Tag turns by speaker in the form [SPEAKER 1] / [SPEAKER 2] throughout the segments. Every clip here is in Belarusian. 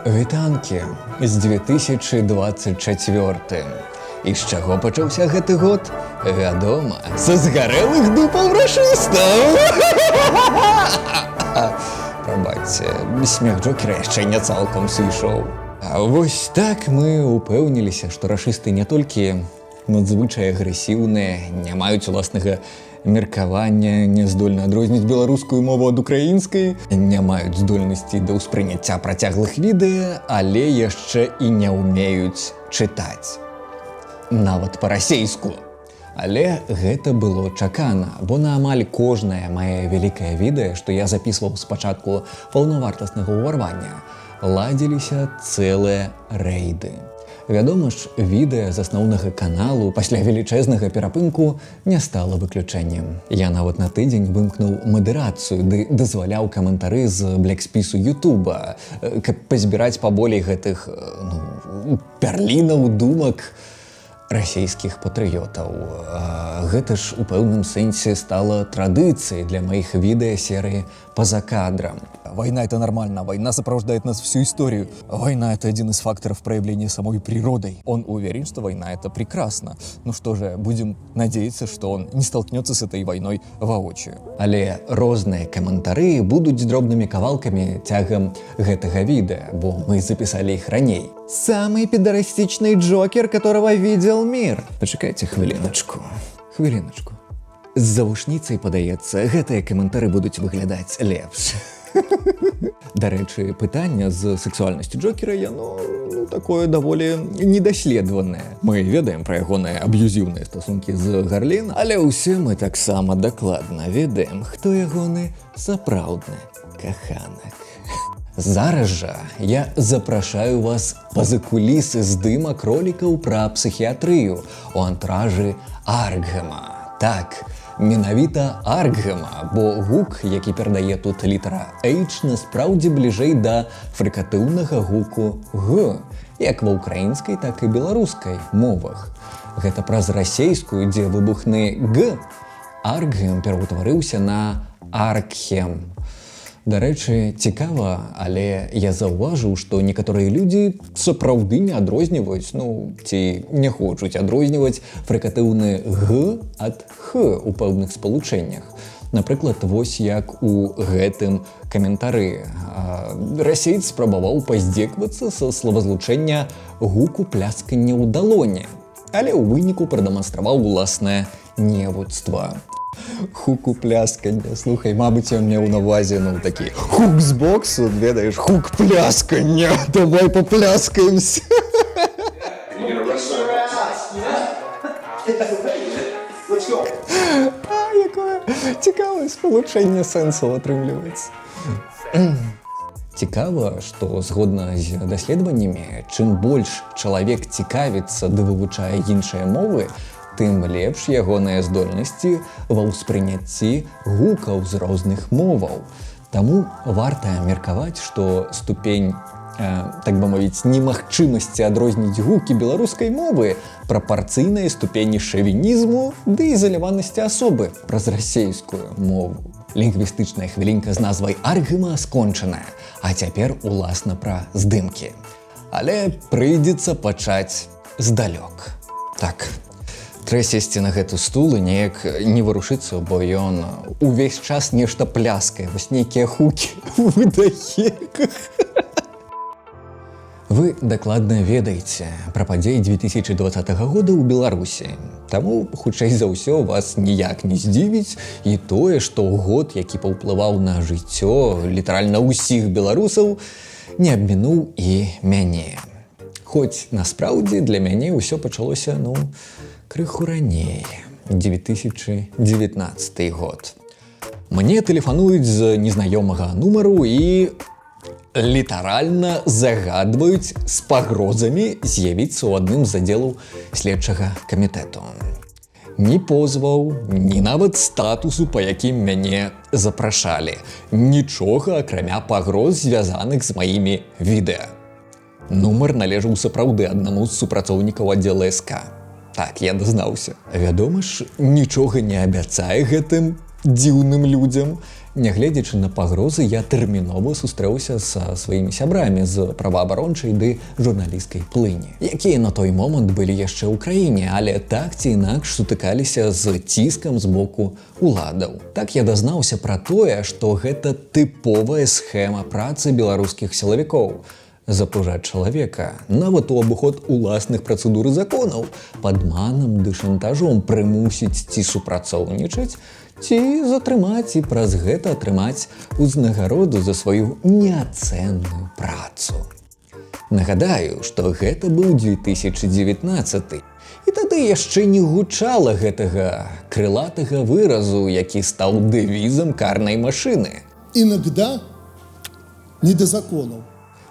[SPEAKER 1] Вітанкі з 2024. І з чаго пачаўся гэты год? Вядома, са згарэлых дупаў рашыстаў! Прабачце, смех Джокера яшчэ не цалкам сышоў. А вось так мы упэўніліся, што рашысты не толькі надзвычай агрэсіўныя, не маюць уласнага меркавання, не здольны адрозніць беларускую мову ад украінскай, не маюць здольнасці да ўспрыняцця працяглых відэа, але яшчэ і не ўмеюць чытаць. Нават па-расейску. Але гэта было чакана, бо на амаль кожнае мае вялікае відэа, што я запісваў спачатку паўнавартаснага ўварвання, ладзіліся цэлыя рэйды. Вядома ж, відэа з асноўнага каналу пасля велічэзнага перапынку не стала выключэннем. Я нават на тыдзень вымкнуў мадэрацыю ды дазваляў каментары з блекспісу Ютуба, каб пазбіраць паболей гэтых, пярлінаў думак расійскіх патрыётаў. Гэта ж у пэўным сэнсе стала традыцыяй для маіх відэа серыі «Па-за кадрам».
[SPEAKER 2] Война — это нормально, война сопровождает нас всю историю. Война — это один из факторов проявления самой природой. Он уверен, что война — это прекрасно. Ну что же, будем надеяться, что он не столкнется с этой войной воочию.
[SPEAKER 1] Але розныя каментары будуць дробнымі кавалкамі цягам гэтага відэа, бо мы запісалі іх раней. Самый педорастичный Джокер, которого видел мир. Пачакайце хвіліначку. З завушніцай, падаецца, гэтыя каментары будуць выглядаць лепш. Дарэчы, пытанне з сексуальнасцю Джокера, яно такое даволі недаследаванае. Мы ведаем пра ягоныя аб'юзіўныя стасункі з Гарлін, але ўсе мы таксама дакладна ведаем, хто ягоны сапраўдны каханак. Зараз жа я запрашаю вас па-за кулісы здымак ролікаў пра псіхіятрыю у антуражы Аркхема. Так, менавіта Аркхема, бо гук, які перадае тут літара H, насправдзе бліжэй да фрыкатыўнага гуку Г, як ва ўкраінскай, так і беларускай мовах. Гэта праз расейскую, дзе выбухны Г, Аркхем пераўтварыўся на Аркхем. Дарэчы, цікава, але я заўважыў, што некаторыя людзі сапраўды не адрозніваюць, ці не хочуць адрозніваць фрыкатыўны Г ад Х у пэўных спалучэннях. Напрыклад, вось як у гэтым каментары. Расейц спрабаваў паздзеквацца са словазлучэння гуку пляскання ў далоні, але ў выніку прадэманстраваў уласнае невуцтва. Хуку пляскання. Слухай, мабыць, ён меў на увазе, такі хук з боксу, ведаеш, хук пляскання. Давай попляскаемся. Якое цікавае спалучэнне сэнсаў атрымліваецца. Цікава, што згодна з даследаваннямі, чым больш чалавек цікавіцца ды вывучае іншыя мовы, тым лепш ягоныя здольнасці ва ўспрыняцці гукаў з розных моваў. Таму варта меркаваць, што ступень, так бы мовіць, немагчымасці адрозніць гукі беларускай мовы прапарцыйнай ступені шавінізму ды ізаляванасці асобы праз расейскую мову. Лінгвістычная хвілінка з назвай Аркхема скончаная, а цяпер уласна пра здымкі. Але прыйдзецца пачаць здалёк. Так, трэба сесці на гэту стул і неяк не варушыцца, бо ён увесь час нешта пляскае, вось нейкія хукі выдае. Вы дакладна ведаеце пра падзеі 2020 года ў Беларусі. Таму, хутчэй за ўсё, вас ніяк не здзівіць і тое, што год, які паўплываў на жыццё літаральна ўсіх беларусаў, не абмінуў і мяне. Хоць насправдзе для мяне ўсё пачалося, крыху раней, 2019 год. Мне тэлефануюць з незнаёмага нумару і літаральна загадваюць з пагрозамі з'явіцца ў адным з аддзелаў следчага камітэту. Ні позваў, ні нават статусу, па якім мяне запрашалі. Нічога, акрамя пагроз, звязаных з маімі відэа. Нумар належаў сапраўды аднаму з супрацоўнікаў аддзела СК. Так, я дазнаўся. Вядома ж, нічога не абяцае гэтым дзіўным людзям. Нягледзячы на пагрозы, я тэрмінова сустрэўся са сваімі сябрамі з праваабарончай ды журналісцкай плыні, якія на той момант былі яшчэ ў краіне, але так ці інакш сутыкаліся з ціскам з боку уладаў. Так я дазнаўся пра тое, што гэта тыповая схема працы беларускіх сілавікоў. Запужаць чалавека, нават у абыход уласных працэдур і законаў, падманам ды шантажом прымусіць ці супрацоўнічаць, ці затрымаць і праз гэта атрымаць узнагароду за сваю неацэнную працу. Нагадаю, што гэта быў 2019, і тады яшчэ не гучала гэтага крылатага выразу, які стаў дэвізам карнай машыны.
[SPEAKER 3] Иногда не до законов.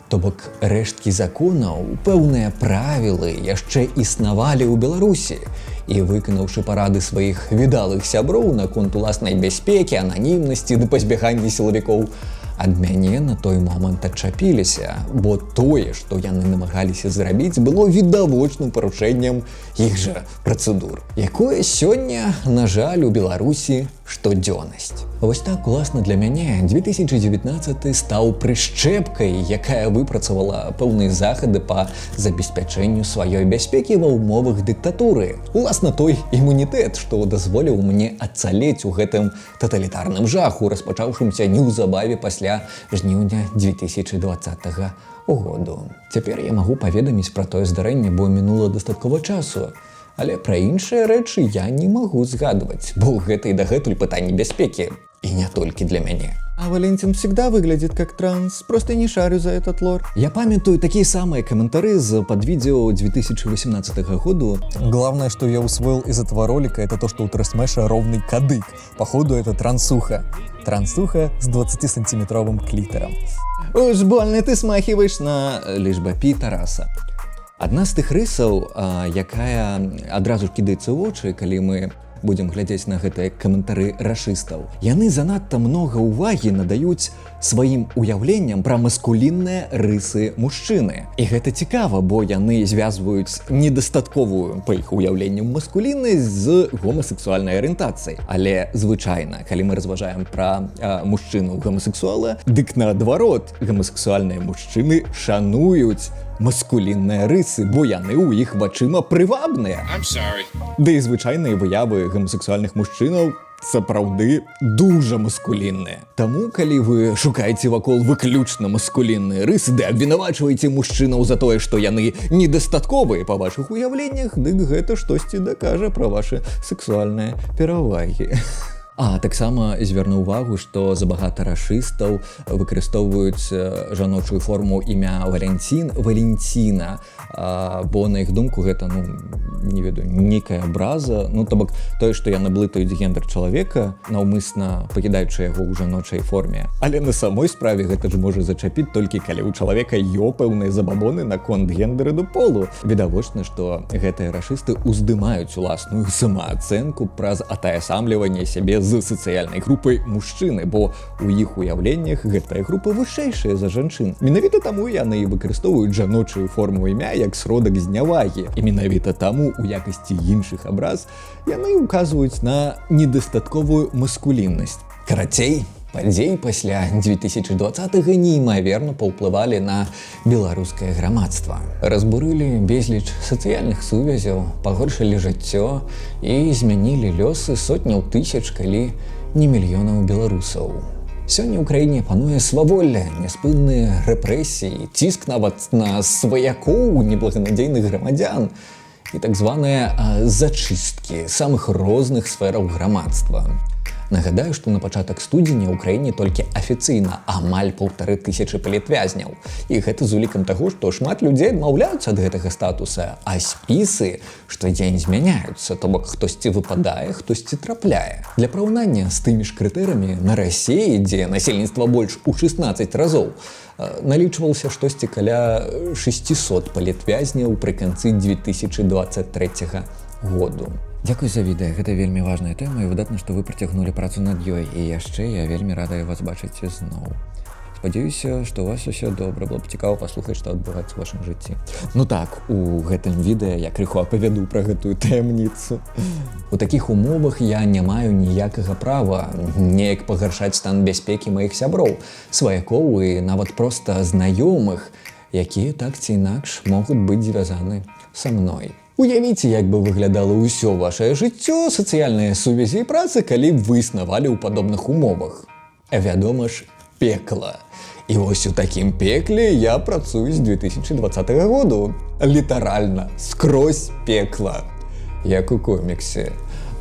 [SPEAKER 1] То бок рэшткі законаў, пэўныя правілы яшчэ існавалі ў Беларусі, і выканаўшы парады сваіх відалых сяброў наконт уласнай бяспекі, ананімнасці ды пазбягання сілавікоў, ад мяне на той момант адчапіліся, бо тое, што яны намагаліся зрабіць, было відавочным парушэннем іх жа працэдур, якое сёння, на жаль, у Беларусі штодзённасць. Вось так, уласна, для мяне 2019 стаў прышчэпкай, якая выпрацавала пэўныя захады па забеспячэнню сваёй бяспекі ва ўмовах дыктатуры. Уласна, той імунітэт, што дазволіў мне ацалець у гэтым таталітарным жаху, распачаўшымся неўзабаве пасля жніўня 2020 году. Цяпер я магу паведаміць пра тое здарэнне, бо мінула дастаткова часу. Але пра іншыя рэчы я не магу згадваць, бо гэта і дагэтуль пытанне бяспекі. И не только для меня. А Валентин всегда выглядит как транс, просто не шарю за этот лор. Я памятаю такие самые комментарии под видео 2018 года.
[SPEAKER 2] Главное, что я усвоил из этого ролика, это то, что у Трэшмэша ровный кадык. Походу, это трансуха. Трансуха с 20-сантиметровым клитором.
[SPEAKER 1] Уж больно ты смахиваешь на лишь бы Тараса. Адна з тых рысаў, якая адразу ж кідаецца ў вочы, калі мы будзем глядзець на гэтыя каментары рашыстаў. Яны занадта многа ўвагі надаюць сваім уяўленням пра маскулінныя рысы мужчыны. І гэта цікава, бо яны звязваюць недастатковую, па іх уяўленням, маскуліннасць з гомасексуальнай арыентацыяй. Але звычайна, калі мы разважаем пра мужчыну-гомасексуала, дык наадварот, гомасексуальныя мужчыны шануюць маскулінныя рысы, бо яны ў іх вачыма прывабныя. Да і звычайныя выявы гомасексуальных мужчынаў сапраўды дужа маскулінныя. Таму, калі вы шукаеце вакол выключна маскулінныя рысы, ды абвінавачваеце мужчынаў за тое, што яны недастатковыя па вашых уяўленнях, дык гэта штосьці дакажа пра вашы сексуальныя перавагі. А таксама звярну ўвагу, што забагата рашыстаў выкарыстоўваюць жаночую форму імя Валенціна, бо на іх думку гэта, не ведаю, нейкая абраза, то бок тое, што яны блытаюць гендер чалавека, наўмысна пакідаючы яго ў жаночай форме. Але на самой справе гэта ж можа зачапіць толькі калі ў чалавека пэўныя забабоны наконт гендеру полу. Відавочна, што гэтыя рашысты уздымаюць уласную самаацэнку праз атаясамліванне сябе з сацыяльнай групай мужчыны, бо у іх уяўленнях гэтая група вышэйшая за жанчын. Менавіта таму яны і выкарыстоўваюць жаночую форму імя як сродак знявагі. І менавіта таму у якасці іншых абраз яны указваюць на недастатковую маскуліннасць. Карацей, падзеі пасля 2020-го неймаверна паўплывалі на беларускае грамадства. Разбурылі безліч сацыяльных сувязяў, пагоршылі жыццё і змянілі лёсы сотняў тысяч, калі не мільёнаў беларусаў. Сёння ў краіне пануе сваволле, няспынныя рэпрэсіі, ціск нават на сваякоў неблаганадзейных грамадзян і так званыя зачысткі самых розных сфераў грамадства. Нагадаю, што на пачатак студзеня ў краіне толькі афіцыйна амаль 1500 палітвязняў. І гэта з улікам таго, што шмат людзей адмаўляюцца ад гэтага статуса, а спісы штодзень змяняюцца, то бок хтосьці выпадае, хтосьці трапляе. Для параўнання з тымі ж крытэрамі на Расіі, дзе насельніцтва больш у 16 разоў, налічвалася штосьці каля 600 палітвязняў пры канцы 2023 году. Дзякуй за відэа, гэта вельмі важная тэма і выдатна, што вы працягнулі працу над ёй. І яшчэ я вельмі рада вас бачыць зноў. Спадзяюся, што у вас усё добра, было б цікава паслухаць, што адбываецца ў вашым жыцці. Ну так, у гэтым відэа я крыху апавяду пра гэтую таямніцу. У такіх умовах я не маю ніякага права неяк пагаршаць стан бяспекі маіх сяброў, сваякоў і нават проста знаёмых, якія так ці інакш могуць быць звязаны са мной. Уявіце, як бы выглядала ўсё вашае жыццё, сацыяльныя сувязі і працы, калі б вы існавалі ў падобных умовах. Вядома ж, пекла. І вось у такім пекле я працую з 2020 году. Літаральна, скрозь пекла. Як у коміксе.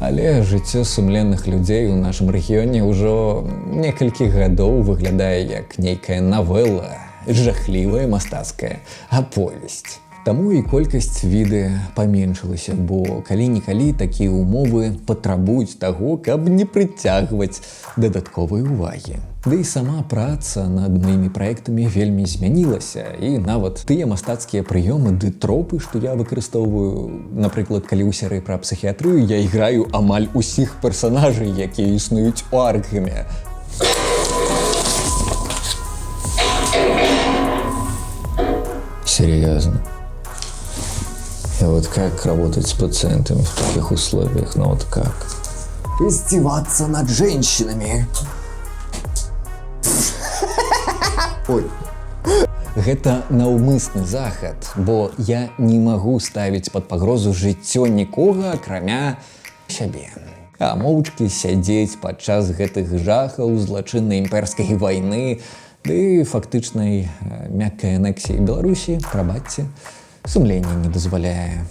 [SPEAKER 1] Але жыццё сумленных людзей у нашым рэгіёне ўжо некалькі гадоў выглядае як нейкая навела, жахлівая мастацкая аповесць. Таму і колькасць відэа паменшылася, бо калі-нікалі такія умовы патрабуюць таго, каб не прыцягваць дадатковай увагі. Да і сама праца над маімі праектамі вельмі змянілася, і нават тыя мастацкія прыёмы ды тропы, што я выкарыстоўваю, напрыклад, калі ў серыі пра псіхіятрыю я іграю амаль усіх персанажай, якія існуюць у Аркхеме. Серьезно. И вот как работать с пациентами в таких условиях? Ну вот как? Издеваться над женщинами. Ой. Гэта наўмысны захад, бо я не магу ставіць пад пагрозу жыццё нікога, акрамя сябе. А моўчкі сядзець падчас гэтых жахаў злачыннай імперскай вайны ды фактычнай мяккай анексіі Беларуси, прабачце, сумление не дозволяя.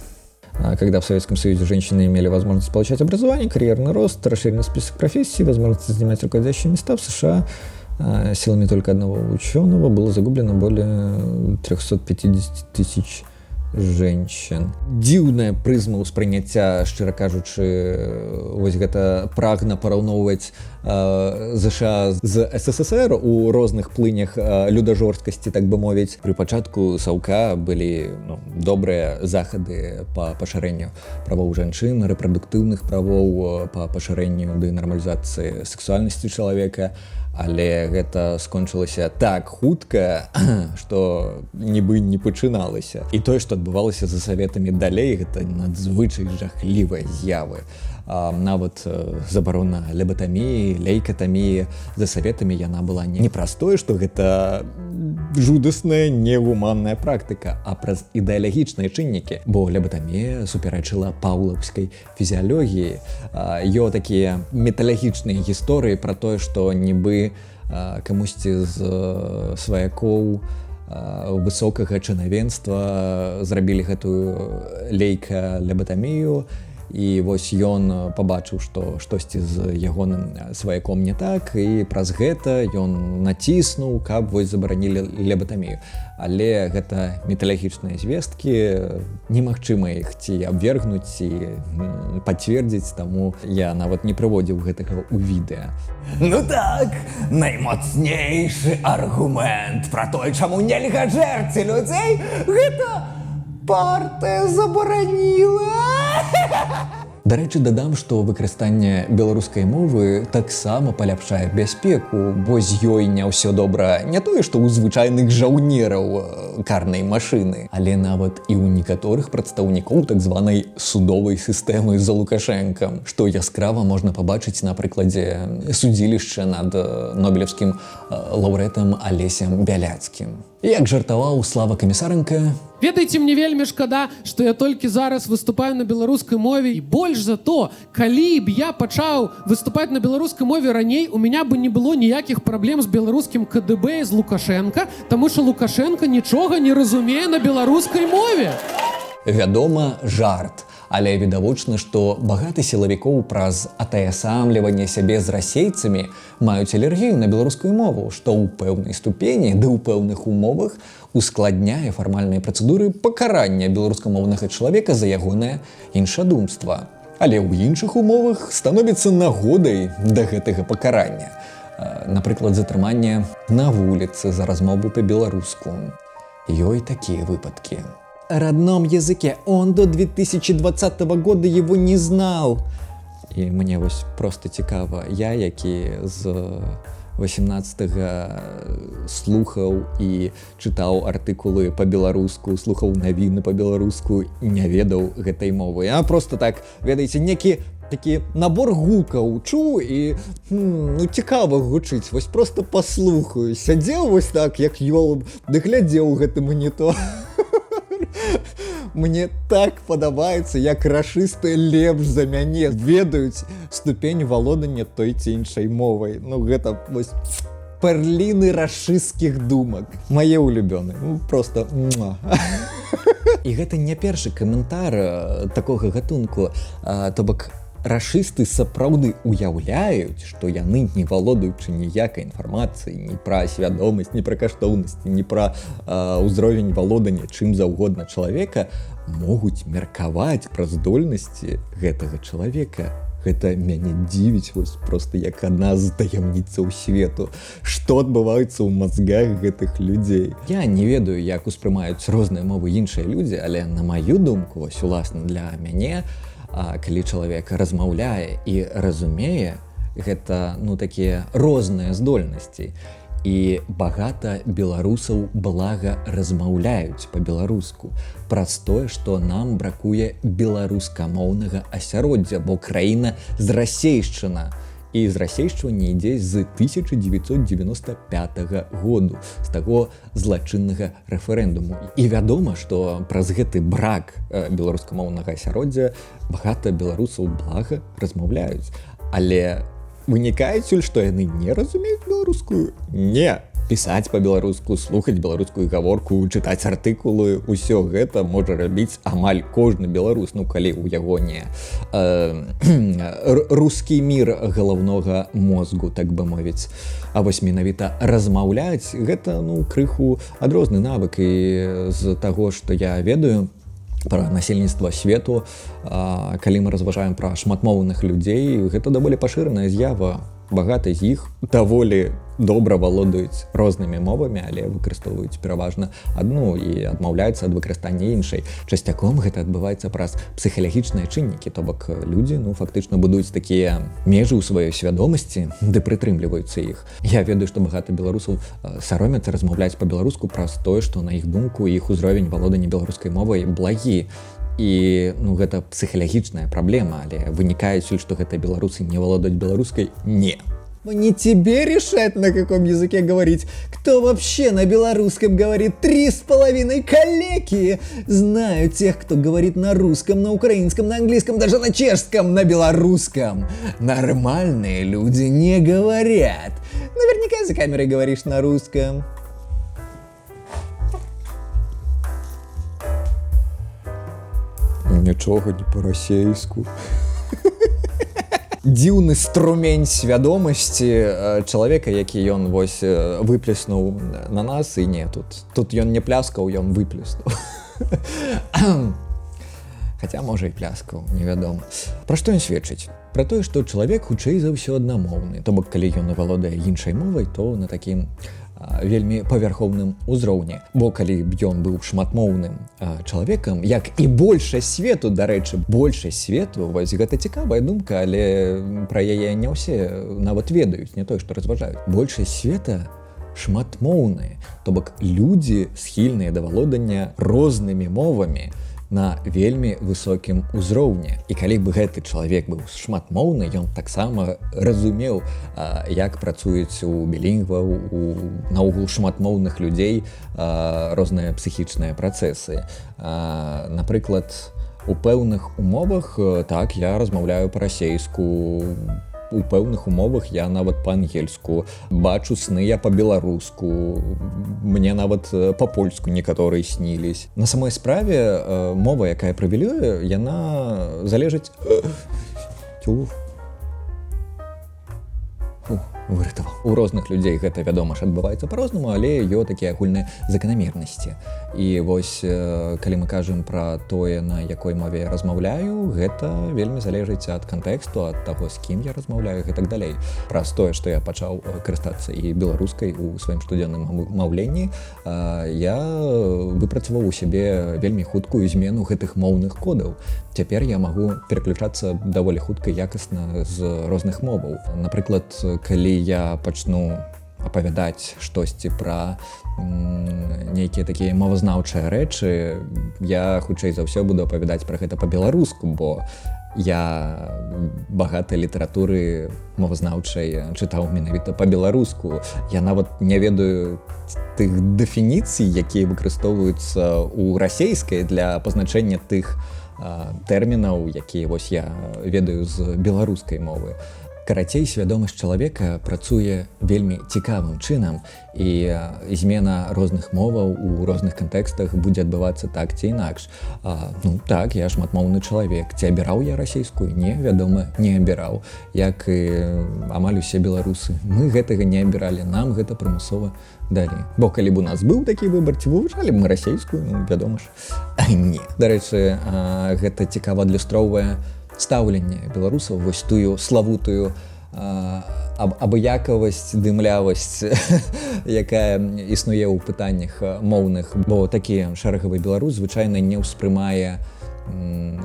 [SPEAKER 1] Когда в Советском Союзе женщины имели возможность получать образование, карьерный рост, расширенный список профессий, возможность занимать руководящие места, в США силами только одного ученого было загублено более 350 тысяч женщин. Дзіўная прызма ўспрыняцця, шчыра кажучы, вось гэта прагна параўноўваць ЗША з СССР у розных плынях людажорсткасці, так бы мовіць. Пры пачатку Саўка былі добрыя захады па пашырэнню правоў жанчын, рэпрадуктыўных правоў, па пашырэнню ды нармалізацыі сексуальнасці чалавека, але гэта скончылася так хутка, што нібы не пачыналася. І тое, што адбывалася за саветамі далей, гэта надзвычай жахлівыя з'явы. Нават забарона леботаміі, лейкатаміі за саветамі яна была не праз тое, што гэта жудасная негуманная практыка, а праз ідэалагічныя чыннікі, бо леботамія супярэчыла паўлаўскай фізіялогіі. Ёсць такія металагічныя гісторыі пра тое, што нібы камусьці з сваякоў высокага чынавенства зрабілі гэтую лейка-леботамію, і вось ён пабачыў, што штосьці з ягоным сваяком не так, і праз гэта ён націснуў, каб вось забаранілі леботамію. Але гэта металагічныя звесткі, немагчыма іх ці абвергнуць, ці пацвердзіць, таму я нават не прыводзіў гэтага ў відэа. Ну так, наймацнейшы аргумент пра тое, чаму нельга жэрці людзей, гэта партыя забараніла. Дарэчы, дадам, што выкарыстанне беларускай мовы таксама паляпшае бяспеку, бо з ёй не ўсё добра не тое, што ў звычайных жаўнераў карнай машыны, але нават і ў некаторых прадстаўнікоў так званай судовай сістэмы за Лукашэнкам, што яскрава можна пабачыць на прыкладзе судзілішча над нобелевскім лаўрэтам Алесем Бяляцкім. Як жартаваў Слава Камісаренка:
[SPEAKER 4] ведаеце, мне вельмі шкада, што я толькі зараз выступаю на беларускай мове, і больш за то, калі б я пачаў выступаць на беларускай мове раней, у меня бы не было ніякіх праблем з беларускім КДБ і з Лукашенка, таму што Лукашенка нічога не разумее на беларускай мове.
[SPEAKER 1] Вядома, жарт. Але відавочна, што багаты сілавікоў праз атаясамліванне сябе з расейцамі маюць алергію на беларускую мову, што ў пэўнай ступені ды ў пэўных умовах ускладняе фармальныя працэдуры пакарання беларускамоўнага чалавека за ягонае іншадумства. Але ў іншых умовах становіцца нагодай да гэтага пакарання. Напрыклад, затрыманне на вуліцы за размову па-беларуску. Ёй такія выпадкі. Родном языке. Он до 2020 года его не знал. І мне вось просто цікава, я, які з 18 слухаў і чытаў артыкулы па-беларуску, слухаў навіны па-беларуску, не ведаў гэтай мовы. Я просто так, ведаеце, некі такі набор гукаў чуў і цікава гучыць, вось просто паслухаю. Сядзеў вось так, як ёлуб, ды глядзеў гэты манітор. Мне так падабаецца, як рашысты лепш за мяне ведаюць ступень валодання той ці іншай мовай. Ну гэта вось перліны рашысцкіх думак. Мае улюбёны. Просто муа. І гэта не першы каментар такога гатунку, то бок рашысты сапраўды уяўляюць, што яны, не валодаючы ніякай інфармацыі, ні пра свядомасць, ні пра каштоўнасці, ні пра ўзровень валодання чым заўгодна чалавека, могуць меркаваць пра здольнасці гэтага чалавека. Гэта мяне дзівіць вось проста як адна з таямніцаў свету. Што адбываецца ў мазгах гэтых людзей? Я не ведаю, як успрымаюць розныя мовы іншыя людзі, але на маю думку, вось уласна для мяне, калі чалавек размаўляе і разумее, гэта такія розныя здольнасці. І багата беларусаў блага размаўляюць па-беларуску праз тое, што нам бракуе беларускамоўнага асяроддзя, бо краіна зрасейшчана. І зрасейшчванне ідзе з 1995 году, з таго злачыннага рэферэндуму. І вядома, што праз гэты брак беларускамоўнага асяроддзя багата беларусаў блага размаўляюць. Але вынікае адсюль, што яны не разумеюць беларускую? Не. Пісаць па-беларуску, слухаць беларускую гаворку, чытаць артыкулы, усё гэта можа рабіць амаль кожны беларус, калі ў яго не рускі мір галаўнога мозгу, так бы мовіць. А вось менавіта размаўляць, гэта крыху адрозны навык. І з таго, што я ведаю пра насельніцтва свету, калі мы разважаем пра шматмоўных людзей, гэта даволі пашыраная з'ява. Багата з іх даволі добра валодаюць рознымі мовамі, але выкарыстоўваюць пераважна адну і адмаўляюцца ад выкарыстання іншай. Часцяком гэта адбываецца праз псіхалагічныя чыннікі, то бок людзі фактычна будуюць такія межы ў сваёй свядомасці, ды прытрымліваюцца іх. Я ведаю, што багата беларусаў саромяцца размаўляць па-беларуску праз тое, што на іх думку іх узровень валодання беларускай мовай благі. І гэта псіхалагічная праблема, але вынікае адсюль, што гэта беларусы не валодаюць беларускай? Не. Не тебе решать, на каком языке говорить. Кто вообще на белорусском говорит? 3,5 калеки. Знаю тех, кто говорит на русском, на украинском, на английском, даже на чешском, на белорусском. Нормальные люди не говорят. Наверняка за камерой говоришь на русском. Нічога не па-расейску. Дзіўны струмень свядомасці чалавека, які ён вось выплеснуў на нас, і не, тут ён не пляскаў, ён выплеснуў. Хаця, можа, і пляскаў, невядома. Пра што ён сведчыць? Пра тое, што чалавек хутчэй за ўсё аднамоўны. То бок, калі ён валодае іншай мовай, то на такім вельмі павярхоўным узроўні. Бо калі б ён быў шматмоўным чалавекам, як і большасць свету, дарэчы, большасць свету, вось гэта цікавая думка, але пра яе не ўсе нават ведаюць, не тое, што разважаюць. Большасць света шматмоўныя, то бок людзі схільныя да валодання рознымі мовамі на вельмі высокім узроўні. І калі б гэты чалавек быў шматмоўны, ён таксама разумеў, як працуюць у білінгваў, у наогул шматмоўных людзей розныя псіхічныя працэсы. Напрыклад, у пэўных умовах, так, я размаўляю па-расейску, у пэўных умовах я нават па-ангельску, бачу сны я па-беларуску, мне нават па-польску некаторыя сніліся. На самой справе мова, якая прэвалюе, яна залежыць... Выратаваў. У розных людзей гэта, вядома ж, адбываецца па-рознаму, але ёсць такія агульныя заканамернасці. І вось, калі мы кажам пра тое, на якой мове я размаўляю, гэта вельмі залежыць ад кантэксту, ад таго, з кім я размаўляю і так далей. Праз тое, што я пачаў карыстацца і беларускай у сваім штодзённым маўленні, я выпрацаваў у сябе вельмі хуткую змену гэтых моўных кодаў. Цяпер я магу пераключацца даволі хутка, якасна з розных моваў. Напрыклад, калі я пачну апавядаць штосьці пра нейкія такія мовазнаўчыя рэчы, я хутчэй за ўсё буду апавядаць пра гэта па-беларуску, бо я багата літаратуры мовазнаўчай чытаў менавіта па-беларуску. Я нават не ведаю тых дэфініцый, якія выкарыстоўваюцца ў расейскай для пазначэння тых тэрмінаў, якія вось я ведаю з беларускай мовы. Карацей, свядомасць чалавека працуе вельмі цікавым чынам, і змена розных моваў у розных кантэкстах будзе адбывацца так ці інакш. Так, я шматмоўны чалавек. Ці абіраў я расейскую? Не, вядома, не абіраў. Як і амаль усе беларусы. Мы гэтага не абіралі, нам гэта прымусова далі. Бо калі б у нас быў такі выбар, ці вывучалі б мы расейскую? Вядома ж. Не. Дарэчы, гэта цікава адлюстроўвае стаўленне беларусаў, вось тую славутую абыякавасць, дымлявасць, якая існуе ў пытаннях моўных. Бо такі шэрагавы беларус звычайна не ўспрымае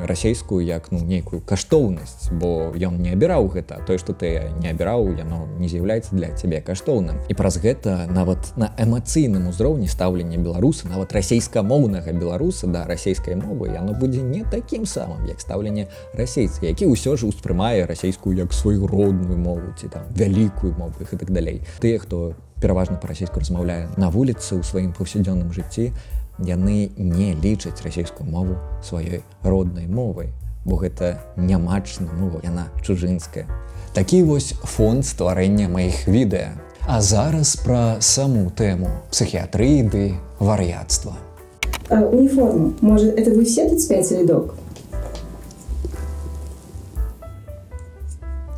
[SPEAKER 1] расейскую як нейкую каштоўнасць, бо ён не абіраў гэта. Тое, што ты не абіраў, яно не з'яўляецца для цябе каштоўным. І праз гэта нават на эмацыйным узроўні стаўлення беларуса, нават расейскамоўнага беларуса да расейскай мовы, яно будзе не такім самым, як стаўленне расейца, які ўсё ж успрымае расейскую як сваю родную мову, ці там вялікую мову і так далей. Тыя, хто пераважна па-расейску размаўляе на вуліцы ў сваім паўсядзённым жыцці, яны не лічаць расейскую мову сваёй роднай мовай, бо гэта нямачная мова, яна чужынская. Такі вось фон стварэння маіх відэа. А зараз пра саму тэму псіхіятрыі ды вар'яцтва.
[SPEAKER 5] Униформу. Может, это вы все тут спецсредок?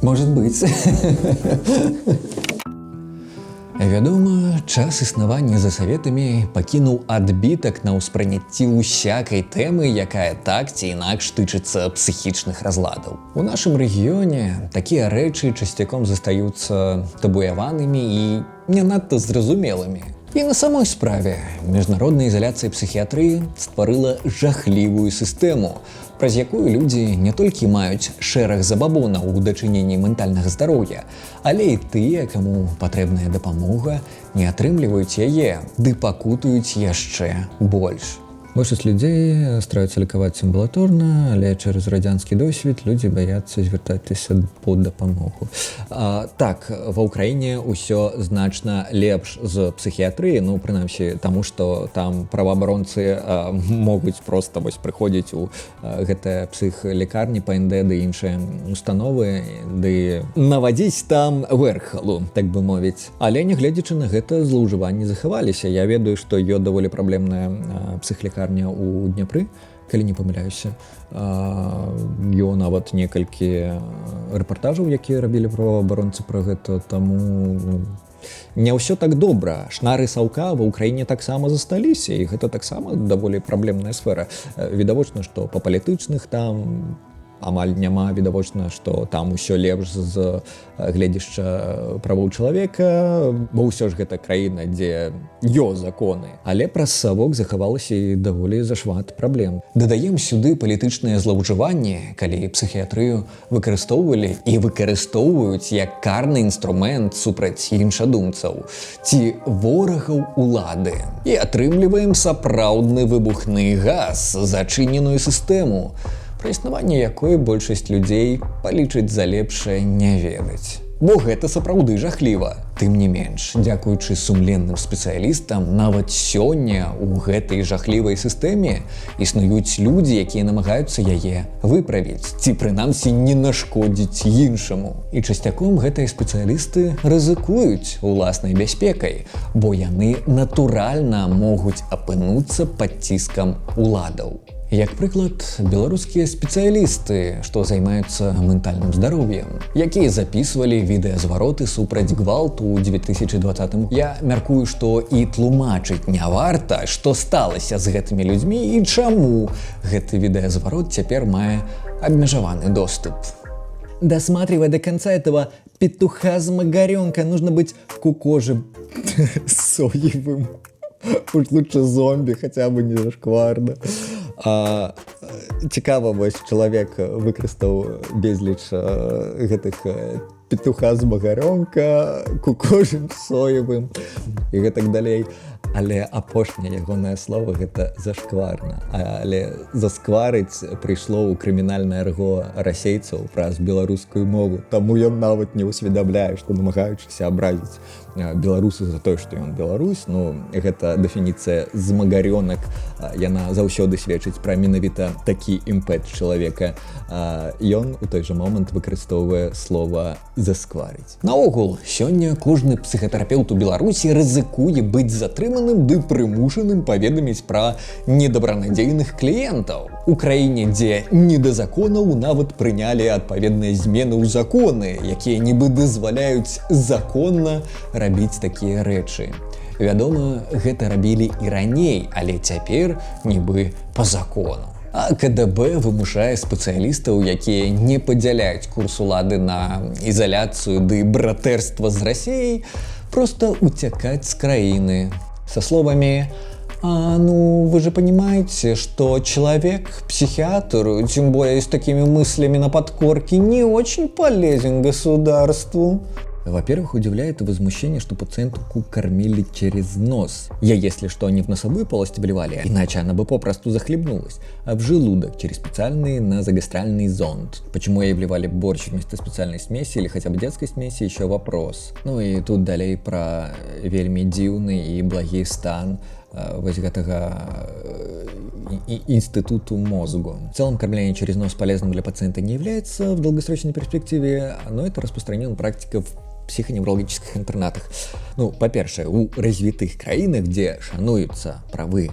[SPEAKER 1] Может быть. Вядома, час існавання за саветамі пакінуў адбітак на ўспрыняцці ўсякай тэмы, якая так ці інакш тычыцца псіхічных разладаў. У нашым рэгіёне такія рэчы часцяком застаюцца табуяванымі і не надта зразумелымі. І на самой справе міжнародная ізаляцыя псіхіятрыі стварыла жахлівую сістэму, праз якую людзі не толькі маюць шэраг забабонаў у дачыненні ментальнага здароўя, але і тыя, каму патрэбная дапамога, не атрымліваюць яе, ды пакутуюць яшчэ больш. Большасць людзей стараюцца лікаваць амбулаторна, але через радзянскі досвед людзі баяцца звяртацца по дапамогу. Так, ва ўкраіне ўсё значна лепш з псіхіятрыі, ну, прынамсі, таму што там праваабаронцы могуць проста вось прыходзіць у гэтыя псіхлікарні, ПНД ды іншыя установы, ды навадзіць там вэрхалу, так бы мовіць. Але нягледзячы на гэта, злоўжыванні захаваліся. Я ведаю, што ёсць даволі праблемная псіхлікарня у Дняпры, калі не памыляюся. Ёсць нават некалькі рэпартажаў, якія рабілі праваабаронцы пра гэта, таму не ўсё так добра. Шнары Саўка ва ўкраіне таксама засталіся, і гэта таксама даволі праблемная сфера. Відавочна, што па палітычных там амаль няма, відавочна, што там усё лепш з гледзяшча правоў чалавека, бо ўсё ж гэта краіна, дзе ёсць законы. Але праз савок захавалася і даволі зашмат праблем. Дадаем сюды палітычныя злоўжыванні, калі псіхіятрыю выкарыстоўвалі і выкарыстоўваюць як карны інструмент супраць іншадумцаў ці ворагаў улады. І атрымліваем сапраўдны выбухны газ, зачыненую сістэму, пра існаванне якой большасць людзей палічыць за лепшае не ведаць. Бо гэта сапраўды жахліва. Тым не менш, дзякуючы сумленным спецыялістам, нават сёння ў гэтай жахлівай сістэме існуюць людзі, якія намагаюцца яе выправіць, ці прынамсі не нашкодзіць іншаму. І часцяком гэтыя спецыялісты рызыкуюць уласнай бяспекай, бо яны натуральна могуць апынуцца пад ціскам уладаў. Як прыклад, беларускія спецыялісты, што займаюцца ментальным здароўем, якія запісвалі відэазвароты супраць гвалту ў 2020. Я мяркую, што і тлумачыць не варта, што сталася з гэтымі людзьмі і чаму гэты відэазварот цяпер мае абмежаваны доступ. Досматривая до конца этого петуха с Магарёнка, нужно быть кукожем соевым. Уж лучше зомби, хотя бы не зашкварно. Цікава, вось чалавек выкарыстаў безліч гэтых петуха з магарёнка, кукожым соевым і гэтак далей. Але апошняе ягонае слово гэта зашкварна. Але заскварыць прыйшло ў крымінальнае арго расейцаў праз беларускую мову. Таму ён нават не ўсведамляе, што намагаючыся абразіць беларусы за тое, што ён беларус. Ну, гэта дэфініцыя з магарёнак. Яна заўсёды сведчыць пра менавіта такі імпэт чалавека. Ён у той жа момант выкарыстоўвае слова заскварыць. Наогул, сёння кожны псіхатэрапеўт у Беларусі рызыкуе быць затрыманым ды прымушаным паведаміць пра недабранадзейных кліентаў. У краіне, дзе не да законаў, нават прынялі адпаведныя змены ў законы, якія нібы дазваляюць законна рабіць такія рэчы. Вядома, гэта рабілі і раней, але цяпер нібы па закону. А КДБ вымушае спецыялістаў, якія не падзяляюць курс улады на ізаляцыю ды братэрства з Расіяй, проста уцякаць з краіны. Со словами: ну, вы же понимаете, что человек, психиатр, тем более с такими мыслями на подкорке, не очень полезен государству. Во-первых, удивляет возмущение, что пациентку кормили через нос. Если что, не в носовую полость вливали, иначе она бы попросту захлебнулась, а в желудок через специальный назогастральный зонд. Почему ей вливали борщ вместо специальной смеси или хотя бы детской смеси, еще вопрос. Ну и тут далей про вельмі дзіўны и благий стан вось гэтага институту мозгу. В целом, кормление через нос полезным для пациента не является в долгосрочной перспективе, но это распространенная практика в психоневрологических интернатах. Ну, па-першае, у развітых краінах, дзе шануюцца правы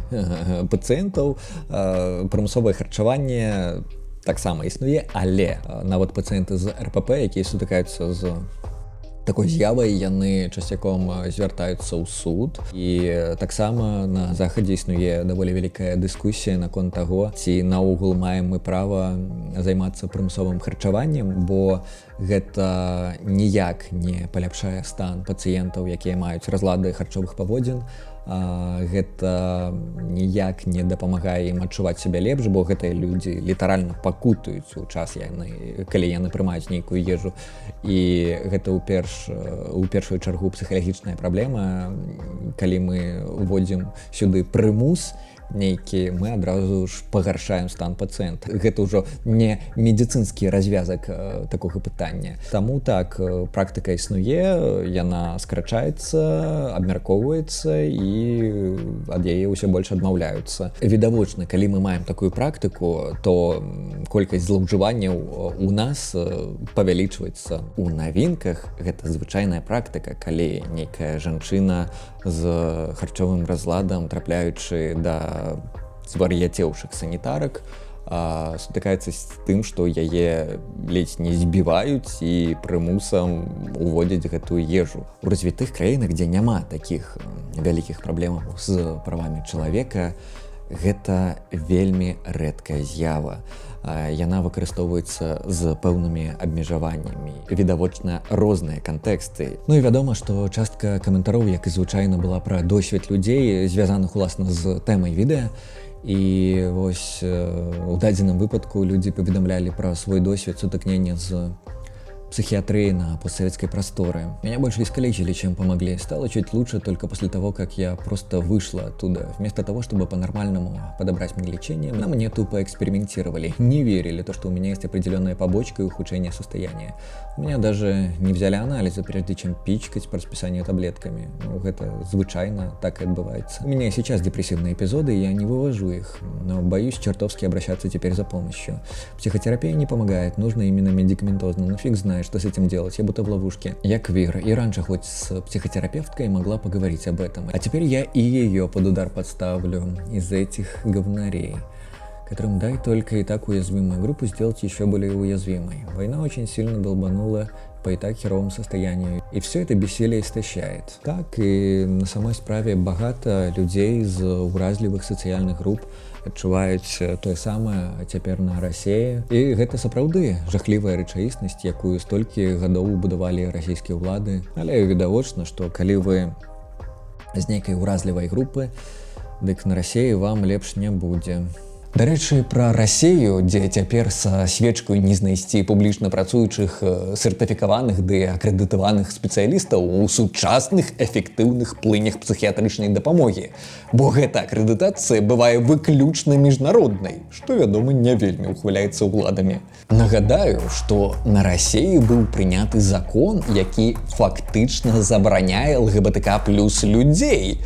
[SPEAKER 1] пацыентаў, прымусовае харчаванне таксама існуе, але нават пацыенты з РПП, якія сутыкаюцца з такой з'явай, яны часцяком звяртаюцца ў суд. І таксама на захадзе існуе даволі вялікая дыскусія наконт таго, ці наогул маем мы права займацца прымусовым харчаваннем, бо гэта ніяк не паляпшае стан пацыентаў, якія маюць разлады харчовых паводзін. Гэта ніяк не дапамагае ім адчуваць сябе лепш, бо гэтыя людзі літаральна пакутаюць у час, калі яны прымаюць нейкую ежу. І гэта ў першую чаргу псіхалагічная праблема. Калі мы уводзім сюды прымус нейкі, мы адразу ж пагаршаем стан пацыента. Гэта ўжо не медыцынскі развязак такога пытання. Таму так, практыка існуе, яна скарачаецца, абмяркоўваецца і ад яе ўсё больш адмаўляюцца. Відавочна, калі мы маем такую практыку, то колькасць злоўжыванняў у нас павялічваецца. У навінках гэта звычайная практыка, калі нейкая жанчына з харчовым разладам, трапляючы да звар'яцеўшых санітарак, сутыкаецца з тым, што яе ледзь не збіваюць і прымусам уводзяць гэтую ежу. У развітых краінах, дзе няма такіх вялікіх праблемаў з правамі чалавека, гэта вельмі рэдкая з'ява. Яна выкарыстоўваецца з пэўнымі абмежаваннямі. Відавочна розныя кантэксты. Ну і вядома, што частка каментароў, як і звычайна, была пра досвед людзей, звязаных уласна з тэмай відэа. І вось у дадзеным выпадку людзі паведамлялі пра свой досвед сутыкнення з психиатрии на постсоветской просторе. Меня больше искалечили, чем помогли. Стало чуть лучше только после того, как я просто вышла оттуда. Вместо того, чтобы по-нормальному подобрать мне лечение, на мне тупо экспериментировали. Не верили то, что у меня есть определенная побочка и ухудшение состояния. У меня даже не взяли анализы, прежде чем пичкать по расписанию таблетками. Ну, это звычайно так и отбывается. У меня сейчас депрессивные эпизоды, и я не вывожу их, но боюсь чертовски обращаться теперь за помощью. Психотерапия не помогает, нужно именно медикаментозно, но фиг знает, что с этим делать, я будто в ловушке. Я квир, и раньше хоть с психотерапевткой могла поговорить об этом, а теперь я и ее под удар подставлю из-за этих говнарей, которым дай только и так уязвимую группу сделать еще более уязвимой. Война очень сильно долбанула по и так херовому состоянию, и все это бессилие истощает. Так и на самой справе багато людей из уразливых социальных групп адчуваюць тое самае цяпер на Расіі. І гэта сапраўды жахлівая рэчаіснасць, якую столькі гадоў будавалі расійскія ўлады. Але відавочна, што калі вы з нейкай уразлівай групы, дык на Расіі вам лепш не будзе. Дарэчы, пра Расею, дзе цяпер са свечкаю не знайсці публічна працуючых сертыфікаваных ды акрэдытаваных спецыялістаў у сучасных эфектыўных плынях псіхіятрычнай дапамогі. Бо гэта акрэдытацыя бывае выключна міжнароднай, што, вядома, не вельмі ухваляецца ўладамі. Нагадаю, што на Расеі быў прыняты закон, які фактычна забараняе ЛГБТК плюс людзей.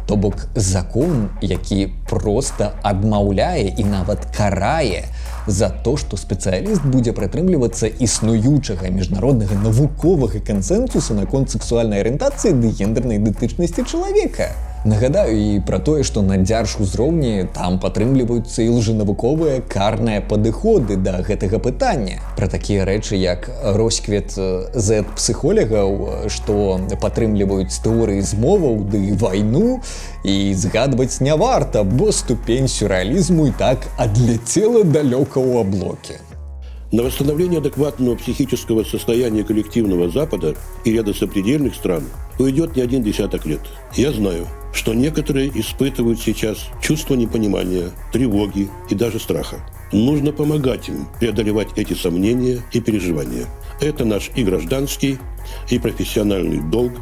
[SPEAKER 1] То бок закон, які проста адмаўляе і нават карае за то, што спецыяліст будзе прытрымлівацца існуючага міжнароднага навуковага кансэнсусу наконт сексуальнай арыентацыі ды гендернай ідэнтычнасці чалавека. Нагадаю і пра тое, што на дзяржузроўні там падтрымліваюцца і лжэнавуковыя карныя падыходы да гэтага пытання. Пра такія рэчы, як росквет Z-псіхолягаў, што падтрымліваюць тэорыі змоваў ды вайну, і згадваць не варта, бо ступень сюррэалізму і так адляцела далёка ў аблокі.
[SPEAKER 6] На восстановление адекватного психического состояния коллективного Запада и ряда сопредельных стран уйдет не один десяток лет. Я знаю, что некоторые испытывают сейчас чувство непонимания, тревоги и даже страха. Нужно помогать им преодолевать эти сомнения и переживания. Это наш и гражданский, и профессиональный долг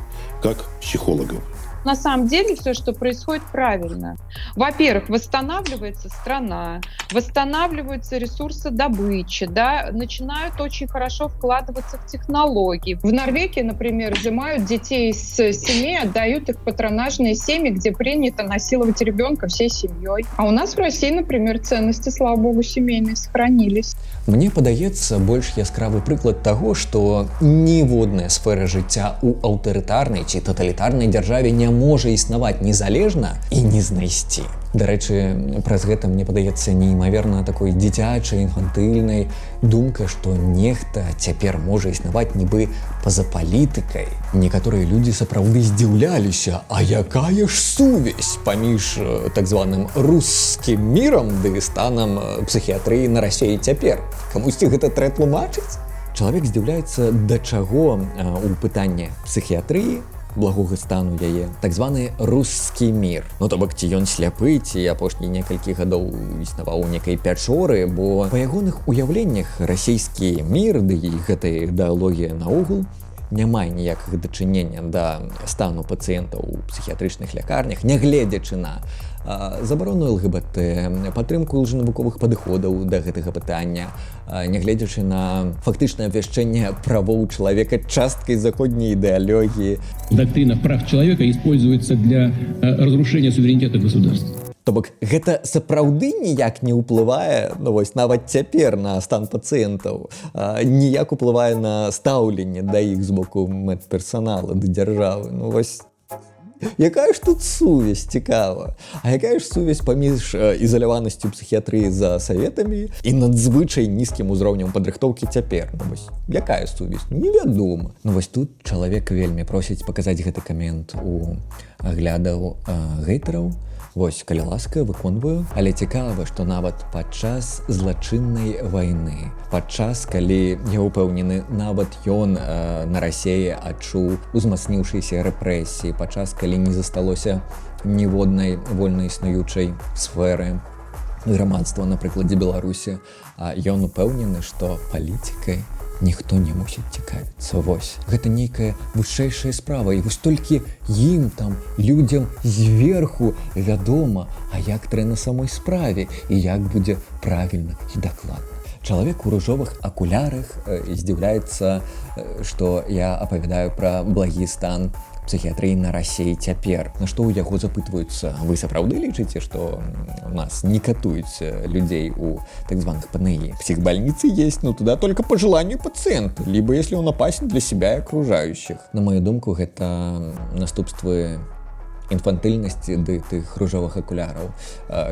[SPEAKER 6] как психологов.
[SPEAKER 7] На самом деле все, что происходит, правильно. Во-первых, восстанавливается страна, восстанавливаются ресурсы добычи, да, начинают очень хорошо вкладываться в технологии. В Норвегии, например, изымают детей из семей, отдают их в патронажные семьи, где принято насиловать ребенка всей семьей. А у нас в России, например, ценности, слава богу, семейные сохранились.
[SPEAKER 1] Мне падаецца больш яскравы прыклад таго, што ніводная сфера жыцця ў аўтарытарнай ці таталітарнай дзяржаве не можа існаваць незалежна і не знайсці. Дарэчы, праз гэта мне падаецца неймаверна такой дзіцячай, інфантыльнай думка, што нехта цяпер можа існаваць нібы па-за палітыкай. Некаторыя людзі сапраўды здзіўляліся, а якая ж сувязь паміж так званым рускім мірам ды станам псіхіятрыі на Расеі цяпер? Камусьці гэта трэ тлумачыць? Чалавек здзіўляецца, да чаго у пытанні псіхіятрыі благога стану яе так званы рускі мір. Ну то бок ці ён сляпы, ці апошнія некалькі гадоў існаваў у некай пячоры, бо па ягоных уяўленнях расійскі мір ды і гэтая ідэалогія наогул не мае ніякага дачынення да стану пацыентаў у псіхіятрычных лякарнях, нягледзячы на забарону ЛГБТ, падтрымку лжэнавуковых падыходаў да гэтага пытання, нягледзячы на фактычнае абвяшчэнне правоў чалавека часткай заходняй ідэалогіі.
[SPEAKER 8] Доктрина прав человека используется для разрушения суверенитета государства.
[SPEAKER 1] То бок гэта сапраўды ніяк не ўплывае, ну вось нават цяпер на стан пацыентаў, ніяк уплывае на стаўленне да іх з боку медперсанала да дзяржавы. Ну вось якая ж тут сувязь, цікава? А якая ж сувязь паміж ізаляванасцю псіхіятрыі за саветамі і надзвычай нізкім узроўнем падрыхтоўкі цяпер? Ну вось якая сувязь? Невядома. Ну вось тут чалавек вельмі просіць паказаць гэты камент у аглядаў гейтараў. Вось, калі ласка, выконваю. Але цікава, што нават падчас злачыннай вайны, падчас, калі, я ўпэўнены, нават ён на Расеі адчуў узмацніўшыся рэпрэсіі, падчас, калі не засталося ніводнай вольна існуючай сферы грамадства, на прыкладзе Беларусі, ён упэўнены, што палітыкай ніхто не мусіць цікавіцца. Вось. Гэта нейкая вышэйшая справа. І вось толькі ім там, людзям зверху вядома, а як трэ на самой справе і як будзе правільна і дакладна. Чалавек у ружовых акулярах здзіўляецца, што я апавядаю пра благі стан псіхіятрыі на Расеі цяпер. На што ў яго запытваюцца: вы сапраўды лічыце, што у нас не катуюць людзей у так званых ПНИ? Психбольницы есть, но туда только по желанию пациента, либо если он опасен для себя и окружающих. На мою думку, гэта наступствы інфантыльнасці ды тых ружовых акуляраў.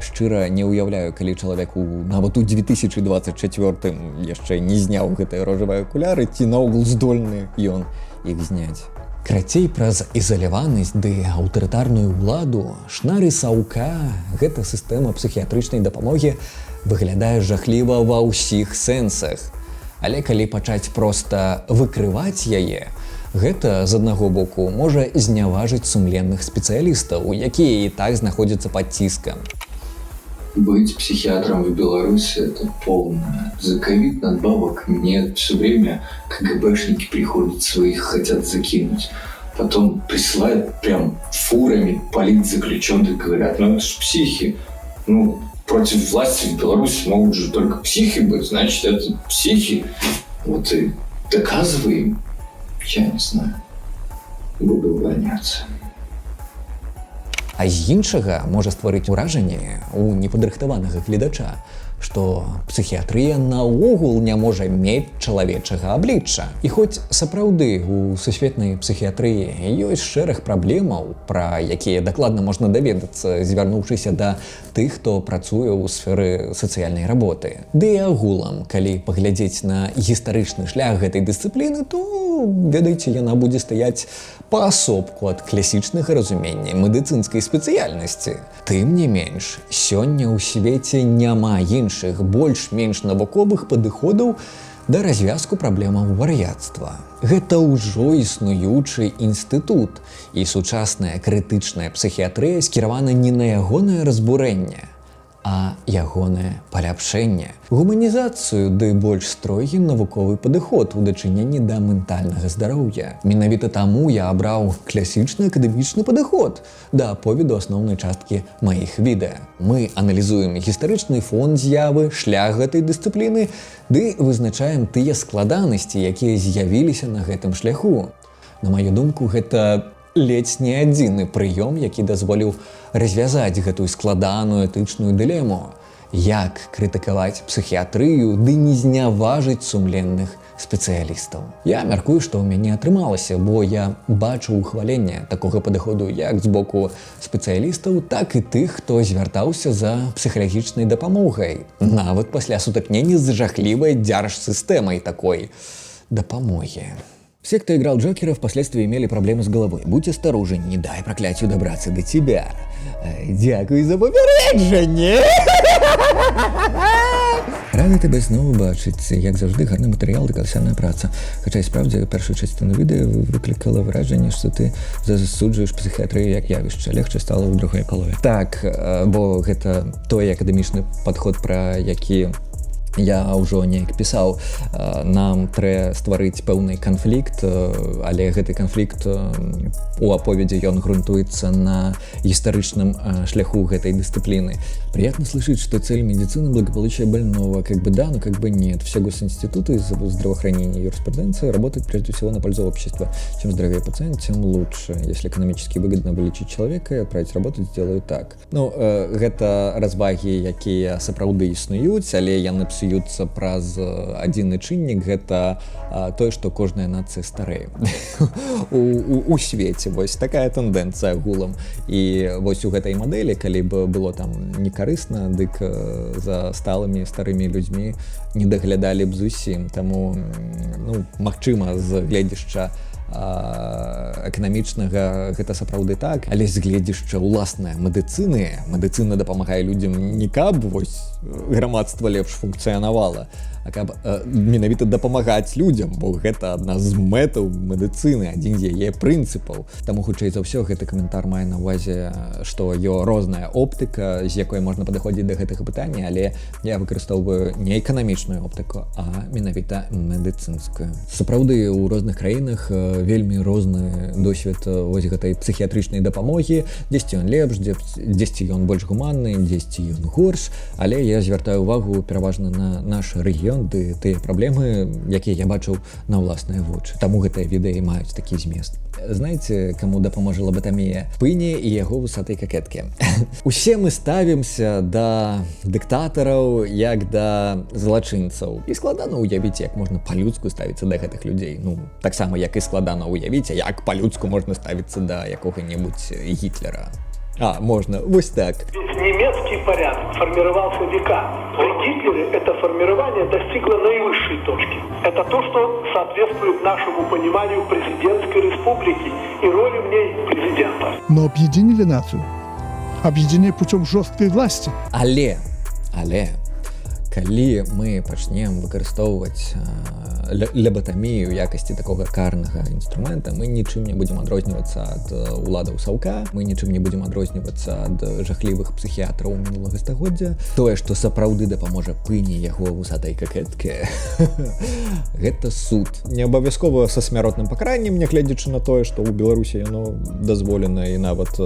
[SPEAKER 1] Шчыра не ўяўляю, калі чалавеку нават у 2024 яшчэ не зняў гэтыя ружовыя акуляры, ці наогул здольны ён іх зняць. Крацей, праз ізаляванасць ды аўтарытарную ўладу шнары Саўка гэта сістэма псіхіятрычнай дапамогі выглядае жахліва ва ўсіх сэнсах. Але калі пачаць проста выкрываць яе, гэта, з аднаго боку, можа зняважыць сумленных спецыялістаў, якія і так знаходзяцца пад ціскам.
[SPEAKER 9] Быть психиатром в Беларуси — это полное. За ковид надбавок нет. Все время КГБшники приходят, своих хотят закинуть. Потом присылают прям фурами политзаключенных, говорят, ну это ж психи. Ну, против власти в Беларуси могут же только психи быть, значит, это психи. Вот и доказываем. Я не знаю. Буду увольняться.
[SPEAKER 1] А з іншага можа стварыць уражанне у непадрыхтаванага гледача, што псіхіятрыя наогул не можа мець чалавечага аблічча. І хоць сапраўды у сусветнай псіхіятрыі ёсць шэраг праблемаў, пра якія дакладна можна даведацца, звярнуўшыся да тых, хто працуе ў сферы сацыяльнай работы. Ды і агулам, калі паглядзець на гістарычны шлях гэтай дысцыпліны, то, ведаеце, яна будзе стаяць паасобку ад класічнага разумення медыцынскай спецыяльнасці. Тым не менш, сёння ў свеце няма іншых больш-менш навуковых падыходаў да развязку праблемаў вар'яцтва. Гэта ўжо існуючы інстытут, і сучасная крытычная псіхіятрыя скіравана не на ягонае разбурэнне, а ягонае паляпшэнне, гуманізацыю ды больш строгі навуковы падыход у дачыненні да ментальнага здароўя. Менавіта таму я абраў класічны акадэмічны падыход да аповеду асноўнай часткі маіх відэа. Мы аналізуем гістарычны фон з'явы, шлях гэтай дысцыпліны, ды вызначаем тыя складанасці, якія з'явіліся на гэтым шляху. На маю думку, гэта ледзь не адзіны прыём, які дазволіў развязаць гэтую складаную этычную дылему. Як крытыкаваць псіхіятрыю ды не зняважыць сумленных спецыялістаў. Я мяркую, што ў мяне атрымалася, бо я бачу ухваленне такога падыходу як з боку спецыялістаў, так і тых, хто звяртаўся за псіхалагічнай дапамогай, нават пасля сутыкнення з жахлівай дзяржсістэмай такой дапамоги. Все, кто играл Джокера, впоследствии имели проблемы с головой. Будь осторожен, не дай проклятию добраться до тебя. Дякую за попередження! Рада тебе знову бачить. Як завжди, гарний матеріал та колосальна праця. Хоча і справді, перша частина відео викликала враження, що ти засуджуєш психіатрію як явище. Легче стало в другій полові. Так, бо гэта той академічны падход, пра які я ўжо неяк пісаў. Нам трэ стварыць пэўны канфлікт, але гэты канфлікт у аповедзе ён грунтуецца на гістарычным шляху гэтай дысциплины. Приятно слышать, что цель медицины – благополучие больного. Как бы да, но как бы нет. Все госинституты здравоохранения и юриспруденции работают прежде всего на пользу общества. Чем здоровее пациент, тем лучше. Если экономически выгодно вылечить человека и отправить работать, сделают так. Ну, гэта разваги, якія сапраўды існуюць, але яны псуюцца праз адзіны чыннік. Гэта тое, што кожная нацыя старэе. У свеце вось такая тэндэнцыя агулам. І вось у гэтай мадэлі, калі б было там некарысна, дык за сталымі старымі людзьмі не даглядалі б зусім. Таму, ну, магчыма, з гледзяшча эканамічнага гэта сапраўды так, але з гледзяшча ўласнай медыцыны, медыцына дапамагае людзям не каб вось грамадства лепш функцыянавала, а каб менавіта дапамагаць людзям, бо гэта адна з мэтаў медыцыны, адзін з яе прынцыпаў. Таму хутчэй за ўсё гэты каментар мае на ўвазе, што ё розная оптыка, з якой можна падыходзіць да гэтага пытання, але я выкарыстоўваю не эканамічную оптыку, а менавіта медыцынскую. Сапраўды у розных краінах вельмі розны досвед вось гэтай псіхіятрычнай дапамогі, дзесьці ён лепш, дзесьці ён больш гуманны, дзесьці ён горш, але я звяртаю увагу пераважна на наш рэгіён ды тыя праблемы, якія я бачыў на ўласныя вочы. Таму гэтыя відэа маюць такі змест. Знаеце, каму дапаможа лабатамія? Пыні і яго вусатай какеткі. Усе мы ставімся да дыктатараў як да злачынцаў. І складана ўявіць, як можна па-людску ставіцца да гэтых людзей. Ну, таксама, як і складана ўявіць, як па-людску можна ставіцца да якога-небудзь Гітлера. А, можно, вось так.
[SPEAKER 10] Ведь немецкий порядок формировался века. При Гитлере это формирование достигло наивысшей точки. Это то, что соответствует нашему пониманию президентской республики и роли в ней президента.
[SPEAKER 3] Но объединили нацию. Объединили путем жесткой власти.
[SPEAKER 1] Але, калі мы пачнем выкарыстоўваць лябатамію ў якасці такога карнага інструмента, мы нічым не будзем адрознівацца ад уладаў Саўка, мы нічым не будзем адрознівацца ад жахлівых псіхіятраў мінулага стагоддзя. Тое, што сапраўды дапаможа пыні яго вусатай какеткі, гэта суд. Не абавязкова са смяротным пакараннем, нягледзячы на тое, што ў Беларусі яно дазволена і нават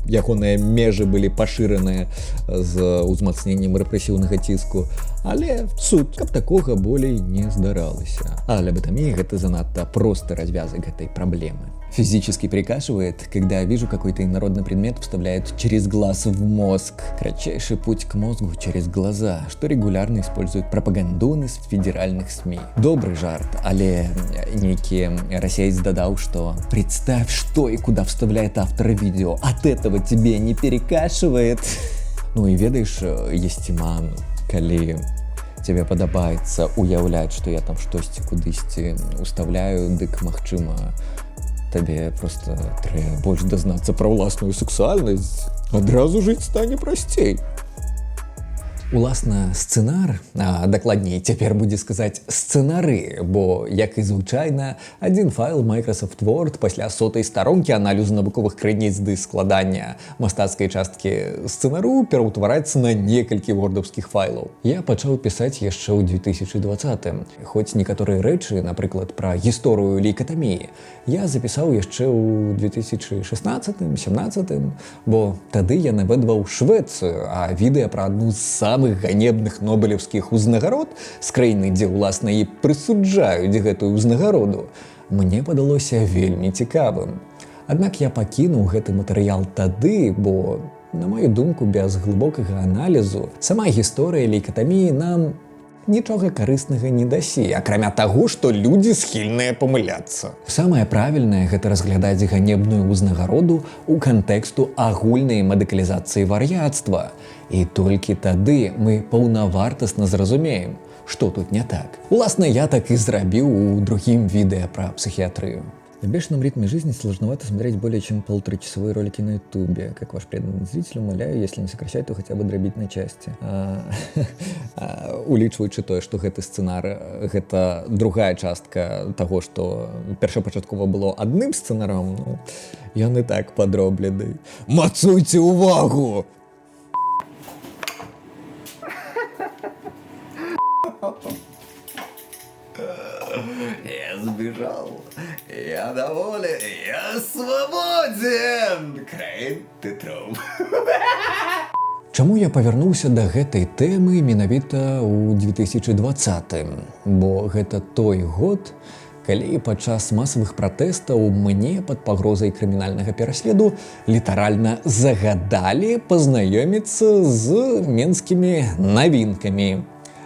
[SPEAKER 1] ягоныя межы былі пашыраныя з узмацненнем рэпрэсіўнага ціску. Але суд, каб такога болей не здаралася. А лябатамія — гэта занадта просты развязок этой проблемы. Физически прикашивает, когда вижу какой-то инородный предмет вставляют через глаз в мозг. Кратчайший путь к мозгу через глаза, что регулярно используют пропагандоны с федеральных СМИ. Добрый жарт, але некий расеец додал, что представь, что и куда вставляет автор видео. От этого тебе не перекашивает. Ну и ведаешь, Естиман, калі тебе падабаецца уяўляць, што я там штосьці кудысьці уставляю, дык магчыма табе просто трэба больш дазнацца пра ўласную сексуальнасць, адразу жыць стане прасцей. Уласна, сцэнар, а дакладней цяпер будзе сказаць сцэнары, бо, як і звычайна, адзін файл Microsoft Word пасля 100-й старонкі аналізу навуковых крыніц ды складання мастацкай часткі сцэнару пераўтвараецца на некалькі вордаўскіх файлаў. Я пачаў пісаць яшчэ ў 2020-м. Хоць некаторыя рэчы, напрыклад, пра гісторыю лейкатаміі, я запісаў яшчэ ў 2016-17, бо тады я наведваў Швецыю, а відэа пра адну з самых ганебных нобелевскіх узнагарод з краіны, дзе ўласна і прысуджаюць гэтую узнагароду, мне падалося вельмі цікавым. Аднак я пакінуў гэты матэрыял тады, бо, на маю думку, без глыбокага аналізу сама гісторыя лейкатаміі нам нічога карыснага не дасі, акрамя таго, што людзі схільныя памыляцца. Самае правільнае — гэта разглядаць ганебную ўзнагароду ў кантэксту агульнай медыкалізацыі вар'яцтва. І толькі тады мы паўнавартасна зразумеем, што тут не так. Уласна, я так і зрабіў у другім відэа пра психіатрыю. В бешеном ритме жизни сложновато смотреть более чем 1,5-часовые ролики на ютубе. Как ваш преданный зритель, умоляю, если не сокращать, то хотя бы дробить на части. Улічваючы тое, што гэты сцэнар — гэта другая частка таго, што першапачаткова было адным сцэнарам, ну, ён і так падроблены. Мацуйце ўвагу! Я сбежал, я доволен, я свободен! Крейн Тетров. Чаму я павярнуўся да гэтай тэмы менавіта ў 2020-м? Бо гэта той год, калі падчас масавых пратэстаў мне пад пагрозай крымінальнага пераследу літаральна загадалі пазнаёміцца з менскімі навінкамі.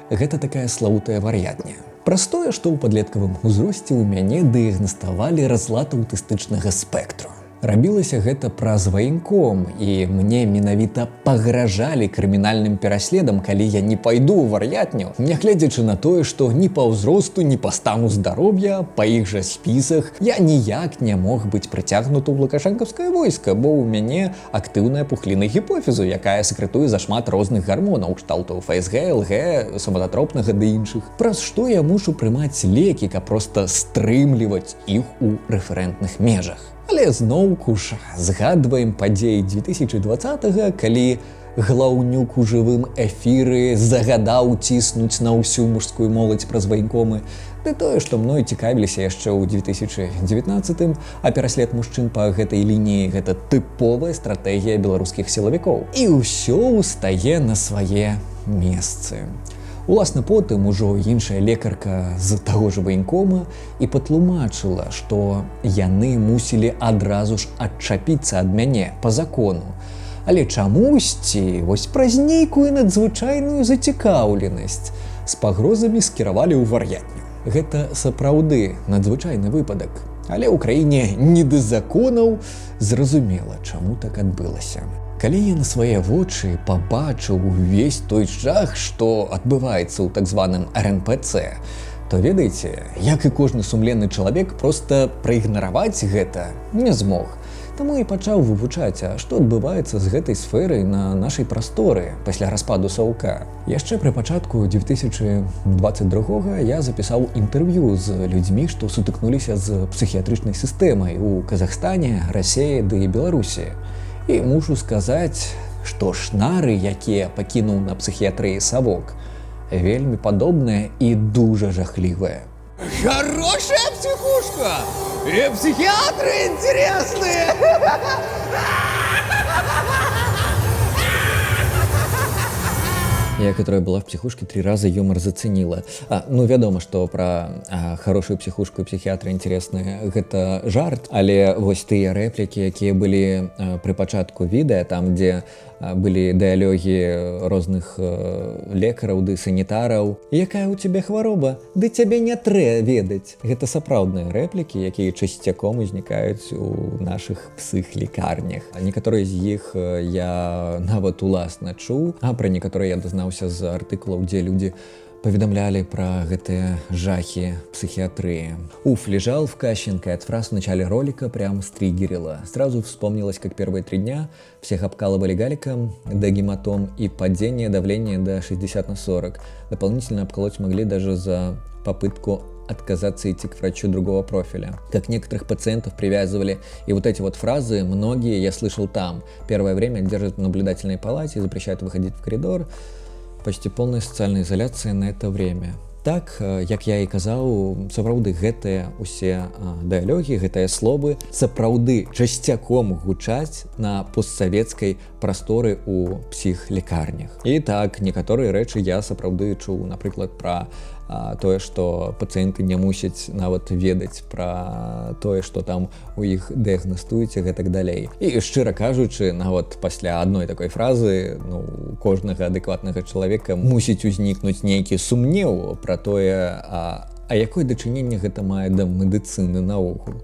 [SPEAKER 1] Гэта такая славутая вар'ятня. Праз тое, што ў падлеткавым узросце ў мяне дыягнаставалі разлад аўтыстычнага спектру. Рабілася гэта праз ваенком, і мне менавіта пагражалі крымінальным пераследам, калі я не пайду ў вар'ятню, нягледзячы на тое, што ні па ўзросту, ні па стану здароўя, па іх жа спісах я ніяк не мог быць прыцягнуты ў лукашэнкаўскае войска, бо ў мяне актыўная пухліна гіпофізу, якая сакрэтуе зашмат розных гармонаў, кшталту ФСГ, ЛГ, сомататропнага ды іншых. Праз што я мушу прымаць лекі, каб проста стрымліваць іх у рэферэнтных межах. Але зноўку ж згадваем падзеі 2020-га, калі глаўнюк у жывым эфіры загадаў ціснуць на ўсю мужскую моладзь праз ваенкомы, ды тое, што мной цікавіліся яшчэ ў 2019-м, а пераслед мужчын па гэтай лініі — гэта тыповая стратэгія беларускіх сілавікоў. І ўсё ўстае на свае месцы. Уласна, потым ужо іншая лекарка з таго ж ваенкома і патлумачыла, што яны мусілі адразу ж адчапіцца ад мяне па закону. Але чамусьці вось праз нейкую надзвычайную зацікаўленасць з пагрозамі скіравалі ў вар'ятню. Гэта сапраўды надзвычайны выпадак. Але ў краіне не да законаў зразумела, чаму так адбылася. Калі я на свае вочы пабачыў увесь той жах, што адбываецца ў так званым РНПЦ, то ведаеце, як і кожны сумленны чалавек, проста праігнараваць гэта не змог. Таму і пачаў вывучаць, а што адбываецца з гэтай сферай на нашай прасторы пасля распаду Саўка. Яшчэ пры пачатку 2022 я запісаў інтэрв'ю з людзьмі, што сутыкнуліся з псіхіятрычнай сістэмай у Казахстане, Расіі ды Беларусі. І мушу сказаць, што шнары, якія пакінуў на псіхіятрыі Савок, вельмі падобныя і дужа жахлівыя.
[SPEAKER 2] Хорошая психушка! И психиатры интересные!
[SPEAKER 1] Я, которая была в психушке, 3 раза юмор заценила. Ну, вядома, што пра хорошую психушку і псіхіатры інтарэсныя гэта жарт, але вось тыя рэплікі, якія былі пры пачатку відэа, там, дзе былі дыалогі розных лекараў ды санітараў. Якая ў цябе хвароба? Ды цябе не трэ ведаць. Гэта сапраўдныя рэплікі, якія часцяком узнікаюць у нашых псіхлікарнях. Некаторыя з іх я нават уласна чуў, а пра некаторыя я дазнаўся з артыкулаў, дзе людзі поведомляли про гэтые жахи психиатрии. Уф, лежал в Кащенко, от фраз в начале ролика прям стриггерило. Сразу вспомнилось, как первые 3 дня всех обкалывали галиком до гематом и падение давления до 60/40. Дополнительно обколоть могли даже за попытку отказаться идти к врачу другого профиля. Как некоторых пациентов привязывали. И вот эти вот фразы, многие я слышал там. Первое время держат в наблюдательной палате, запрещают выходить в коридор. Почти полная социальная изоляция на это время. Так, як я і казаў, сапраўды гэтыя усе дыалогі, гэтыя словы сапраўды часцяком гучаць на постсавецкай прасторы ў псіхлікарнях. І так, некаторыя рэчы я сапраўды чуў, напрыклад, пра тое, што пацыенты не мусяць нават ведаць пра тое, што там у іх дыягнастуюць і гэтак далей. І шчыра кажучы, нават пасля адной такой фразы, у кожнага адэкватнага чалавека мусіць узнікнуць нейкі сумнеў пра тое, а якое дачыненне гэта мае да медыцыны наогул.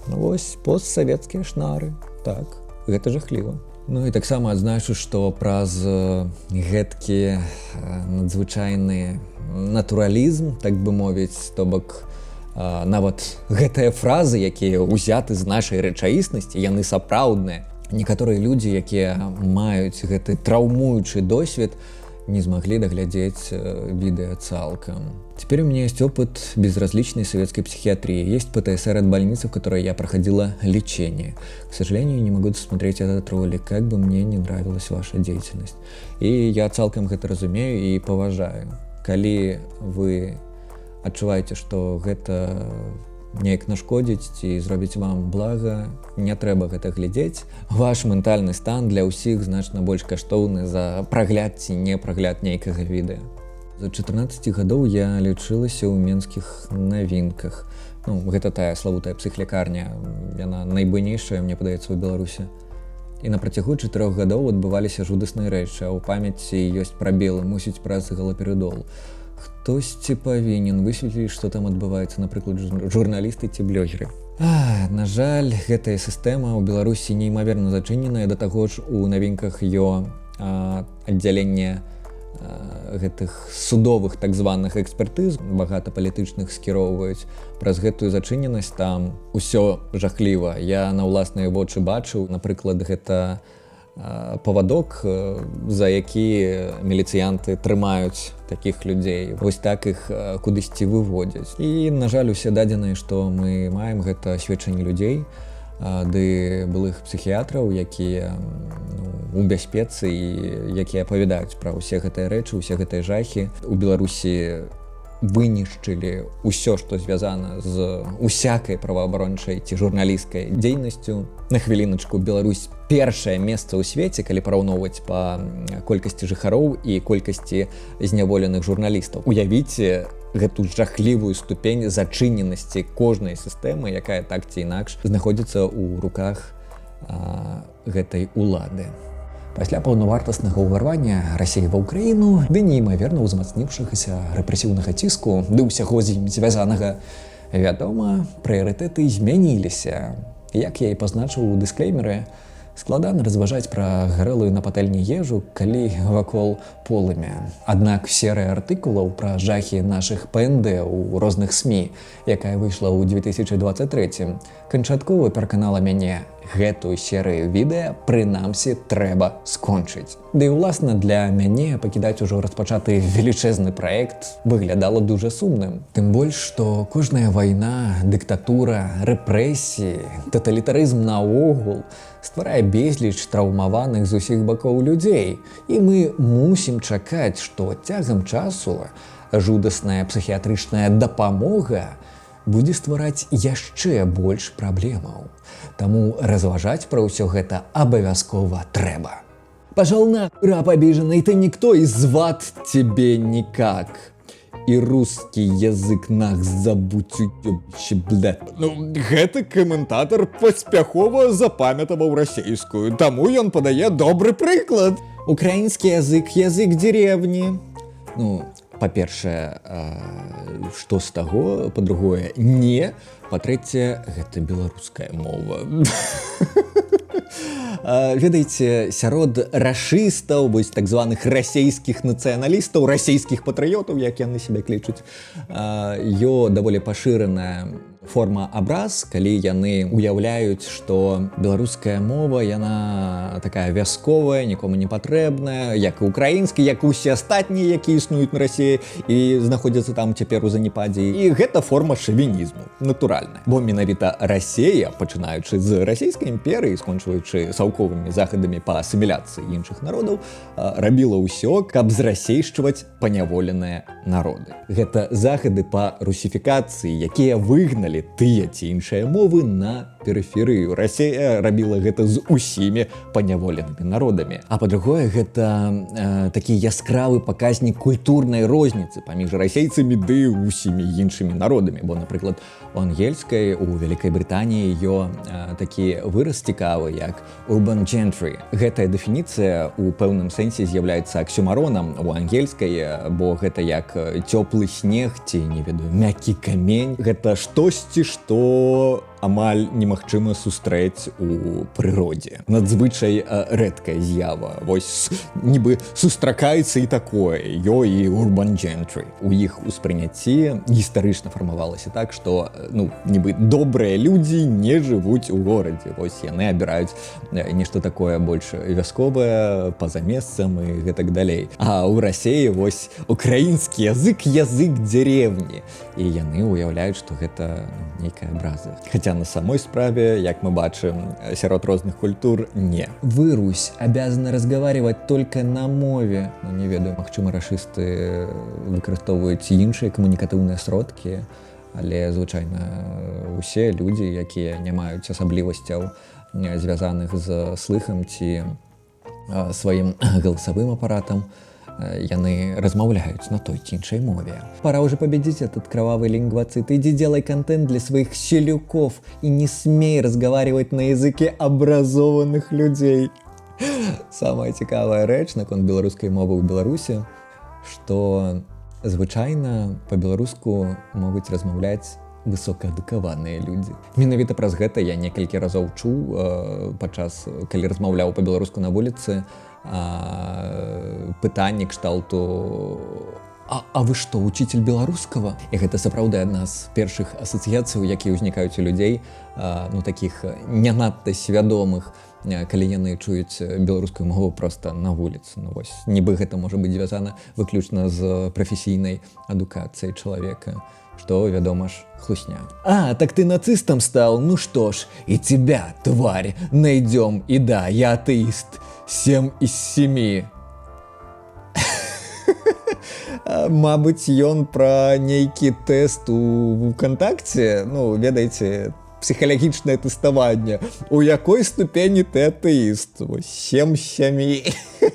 [SPEAKER 1] Вось постсавецкія шнары. Так, гэта жахліва. Ну і таксама адзначу, што праз гэткі надзвычайны натуралізм, так бы мовіць, то бок нават гэтыя фразы, якія ўзяты з нашай рэчаіснасці, яны сапраўдныя. Некаторыя людзі, якія маюць гэты траўмуючы досвед, не смогли доглядеть видео цалком. Теперь у меня есть опыт безразличной советской психиатрии. Есть ПТСР от больницы, в которой я проходила лечение. К сожалению, не могу досмотреть этот ролик, как бы мне не нравилась ваша деятельность. И я цалком гэта разумею и поважаю. Калі вы адчуваеце, што гэта неяк нашкодзіць ці зробіць вам блага, не трэба гэта глядзець. Ваш ментальны стан для ўсіх значна больш каштоўны за прагляд ці не прагляд нейкага відэа. За 14 гадоў я лечылася ў менскіх навінках. Гэта тая славутая псіхлікарня, яна найбуйнейшая, мне падаецца, у Беларусі. І на працягу 4 гадоў адбываліся жудасныя рэчы, а ў памяці ёсць прабелы, мусіць праз галаперидол. Хтосьці павінен высветліць, што там адбываецца, напрыклад, журналісты ці блогеры. На жаль, гэтая сістэма ў Беларусі неймаверна зачыненая, да таго ж у навінках аддзяленне гэтых судовых так званых экспертыз, багата палітычных скіроўваюць. Праз гэтую зачыненасць там усё жахліва. Я на ўласныя вочы бачыў, напрыклад, гэта павадок, за які міліцыянты трымаюць такіх людзей. Вось так іх кудысьці выводзяць. І, на жаль, усе дадзеныя, што мы маем, гэта сведчанні людзей, ды былых псіхіятраў, якія у бяспецы і якія апавядаюць пра ўсе гэтыя рэчы, усе гэтыя жахі. У Беларусі вынішчылі ўсё, што звязана з усякай праваабарончай ці журналісцкай дзейнасцю. На хвіліначку, Беларусь першае месца ў свеце, калі параўноўваць па колькасці жыхароў і колькасці зняволеных журналістаў. Уявіце гэту жахлівую ступень зачыненасці кожнай сістэмы, якая так ці інакш знаходзіцца ў руках гэтай улады. Пасля паўнавартаснага ўварвання Расіі ва ўкраіну ды неймаверна ўзмацніўшыхся рэпрэсіўнага ціску ды ўсяго з ім звязанага, вядома, прыярытэты змяніліся. Як я і пазначыў у дысклеймеры, складана разважаць пра гарэлую на патэльні ежу, калі вакол полымя. Аднак серыя артыкулаў пра жахі нашых ПНД ў розных СМІ, якая выйшла ў 2023, канчаткова пераканала мяне, гэтую серыю відэа прынамсі трэба скончыць. Ды і ўласна для мяне пакідаць ужо распачаты велічэзны праект выглядала дужа сумным. Тым больш, што кожная вайна, дыктатура, рэпрэсіі, таталітарызм наогул стварае безліч траўмаваных з усіх бакоў людзей. І мы мусім чакаць, што цягам часу жудасная псіхіятрычная дапамога будзе ствараць яшчэ больш праблемаў. Таму разважаць пра ўсё гэта абавязкова трэба. Пошел на раб обиженный, ты никто, и звать тебе никак. И русский язык нах забудь уёбище, блядь.
[SPEAKER 2] Ну, гэты каментатар паспяхова запамятаваў расейскую, таму ён падае добры прыклад.
[SPEAKER 1] Украинский язык, язык деревни. Ну, па-першае, што з таго, па-другое, не. Па-трэцяе, гэта беларуская мова. Ведаеце, сярод рашыстаў, вось так званых расейскіх нацыяналістаў, расейскіх патрыётаў, як яны сябе клічуць, даволі пашыраная форма абраз, калі яны уяўляюць, што беларуская мова, яна такая вясковая, нікому не патрэбная, як і украінскі, як і ўсе астатнія, якія існуюць на Расіі і знаходзяцца там цяпер у занепадзе. І гэта форма шавінізму, натуральна. Бо менавіта Расія, пачынаючы з расійскай імперыі, скончваючы саўковымі захадамі па асіміляцыі іншых народаў, рабіла ўсё, каб зрасейшчваць паняволеныя народы. Гэта захады па русіфікацыі, якія выгналі тыя ці іншыя мовы на перыферыю. Расія рабіла гэта з усімі паняволенымі народамі. А па-другое, гэта такі яскравы паказнік культурнай розніцы паміж расейцамі ды усімі іншымі народамі. Бо, напрыклад, у ангельскай, у Вялікай Брытаніі такі выраз цікавы, як urban gentry. Гэтая дэфініцыя у пэўным сэнсе з'яўляецца аксюмаронам у ангельскай, бо гэта як цёплы снег ці, не ведаю, мяккі камень. Гэта штосьці, што амаль немагчыма сустрэць у прыродзе. Надзвычай рэдкая з'ява. Вось нібы сустракаецца і такое. Ёй і urban gentry. У іх успрыняцці гістарычна фармавалася так, што нібы добрыя людзі не жывуць у горадзе. Вось яны абіраюць нешта такое больш вясковае, па-за месцам і гэтак далей. А ў Расіі вось украінскі язык, язык дзеревні. І яны уяўляюць, што гэта нейкая абраза. Хаця на самой справе, як мы бачым, сярод розных культур не. Вы, Русь, обязаны разговаривать только на мове. Ну, не ведаю, магчыма, рашысты выкарыстоўваюць іншыя камунікатыўныя сродкі, але, звычайна, усе людзі, якія не маюць асаблівасцяў, звязаных з слыхам ці сваім галасавым апаратам, яны размаўляюць на той ці іншай мове. Пора уже победить этот кровавый лингвоцит. Иди делай контент для своих щелюков и не смей разговаривать на языке образованных людей. Самая цікавая рэч наконт беларускай мовы ў Беларусі, што звычайна па-беларуску могуць размаўляць высокаадукаваныя людзі. Менавіта праз гэта я некалькі разоў чуў падчас, калі размаўляў па-беларуску на вуліцы, пытанне кшталту «А вы што, учитель беларускага?» І гэта сапраўды адна з першых асацыяцый, якія ўзнікаюць у людзей, такіх не надта свядомых, калі яны чуюць беларускую мову проста на вуліцы. Вось, нібы гэта можа быць звязана выключна з прафесійнай адукацыяй чалавека, што, вядома ж, хлусня. «А, так ты нацыстам стал? Ну что ж, и тебя, тварь, найдем. И да, я атеист. 7 из 7. Мабыць, ён пра нейкі тэст у ВКонтакце, ведаеце, псіхалагічнае тэставанне. У якой ступені ты атэіст? 7 з 7.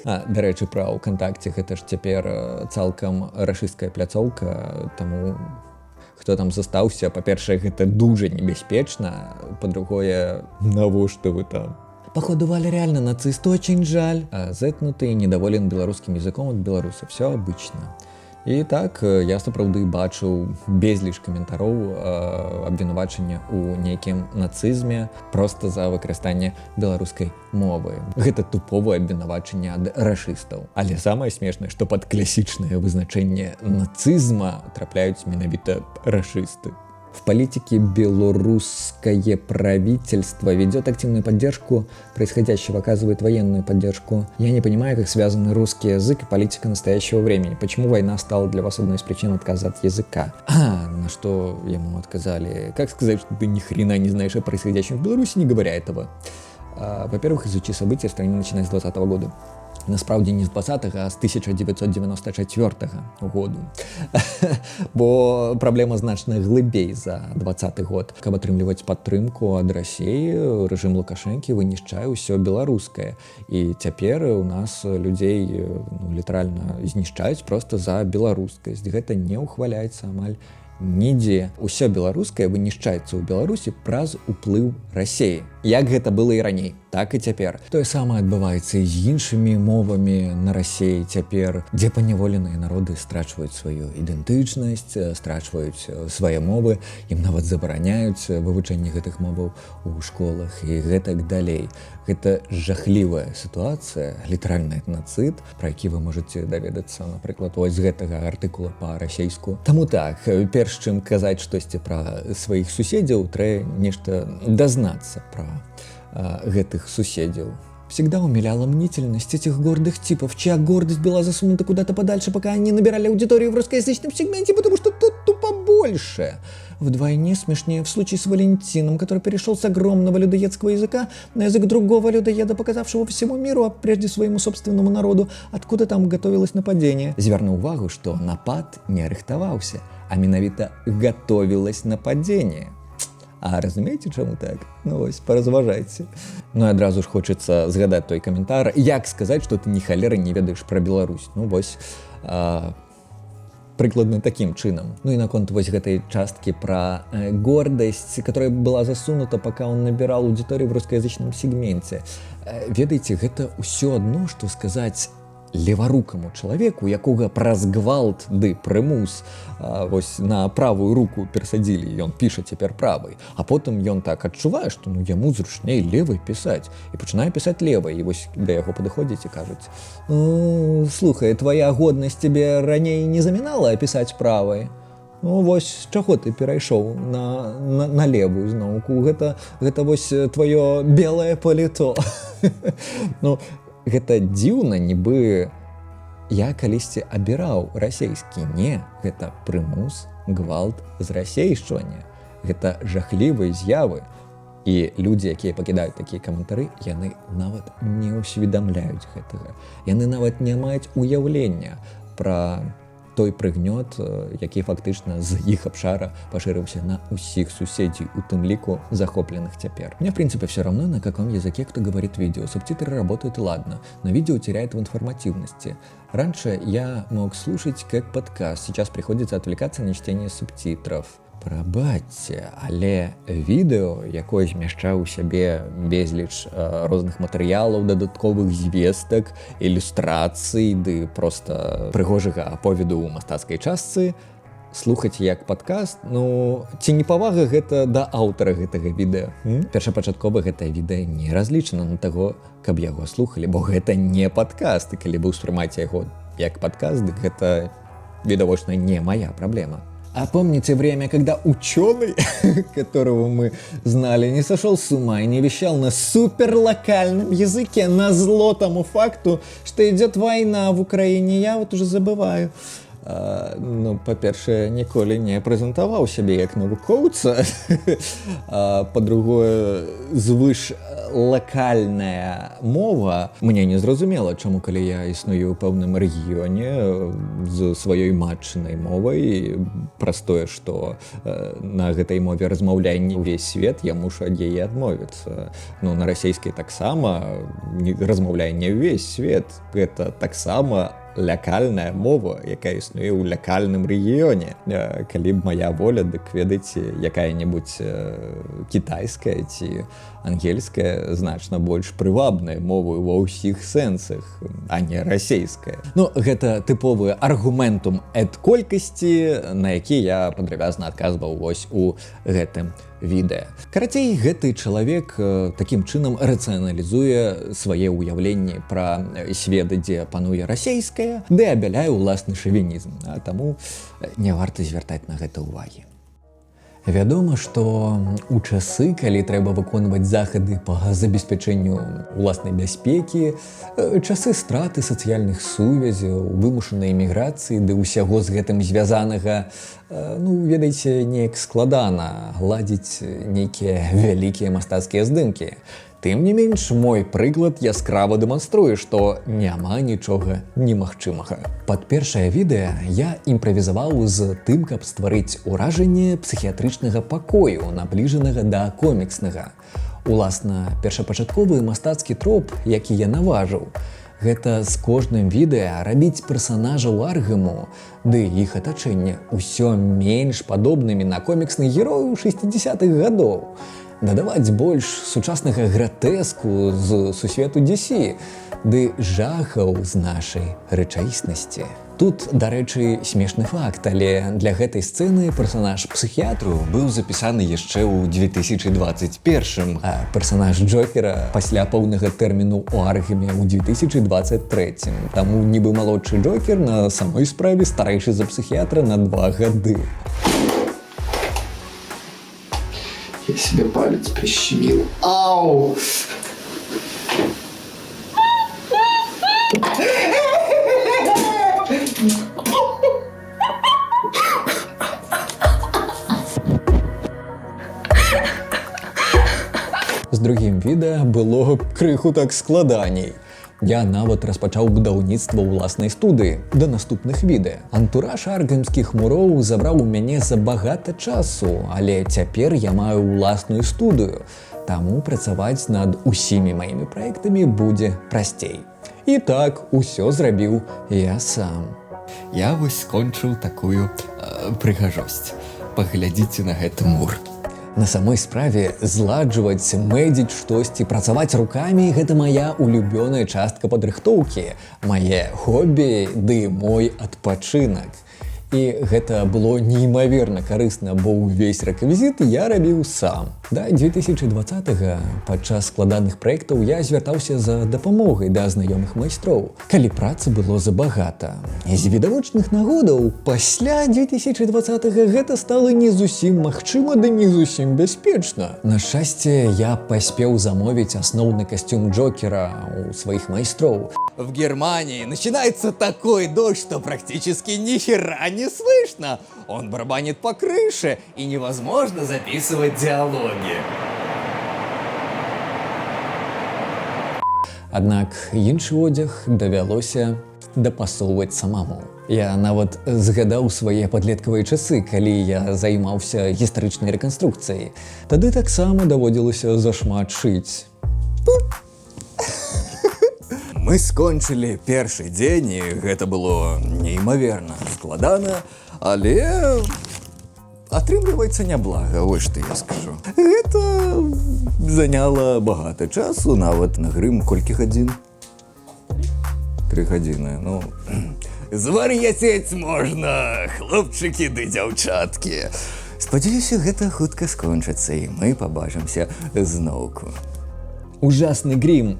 [SPEAKER 1] Дарэчы, пра ВКонтакце, гэта ж цяпер цалкам рашысцкая пляцоўка, таму хто там застаўся, па-першае, гэта дужа небяспечна, па-другое, навошта вы там? Походу, Валя реально нацист, очень жаль. Зэкнутый, недоволен белорусским языком от белоруса. Все обычно. І так, я сапраўды бачыў безліч каментароў абвінавачання ў нейкім нацызме проста за выкарыстанне беларускай мовы. Гэта туповае абвінавачанне ад рашыстаў. Але самае смешнае, што пад класічнае вызначэнне нацызма трапляюць менавіта рашысты. В политике белорусское правительство ведет активную поддержку происходящего, оказывает военную поддержку. Я не понимаю, как связаны русский язык и политика настоящего времени. Почему война стала для вас одной из причин отказа от языка? На что ему отказали? Как сказать, что ты ни хрена не знаешь о происходящем в Беларуси, не говоря этого? Во-первых, изучи события в стране, начиная с 2020 года. Насправді не з 20-го, а з 1994 году. Бо праблема значна глыбей за 20-й год. Каб атрымліваць падтрымку ад Расіі, рэжым Лукашэнкі вынішчае ўсё беларускае. І цяпер у нас людзей літаральна знішчаюць проста за беларускасць. Гэта не ўхваляецца амаль нідзе. Усё беларускае вынішчаецца ў Беларусі праз уплыў Расіі. Як гэта было і раней, так і цяпер. Тое самае адбываецца і з іншымі мовамі на Расіі цяпер, дзе паняволеныя народы страчваюць сваю ідэнтычнасць, страчваюць свае мовы, ім нават забараняюць вывучэнне гэтых моваў у школах і гэтак далей. Гэта жахлівая сітуацыя, літаральны этнацыд, пра які вы можаце даведацца, напрыклад, вось з гэтага артыкула па-расейску. Таму так, перш чым казаць штосьці пра сваіх суседзяў, трэба нешта дазнацца пра гэтых суседзяў. Всегда умиляла мнительность этих гордых типов, чья гордость была засунута куда-то подальше, пока они набирали аудиторию в русскоязычном сегменте, потому что тут тупо больше. Вдвойне смешнее в случае с Валентином, который перешел с огромного людоедского языка на язык другого людоеда, показавшего всему миру, а прежде своему собственному народу, откуда там готовилось нападение. Зверну увагу, что напад не рыхтаваўся, а менавіта готовилось нападение. А разумееце, чаму так? Ну вось, паразважайце. Ну і адразу ж хочацца згадаць той каментар, як сказаць, што ты ні халеры не ведаеш пра Беларусь. Ну вось, прыкладна такім чынам. Ну і наконт вось гэтай часткі пра гордасць, которая была засунута, пока он набирал аудиторию в русскоязычным сегменте. Ведаеце, гэта ўсё адно, што сказаць леварукаму чалавеку, якога праз гвалт ды прымус вось на правую руку перасадзілі, ён піша цяпер правай, а потым ён так адчувае, што яму зручней левай пісаць і пачынае пісаць левай, і вось да яго падыходзіць і кажуць: слухай, твоя годнасць тебе раней не замінала пісаць правай? Ну вось чаго ты перайшоў на левую зноўку? Гэта вось твоё белае паліто. Ну, гэта дзіўна, нібы я калісьці абіраў расейскі. Не, гэта прымус, гвалт, зрасейшчванне. Гэта жахлівыя з'явы. І людзі, якія пакідаюць такія каментары, яны нават не ўсведамляюць гэтага. Яны нават не маюць уяўлення пра той прыгнёт, які фактычна з іх абшара пашырыўся на ўсіх суседзей, у тым ліку захопленых цяпер. Мне, в принципе, все равно, на каком языке кто говорит видео. Субтитры работают ладно, но видео теряет в информативности. Раньше я мог слушать как подкаст, сейчас приходится отвлекаться на чтение субтитров. Прабачце, але відэо, якое змяшчае ў сябе безліч розных матэрыялаў, дадатковых звестак, ілюстрацый ды проста прыгожага аповеду ў мастацкай частцы, слухаць як падкаст, ну, ці непавага гэта да аўтара гэтага відэа. Першапачаткова гэтае відэа не разлічана на таго, каб яго слухалі, бо гэта не падкаст, і калі вы ўспрымаеце яго як падкаст, дык гэта відавочна не мая праблема. А помните время, когда ученый, которого мы знали, не сошел с ума и не вещал на суперлокальном языке назло тому факту, что идет война в Украине? Я вот уже забываю. Ну, па-першае, ніколі не прэзентаваў сябе як навукоўца. Па-другое, звышлакальная мова мне не зразумела, чаму калі я існую ў пэўным рэгіёне з сваёй матчынай мовай, праз тое, што на гэтай мове размаўляе не ўвесь свет, я мушу ад яе адмовіцца. Ну, на расейскай таксама размаўляе не ўвесь свет. Гэта таксама лякальная мова, якая існуе ў лякальным рэгіёне. Калі б моя воля, дык ведаеце, якая-небудзь кітайская ці ангельская значна больш прывабная мова ва ўсіх сэнсах, а не расейская. Ну, гэта тыповы аргументум эд колькасці, на які я падрабязна адказваў вось у гэтым відэа. Карацей, гэты чалавек такім чынам рацыяналізуе свае ўяўленні пра свет, дзе пануе расейская, ды абяляе ўласны шавінізм, а таму не варта звяртаць на гэта ўвагі. Вядома, што у часы, калі трэба выконваць захады па забеспячэнню ўласнай бяспекі, часы страты сацыяльных сувязяў, вымушанай эміграцыі ды ўсяго з гэтым звязанага, ведаеце, неяк складана ладзіць нейкія вялікія мастацкія здымкі. Тым не менш, мой прыклад яскрава дэманструе, што няма нічога немагчымага. Пад першае відэа я імправізаваў з тым, каб стварыць уражанне псіхіятрычнага пакою, набліжанага да комікснага. Уласна, першапачатковы мастацкі троп, які я наважыў, гэта з кожным відэа рабіць персанажаў Аргэму ды іх атачэнне ўсё менш падобнымі на коміксных герояў 60-х гадоў. Дадаваць больш сучаснага гратэску з сусвету DC, ды жахаў з нашай рэчаіснасці. Тут, дарэчы, смешны факт, але для гэтай сцэны персанаж псіхіятру быў запісаны яшчэ ў 2021, а персанаж Джокера пасля поўнага тэрміну ў Аргеме ў 2023. Таму нібы малодшы Джокер на самой справе старэйшы за псіхіятра на 2 гады.
[SPEAKER 9] Я себе палец прищемил. Ау!
[SPEAKER 1] З другім відэа было крыху так складаней. Я нават распачаў будаўніцтва ўласнай студыі да наступных відэа. Антураж аргэмскіх муроў забраў у мяне забагата часу, але цяпер я маю ўласную студыю, таму працаваць над усімі маімі праектамі будзе прасцей. І так усё зрабіў я сам. Я вось скончыў такую прыгажосць. Паглядзіце на гэты мур. На самой справе зладжваць, мэдзіць штосьці, працаваць рукамі – гэта моя улюбёная частка падрыхтоўкі, мае хобі ды мой адпачынак. І гэта было неймаверна карысна, бо ўвесь рэквізіт я рабіў сам. Да 2020-га падчас складаных праектаў я звяртаўся за дапамогай да знаёмых майстроў, калі працы было забагата. З відавочных нагодаў пасля 2020-го гэта стала не зусім магчыма, ды не зусім бяспечна. На шчасце, я паспеў замовіць асноўны касцюм Джокера у сваіх майстроў. В Германии начинается такой дождь, что практически ни хера не слышно. Он барабанит по крыше, и невозможно записывать диалоги. Аднак іншы одяг давялося дапасоўваць самому. Я нават згадаў свае падлеткавыя часы, калі я займаўся гістарычнай рэканструкцыяй. Тады таксама даводзілася зашмат шыць. Мы скончылі першы дзень, і гэта было неймаверна складана, але атрымліваецца няблага, вось што я скажу. Гэта заняла багата часу, нават на грым колькі гадзін? 3 гадзіны, звар'яцець можна, хлопчыкі ды дзяўчаткі. Спадзяюся, гэта хутка скончыцца, і мы пабачымся зноўку. Ужасны грім.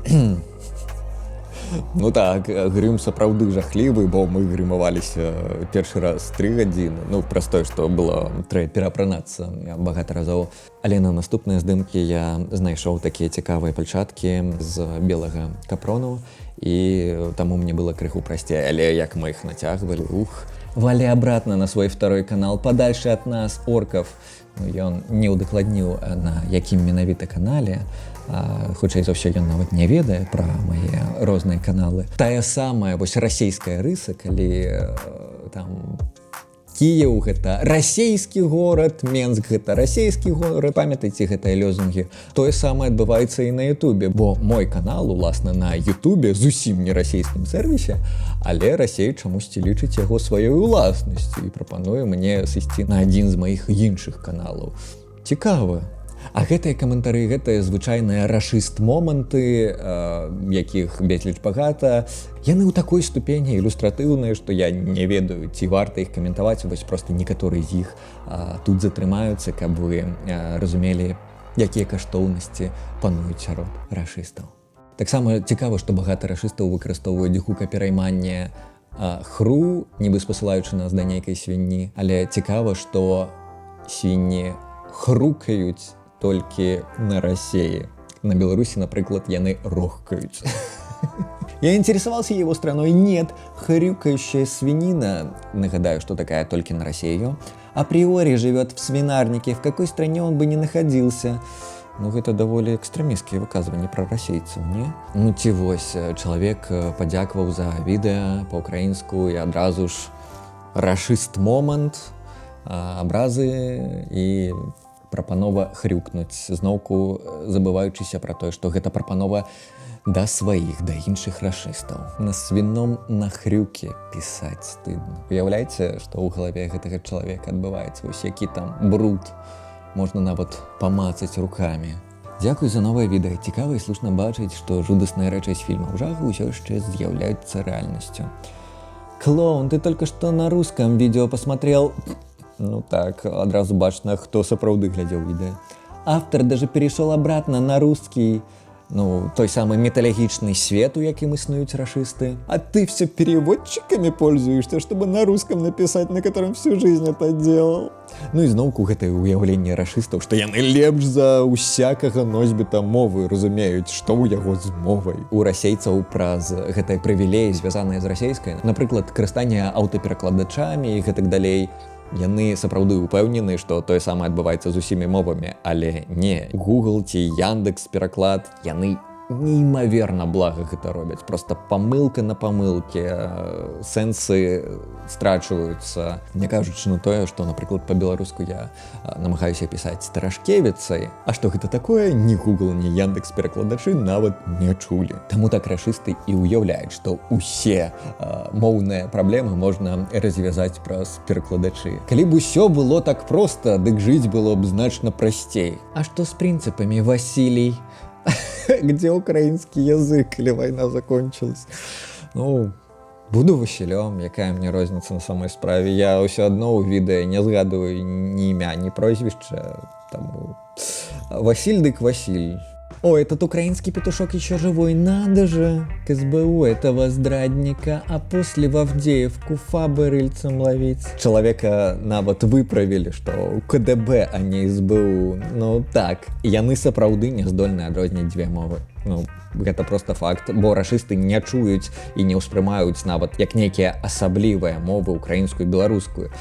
[SPEAKER 1] Ну так, грым сапраўды жахлівы, бо мы грымаваліся першы раз 3 гадзіны. Праз тое, што было трэба пераапранацца багата разоў. Але на наступныя здымкі я знайшоў такія цікавыя пальчаткі з белага капрону, і таму мне было крыху прасцей. Але як мы іх нацягвалі, валі абратна на свой второй канал, падальшы ад нас, оркаў. Ён не ўдакладніў, на якім менавіта канале, хутчэй за ўсё ён нават не ведае пра мае розныя каналы. Тая самая вось расейская рыса, калі там Кіеў гэта расейскі горад, Менск гэта расейскі горад, памятаеце гэтыя лёзунгі. Тое самае адбываецца і на Ютубе, бо мой канал, уласна, на Ютубе зусім не расейскім сервісе, але Расей чамусьці лічыць яго сваёй уласнасцю і прапануе мне сысці на адзін з маіх іншых каналаў. Цікава. А гэтыя каментары, гэтыя звычайныя рашыст-моманты, якіх безліч багата, яны ў такой ступені ілюстратыўныя, што я не ведаю, ці варта іх каментаваць, вось проста некаторыя з іх тут затрымаюцца, каб вы разумелі, якія каштоўнасці пануюць сярод рашыстаў. Таксама цікава, што багата рашыстаў выкарыстоўваюць гукаперайманне хру, нібы спасылаючы нас да нейкай свінні, але цікава, што свінні хрукаюць толькі на России. На Беларуси, например, яны рохкаются. Я интересовался его страной. Нет, хрюкающая свинина, нагадаю, что такая только на Россию, априори живет в свинарнике, в какой стране он бы ни находился. Ну, это довольно экстремистские выказывания про российцев, не? Ну, ці вось, чалавек падзякаваў за відэа па-украінску і адразу ж рашыст момант, абразы і прапанова хрюкнуць, зноўку забываючыся пра тое, што гэта прапанова да сваіх, да іншых рашыстаў. На свіном нахрюке пісаць стыдна. Уяўляеце, што ў галаве гэтага чалавека адбываецца, вось які там бруд. Можна нават памацаць рукамі. Дзякуй за новае відэа. Цікава і слушна бачыць, што жудасная рэчасць фільмаў жаху ўсё яшчэ з'яўляецца рэальнасцю. Клоун, ты только что на русском видео посмотрел. Ну так, адразу бачна, хто сапраўды глядзеў відэа. Автор даже перешел обратно на русский. Ну, той самый металлогичный свет, у яким існуюць рашисты. А ты все переводчиками пользуешься, чтобы на русском написать, на котором всю жизнь это делал. Ну і зноўку гэтае ўяўленне рашыстаў, што яны лепш за усякага носьбіта мовы разумеюць, што ў яго з мовай. У расейцаў праз гэтае прывілеі, звязанае з расейскай, напрыклад, карыстанне аўтаперакладачамі і гэтак далей, яны сапраўды упэўнены, што тое самае адбываецца з усімі мовамі, але не. Google ці Яндекс пераклад, яны неймаверна блага гэта робяць. Просто памылка на памылке, сэнсы страчваюцца. Не кажучы на тое, што, напрыклад, па-беларуску я намагаюся пісаць старашкевіцай, а што гэта такое, ні Google, ні Яндекс перакладачы нават не чулі. Таму так рашысты і ўяўляюць, што ўсе моўныя праблемы можна развязаць праз перакладачы. Калі б усё было так проста, дык жыць было б значна прасцей. А што з прынцыпамі, Васілій? Где украинский язык, или война закончилась? Ну, буду Василем, якая мне розница на самой справе. Я ўсё адно ў відэа не згадываю ні імя, ні прозвішча. Там Василь дык Василь. О, этот украинский петушок еще живой, надо же! К СБУ этого здрадника, а после в Авдеевку фабы рыльцем ловить. Человека нават выправили, что КДБ, а не СБУ. Ну так, яны сапраўды не здольны адрозніць дзве мовы. Ну, гэта просто факт, бо рашысты не чуюць і не ўспрымаюць нават як нейкія асаблівыя мовы украінскую і беларускую.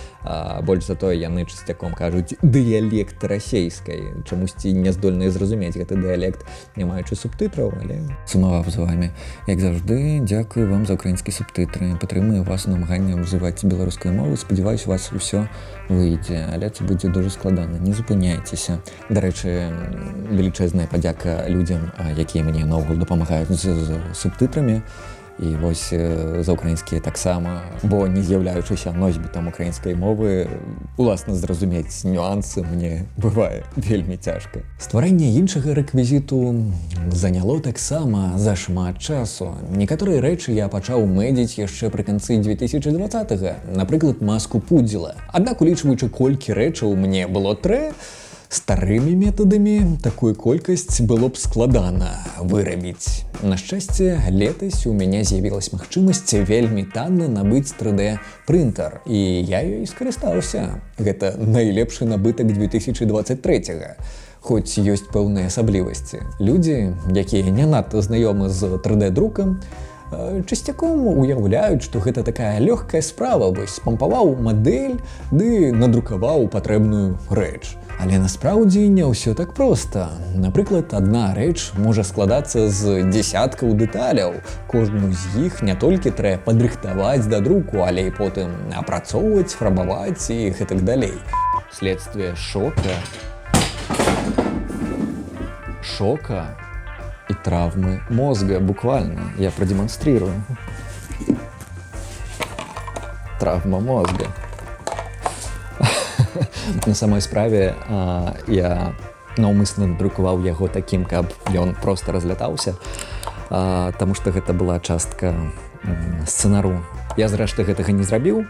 [SPEAKER 1] Больш за тое, яны часцяком кажуць дыялект расейскай, чамусьці не здольныя зразумець гэты дыялект, не маючы субтытраў, але сумаваў з вамі. Як заўжды, дзякую вам за украінскія субтытры. Падтрымую вас у намаганні ўжываць беларускую мову. Спадзяваюсь, у вас усё выйдзе, але це будзе дуже складана. Не зупыняйцеся. Дарэчы, велічэзная падзяка людзям, якія мне наогул дапамагаюць з субтытрамі. І вось за украінскія таксама, бо не з'яўляючыся носьбітам украінскай мовы, уласна зразумець нюансы мне бывае вельмі цяжка. Стварэнне іншага рэквізіту заняло таксама зашмат часу. Некаторыя рэчы я пачаў мэдзіць яшчэ пры канцы 2020-га, напрыклад, маску пудзіла. Аднак, улічваючы колькі рэчаў мне было трэ, старымі метадамі такую колькасць было б складана вырабіць. На шчасце, летась у мяне з'явілась магчымасць вельмі танна набыць 3D-прынтер, і я ёй скарыстаўся. Гэта найлепшы набытак 2023-га. Хоць ёсць пэўныя асаблівасці. Людзі, якія не надта знаёмы з 3D-друкам, часцяком уяўляюць, што гэта такая лёгкая справа, вось спампаваў мадэль ды надрукаваў патрэбную рэч. Але насправдзе не ўсё так проста. Напрыклад, адна рэч можа складацца з дзесяткаў дэталяў. Кожную з іх не толькі трэба падрыхтаваць да друку, але і потым апрацоўваць, фарбаваць і гэтак далей. Следствие шока и травмы мозга, буквально. Я продемонстрирую. Травма мозга. На самой справе я наўмысна надрукаваў яго такім, каб ён проста разлятаўся, таму што гэта была частка сцэнару. Я зрэшты гэтага не зрабіў,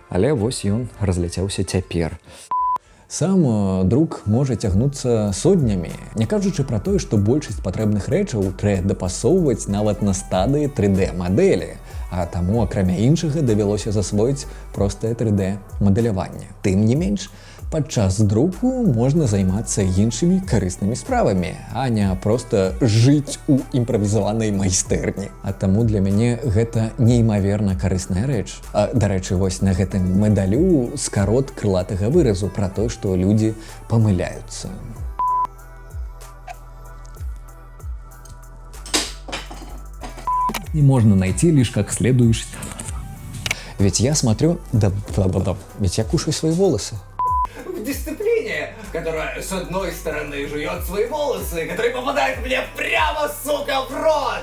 [SPEAKER 1] але вось ён разляцеўся цяпер. Сам друк можа цягнуцца сотнямі, не кажучы пра тое, што большасць патрэбных рэчаў трэба дапасоўваць нават на стадыі 3D-мадэлі, а таму, акрамя іншага, давялося засвоіць простае 3D-мадэляванне. Тым не менш, Падчас друку можна займацца іншымі карыснымі справамі, а не проста жыць у імправізаванай майстэрні. А таму для мяне гэта неймаверна карысная рэч. Дарэчы, вось на гэтым медалю скарот крылатага выразу пра то, што людзі памыляюцца. Не можно найти лишь как следуешь. Ведь я смотрю... Ведь я кушаю свои волосы.
[SPEAKER 2] В дисциплине, которая с одной стороны жует свои волосы, которые попадают мне прямо, сука, в рот!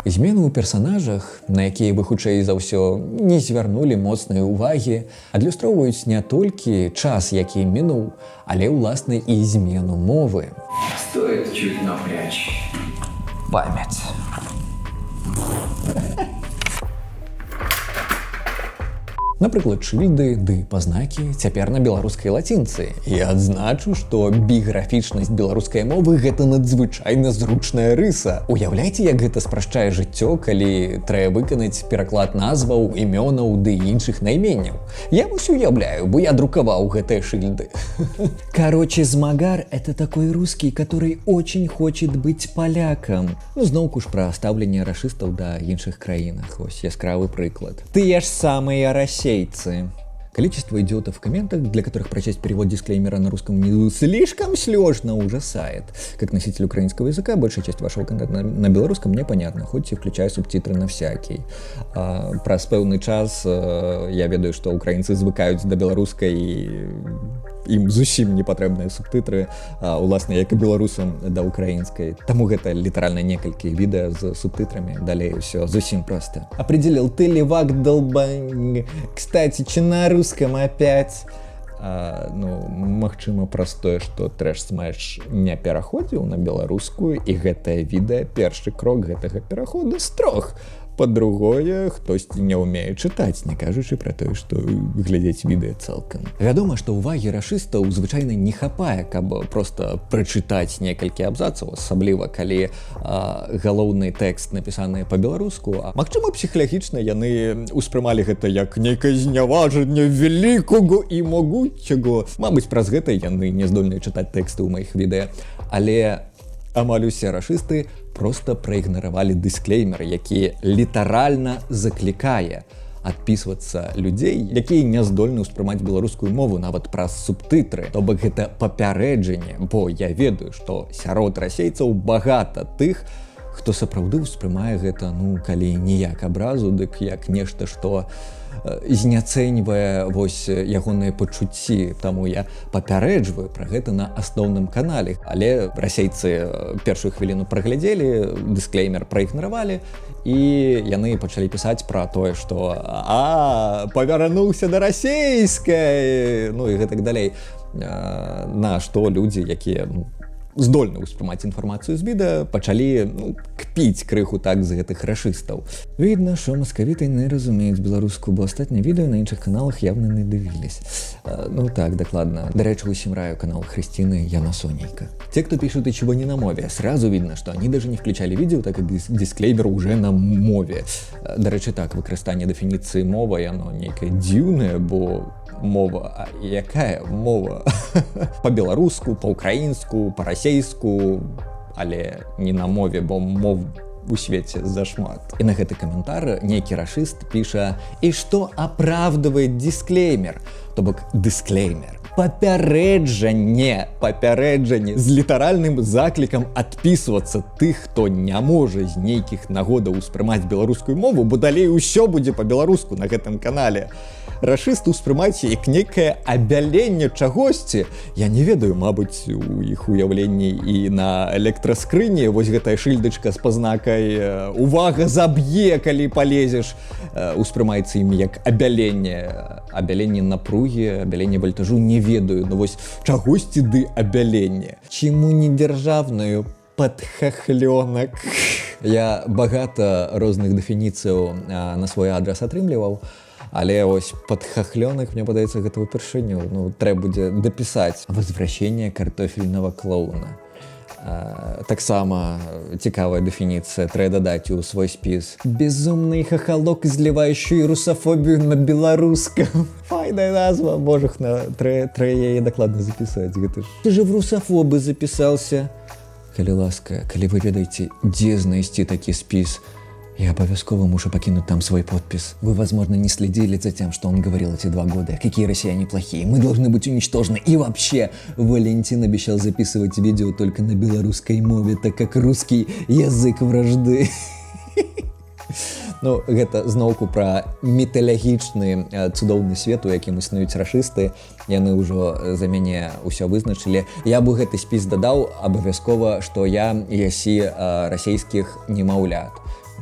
[SPEAKER 1] Змены ў персанажах, на якія вы хутчэй за ўсё не звярнулі моцнай увагі, адлюстроўваюць не толькі час, які мінуў, але ўласна і змену мовы.
[SPEAKER 9] Стоит чуть напрячь
[SPEAKER 2] Память.
[SPEAKER 1] Напрыклад, шыльды ды пазнакі цяпер на беларускай лацінцы. І адзначу, што біграфічнасць беларускай мовы гэта надзвычайна зручная рыса. Уяўляеце, як гэта спрашчае жыццё, калі трэба выканаць пераклад назваў, імёнаў ды іншых найменняў. Я вось уяўляю, бо я друкаваў гэтыя шыльды. Короче, Змагар — это такой русский, который очень хочет быть поляком. Ну, зноўку ж пра стаўленне рашыстаў да іншых краінах. Ось яскравы прыклад. Тыя ж самыя расейцы. Количество идиотов в комментах, для которых прочесть перевод дисклеймера на русском не слишком слёжно, ужасает. Как носитель украинского языка, большая часть вашего контента на белорусском мне понятна, хоть и включая субтитры на всякий. Праз пэўны час я ведаю, что украинцы звыкаюць да беларускай і ім зусім не патрэбныя субтитры, уласна, як і беларусам да украінскай. Таму гэта літаральна некалькі відэа з субтитрамі, далей усё зусім проста. Определил, ты левак долбань. Кстати, чи на русском опять? Ну, магчыма, праз тое, што трэш-смэш не пераходзіў на беларускую, і гэтае відэа першы крок гэтага пераходу з 3. Па-другое, хтосьці не ўмее чытаць, не кажучы пра тое, што глядзець відэа цалкам. Вядома, што ўвагі рашыстаў звычайна не хапае, каб проста прачытаць некалькі абзацаў, асабліва калі галоўны тэкст напісаны па-беларуску. Магчыма, псіхалагічна яны ўспрымалі гэта як нейкае зняважанне вялікага і могуцяга. Мабыць, праз гэта яны не здольныя чытаць тэксты ў маіх відэа. Але амаль усе рашысты просто праігнаравалі дысклеймер, які літаральна заклікае адпісвацца людзей, якія не здольны ўспрымаць беларускую мову нават праз субтытры. То бок гэта папярэджанне, бо я ведаю, што сярод расейцаў багата тых, хто сапраўды ўспрымае гэта, ну, калі не як абразу, дык як нешта, што зняцэньвае вось ягоныя пачуцці. Таму я папярэджваю пра гэта на асноўным канале. Але расейцы першую хвіліну праглядзелі, дысклеймер праігнаравалі, і яны пачалі пісаць пра тое, што павярнуўся да расейскай, ну і гэтак далей. На што людзі, якія здольны ўспрымаць інфармацыю з відэа, пачалі кпіць крыху так з гэтых рашыстаў. Відно, що московіти не разумеють беларуску, бо остатнє відео на інших каналах явно не дивились. Ну так, докладно. До речи, усім раю канал Христины Яна Сонейка. Те, кто пишут и чего не на мове, сразу видно, что они даже не включали видео, так как дисклеймер уже на мове. До речи, так, выкарыстанне дефініцыі мова, яно нейкае дзіўнае, бо мова, а якая мова? По-беларуску, по-украінску, по-расейску, але не на мове, бо мов у свеце зашмат. І на гэты каментар нейкі рашыст піша: «І што апраўдвае дисклеймер?» То бок дисклеймер. Папярэджанне з літаральным заклікам адпісвацца тых, хто не можа з нейкіх нагодаў успрымаць беларускую мову, бо далей усё будзе па-беларуску на гэтым канале. Рашысты ўспрымаць як некае абяленне чагосьці. Я не ведаю, мабыць, у іх уяўленні і на электраскрыні вось гэтая шыльдачка з пазнакай «Увага, заб'е, калі палезеш» успрымаецца імі як абяленне. Абяленне напругі, абяленне вольтажу не ведаю, но вось чагосьці ды абяленне. Чаму не дзяржаўную падхахлёнак? Я багата розных дэфініцыяў на свой адрас атрымліваў, але ось падхахлёнак, мне падаецца, гэта ўпершыню. Ну, трэба будзе дапісаць «Возвращение картофельного клоуна». Таксама цікавая дэфініцыя трэба дадаць у свой спіс. Безумны хахалок, зліваючы русафобію на беларускам. Файная назва, божухна, трэба яе дакладна запісаць. Гэта ж ты же в русафобы запісаўся. Калі ласка, калі вы ведаеце, дзе знайсці такі спіс, я обовязково мушу покинуть там свой подпись. Вы, возможно, не следили за тем, что он говорил эти 2 года. Какие россияне плохие, мы должны быть уничтожены. И вообще, Валентин обещал записывать видео только на белорусской мове, так как русский язык вражды. Ну, гэта зноўку пра міталагічны цудоўны свет, у якім існуюць рашысты. Яны ўжо за мяне ўсё вызначылі. Я бы гэты спіс дадаў абавязкова, што я ясі расійскіх немаўлят.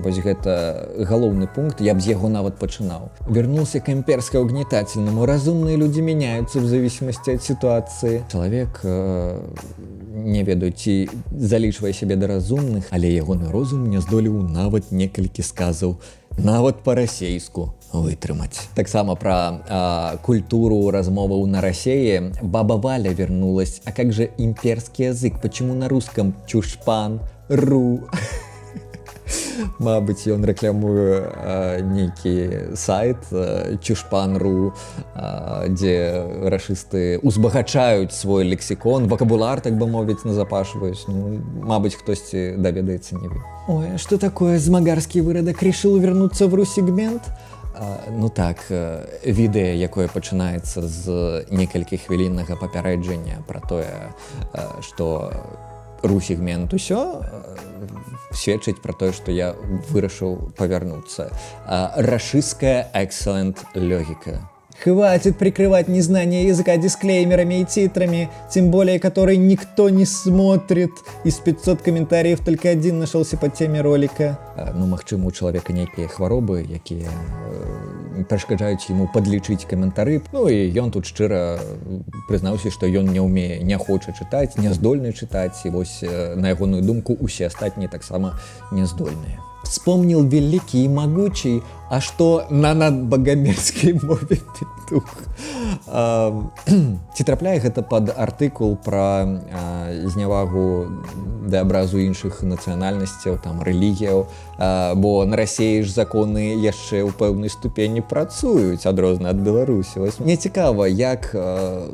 [SPEAKER 1] Вось гэта галоўны пункт, я б з яго нават пачынаў. Вернулся к имперско-угнетательному. Разумные люди меняются в зависимости от ситуации. Чалавек, не ведаю, ці залічвае сябе да разумных, але ягоны розум не здолеў нават некалькі сказаў, нават па-расейску вытрымаць. Таксама пра культуру размоваў на России. Баба Валя вернулась. А как же имперский язык? Почему на русском чушпан, ру? Мабыць, ён рэкламуе нейкі сайт чушпан.ру, дзе рашысты узбагачаюць свой лексікон, вокабуляр, так бы мовіць, назапашваюць. Ну, мабыць, хтосьці даведаецца, не вы. Ой, а что такое змагарский выродок решил вернуться в ру-сегмент? Ну так, відэа, якое пачынаецца з некалькі хвіліннага папярэджання пра тое, што ру-сегмент усё сведчыць пра тое, што я вырашыў павярнуцца. Рашистская excellent логика. Хватит прикрывать незнание языка дисклеймерами и титрами, тем более, который никто не смотрит. Из 500 комментариев только один нашелся по теме ролика. Ну, магчыма, у чалавека нейкія хваробы, якія перашкаджаюць яму падлічыць каментары. Ну і ён тут шчыра прызнаўся, што ён не ўмее, не хоча чытаць, не здольны чытаць, і вось на ягоную думку усе астатнія таксама не здольныя. Вспомнил великий и могучий, а что на надбогомерзкой мове петух. Ці трапляе гэта пад артыкул пра знявагу да абразу іншых нацыянальнасцяў, там, рэлігіяў, бо на Расіі ж законы яшчэ ў пэўнай ступені працуюць, адрозна ад Беларусі. Мне цікава, як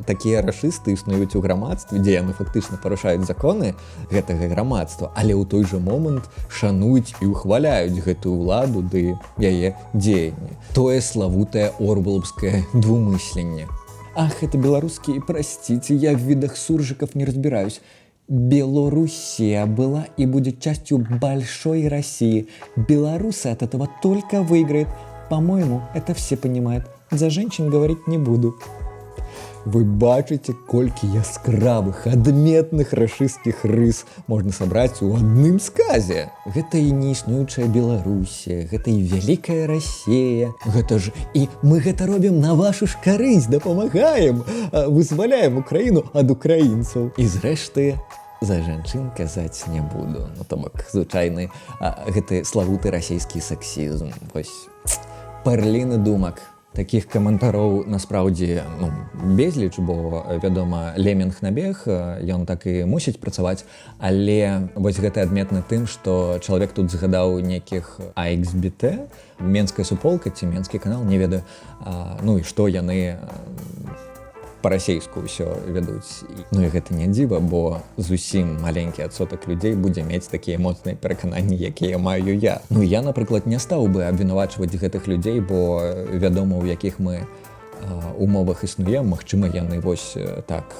[SPEAKER 1] такія рашысты існуюць у грамадстве, дзе яны фактычна парушаюць законы гэтага грамадства, але ў той жа момант шануюць і ухваляюць гэтую ўладу ды яе дзеянні. Тое славутае орвелаўскае двумысленне. Ах, это белорусские, простите, я в видах суржиков не разбираюсь. Белоруссия была и будет частью большой России. Белорусы от этого только выиграют. По-моему, это все понимают. За женщин говорить не буду. Вы бачыце, колькі яскравых, адметных рашысцкіх рыс можна сабраць у адным сказе. Гэта і неіснуючая Беларусія, гэта і вялікая Расія. Гэта ж і мы гэта робім на вашу ж карысць, дапамагаем, вызваляем Украіну ад украінцаў. І зрэшты, за жанчын казаць не буду. Ну, то бок, звычайны, гэты славуты расійскі сексізм. Вось, парліны думак. Такіх каментароў насправдзе безліч, бо, вядома, лемінг набег, ён так і мусіць працаваць, але вось гэта адметна тым, што чалавек тут згадаў нейкіх AXBT, менская суполка ці менскі канал, не ведаю, ну і што яны па-расейску ўсё вядуць. Ну і гэта не дзіва, бо зусім маленькі адсотак людзей будзе мець такія моцныя перакананні, якія маю я. Ну я, напрыклад, не стаў бы абвінавачваць гэтых людзей, бо вядома, у якіх мы умовах існуем, магчыма, яны вось так,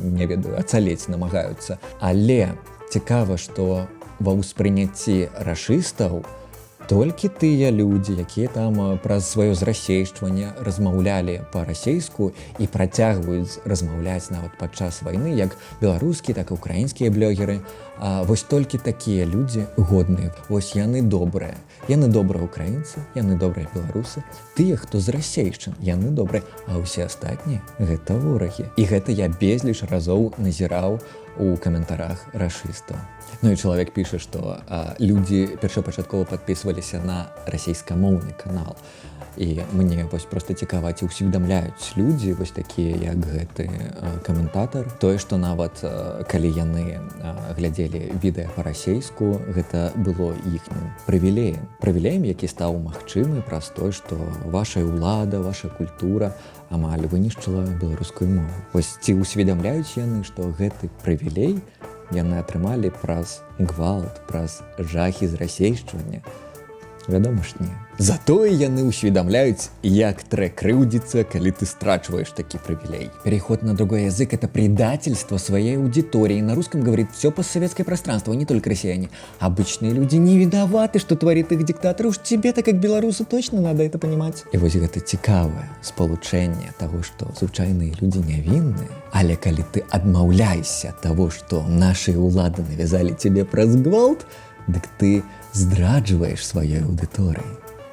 [SPEAKER 1] не ведаю, ацалець намагаюцца. Але цікава, што ва ўспрыняцці рашыстаў толькі тыя людзі, якія там праз сваё зрасейшчванне размаўлялі па-расейску і працягваюць размаўляць нават падчас вайны, як беларускія, так і украінскія блогеры. Вось толькі такія людзі годныя. Вось яны добрыя. Яны добрыя украінцы, яны добрыя беларусы. Тыя, хто з расейшчын, яны добрыя, а ўсе астатнія — гэта ворагі. І гэта я безліч разоў назіраў у каментарах рашыстаў. Ну і чалавек піша, што людзі першапачаткова падпісваліся на расійскамоўны канал. І мне вось проста цікава, ці ўсведамляюць людзі вось такія як гэты каментатар тое, што нават калі яны глядзелі відэа па-расейску, гэта было іхнім прывілеем, які стаў магчымы праз тое, што ваша ўлада, ваша культура амаль вынішчыла беларускую мову. Вось ці ўсведамляюць яны, што гэты прывілей яны атрымалі праз гвалт, праз жахі зрасейшчвання? Вядома ж не. Затое яны ўсведамляюць, як трэ крыўдзіцца, калі ты страчваешь такі прывилей. Переход на другой язык — это предательство своей аудитории. На русском говорит все постсоветское пространство, не только россияне. Обычные люди не виноваты, что творит их диктатор. Уж тебе-то, как белорусу, точно надо это понимать. И вот это цікавае спалучэнне того, что звычайныя люди невинные. Але калі ты адмаўляешься от того, что наши улады навязали тебе праз гвалт, дык ты здраджваешь сваёй аудитории.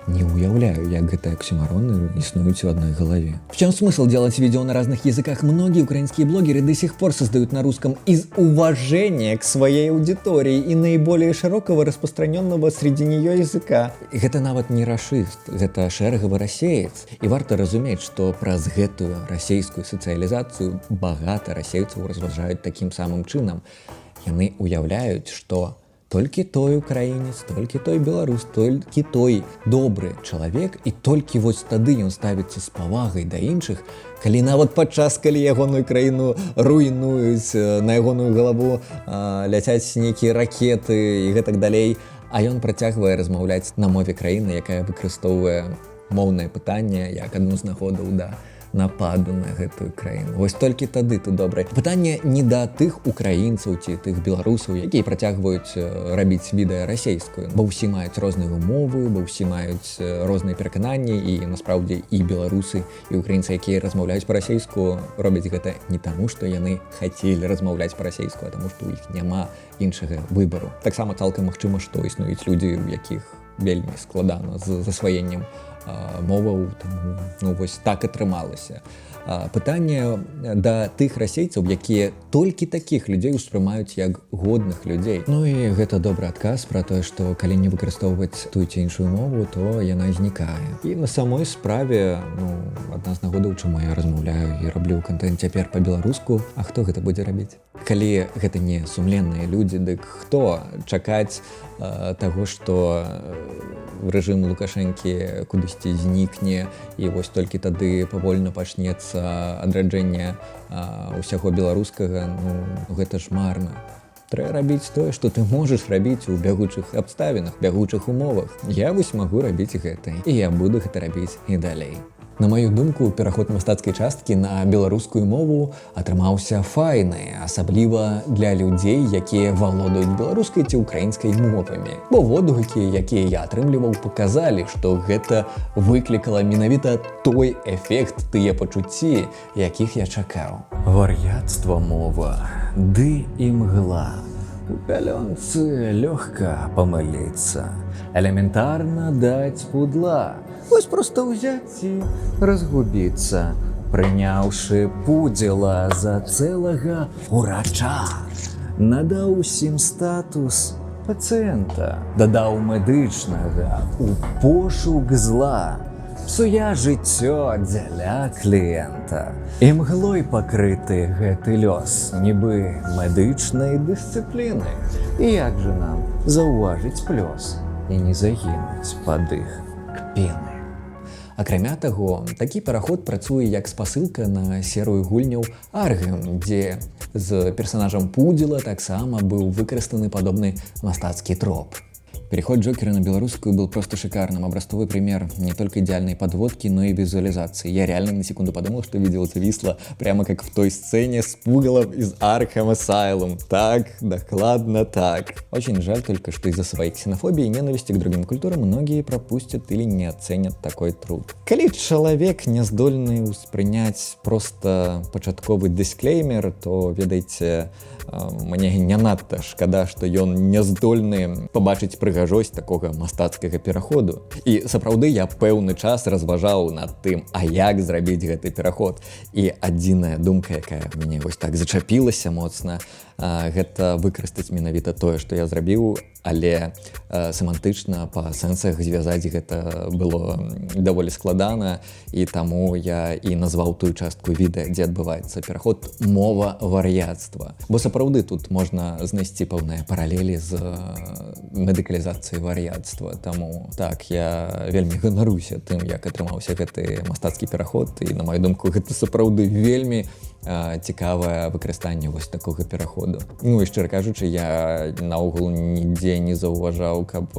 [SPEAKER 1] Не уяўляю, як гэта оксюмароны існуюць в одной голове. В чем смысл делать видео на разных языках? Многие украинские блогеры до сих пор создают на русском из уважения к своей аудитории и наиболее широкого распространенного среди нее языка. И гэта нават не рашыст, гэта шэрагавы расеец. И варта разумець, што праз гэтую расейскую сацыялізацыю багата расейцаў разважаюць таким самым чынам. Яны уяўляюць, што толькі той украінец, толькі той беларус, толькі той добры чалавек, і толькі вось тады ён ставіцца з павагай да іншых, калі нават падчас, калі ягоную краіну руйнуюць, на ягоную галаву ляцяць нейкія ракеты і гэтак далей, а ён працягвае размаўляць на мове краіны, якая выкарыстоўвае моўнае пытанне як адну з нагодаў да нападу на гэтую краіну. Вось толькі тады ты добры. Пытанне не да тых украінцаў ці тых беларусаў, якія працягваюць рабіць відэа расейскую. Бо ўсе маюць розныя умовы, бо ўсе маюць розныя перакананні, і насправдзе і беларусы, і украінцы, якія размаўляюць па-расейску, робяць гэта не таму, што яны хацелі размаўляць па-расейску, а таму, што ў іх няма іншага выбару. Таксама цалкам магчыма, што існуюць людзі, у якіх вельмі складана з засваеннем моваў, таму вось так атрымалася. Пытанне да тых расейцаў, якія толькі такіх людзей успрымаюць як годных людзей. Ну і гэта добры адказ пра тое, што калі не выкарыстоўваць тую ці іншую мову, то яна знікае. І на самой справе, адна з нагодаў, чаму я размаўляю і раблю контент цяпер па-беларуску, а хто гэта будзе рабіць? Калі гэта не сумленныя людзі, дык хто чакаць таго, што рэжым Лукашэнкі кудысьці знікне, і вось толькі тады павольна пачнецца адраджэнне ўсяго беларускага, гэта ж марна. Трэба рабіць тое, што ты можаш рабіць у бягучых абставінах, бягучых умовах. Я вось магу рабіць гэта, і я буду гэта рабіць і далей. На маю думку, пераход мастацкай часткі на беларускую мову атрымаўся файны, асабліва для людзей, якія валодаюць беларускай ці украінскай мовамі. Бо водгукі, якія я атрымліваў, паказалі, што гэта выклікала менавіта той эфект, тыя пачуцці, якіх я чакаў. Вар'яцтва мова, ды і мгла. У пялёнцы лёгка памыліцца, элементарна даць пудла. Вось проста ўзяць і разгубіцца, прыняўшы пудзіла за цэлага урача. Надаў усім статус пацыента, дадаў медычнага у пошук зла, псуе жыццё дзеля кліента. Імглой пакрыты гэты лёс, нібы медычнай дысцыпліны. І як жа нам заўважыць плёс і не загінуць пад іх кпіны? Акрамя таго, такі пераход працуе як спасылка на серыю гульняў Аргем, дзе з персанажам Пудзіла таксама быў выкарыстаны падобны мастацкі троп. Переход Джокера на белорусскую был просто шикарным. Образцовый пример не только идеальной подводки, но и визуализации. Я реально на секунду подумал, что видел это висло прямо как в той сцене с Пугалом из Arkham Asylum. Так, докладно так. Очень жаль только, что из-за своей ксенофобии и ненависти к другим культурам многие пропустят или не оценят такой труд. Калі человек не здольны успрыняць просто пачатковы дисклеймер, то, ведаеце, мне не надта шкада, што ён не здольны пабачыць прыгажосць такога мастацкага пераходу. І сапраўды я пэўны час разважаў над тым, а як зрабіць гэты пераход. І адзіная думка, якая мяне вось так зачапілася моцна, гэта выкарыстаць менавіта тое, што я зрабіў, але семантычна па сэнсах звязаць гэта было даволі складана, і таму я і назваў тую частку відэа, дзе адбываецца пераход мова вар'яцтва. Бо сапраўды тут можна знайсці пэўныя паралелі з медыкалізацыяй вар'яцтва. Таму так, я вельмі ганаруся тым, як атрымаўся гэты мастацкі пераход, і на маю думку, гэта сапраўды вельмі цікавае выкарыстанне вось такога пераходу. Ну і шчыра кажучы, я наогул нідзе не заўважаў, каб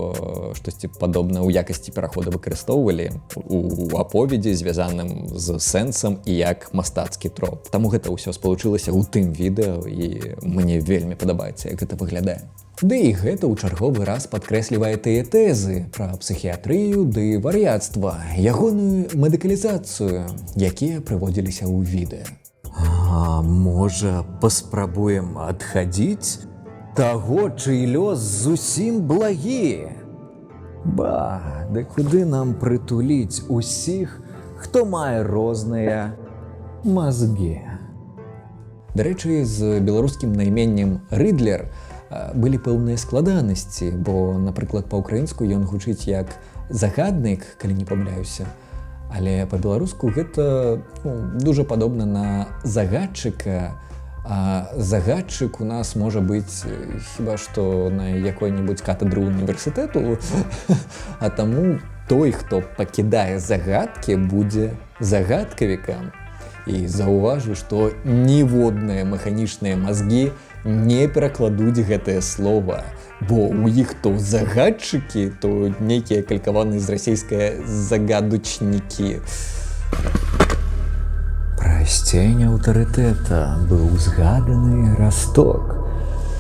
[SPEAKER 1] штосьці падобнае ў якасці перахода выкарыстоўвалі у аповедзе, звязаным з сэнсам і як мастацкі троп. Таму гэта ўсё спалучылася ў тым відэа, і мне вельмі падабаецца, як гэта выглядае. Ды і гэта ў чарговы раз падкрэслівае тыя тэзы пра псіхіятрыю ды вар'яцтва, ягоную медыкалізацыю, якія прыводзіліся ў відэа. А можа, паспрабуем адхадзіць таго, чый лёс зусім благі? Ба, да куды нам прытуліць усіх, хто мае розныя мазгі? Дарэчы, з беларускім найменнем Рыдлер былі пэўныя складанасці, бо, напрыклад, па-ўкраінску ён гучыць як загаднік, калі не памыляюся. Але па-беларуску гэта дужа падобна на загадчыка, а загадчык у нас можа быць хіба што на якой-небудзь катедры універсітэту, а таму той, хто пакідае загадкі, будзе загадкавікам. І заўважу, што ніводныя механічныя мазгі не перакладуць гэтае слова, бо ў іх то загадчыкі, то нейкія калькаваныя з расейскае загадучнікі. Пра сцень аўтарытэта быў згаданы расток,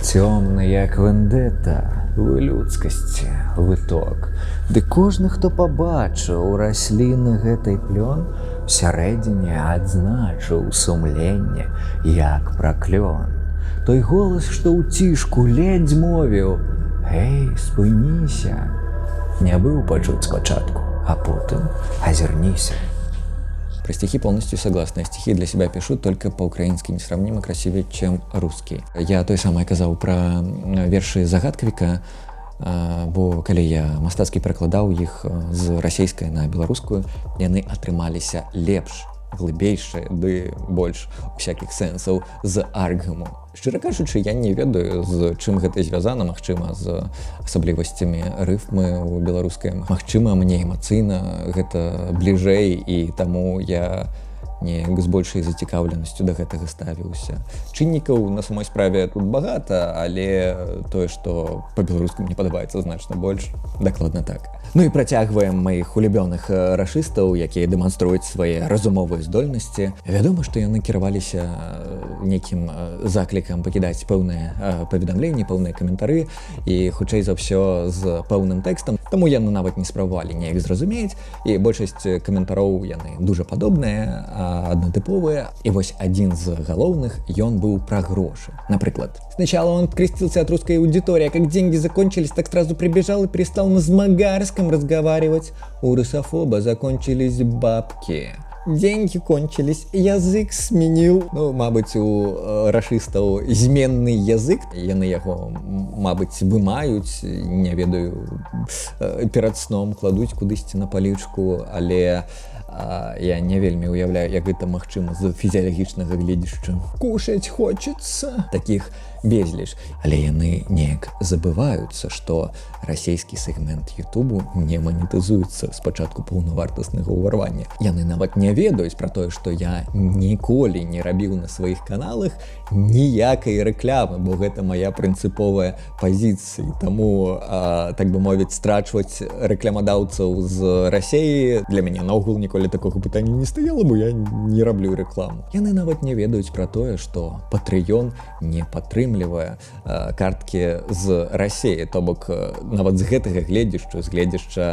[SPEAKER 1] цёмны як вендэта, у людскасці выток. Ды кожны, хто пабачыў расліны гэтай плён, сярэдзіне адзначыў сумленне, як праклён. Той голас, што ў цішку ледзь мовіў: «Эй, спыніся!» Не быў пачуць спачатку, а потым азірніся. Про стихи полностью согласна. Стихи для себя пишу только по-украински несравнимо красивее, чем русский. Я той самае казаў пра вершы загадкавіка, бо калі я мастацкі перакладаў іх з расейскай на беларускую, яны атрымаліся лепш, глыбейшыя, ды больш усякіх сэнсаў з аргаму. Шчыра кажучы, я не ведаю, з чым гэта звязана, магчыма, з асаблівасцямі рыфмы ў беларускай. Магчыма, мне эмацыйна гэта бліжэй, і таму я неяк з большай зацікаўленасцю да гэтага ставіўся. Чыннікаў на самой справе тут багата, але тое, што па-беларуску мне падабаецца значна больш, дакладна так. Ну і працягваем маіх улюбёных рашыстаў, якія дэманструюць свае разумовыя здольнасці. Вядома, што яны кіраваліся нейкім заклікам пакідаць пэўныя паведамленні, пэўныя каментары, і хутчэй за ўсё з пэўным тэкстам, таму яны нават не спрабавалі неяк зразумець, і большасць каментароў яны дужа падобныя, однотиповые. И вот один из головных, он был про гроши. Например, сначала он открестился от русской аудитории, а как деньги закончились, так сразу прибежал и перестал на змагарском разговаривать. У русофоба закончились бабки. Деньги кончились, язык сменил. Ну, мабуть, у рашыстаў зменны язык. Яны яго, мабуть, вымаюць, не ведаю, перад сном кладуць кудысьці на палічку, але я не вельмі уяўляю, як гэта магчыма з фізіялагічнага гледзяшча. Кушаць хочацца. Такіх безліч. Але яны неяк забываюцца, што расійскі сегмент Ютубу не манетызуецца з пачатку паўнавартаснага ўварвання. Яны нават не ведаюць пра тое, што я ніколі не рабіў на сваіх каналах ніякай рэклямы, бо гэта моя прынцыповая пазіцыя. Таму, так бы мовіць, страчваць рэкламадаўцаў з Расіі для мяне наогул ніколі такога пытання не стаяла, бо я не раблю рэкламу. Яны нават не ведаюць пра тое, што Patreon не падтрымлівае карткі з Расіі, то бок нават з гэтага гледзяшча, з гледзяшча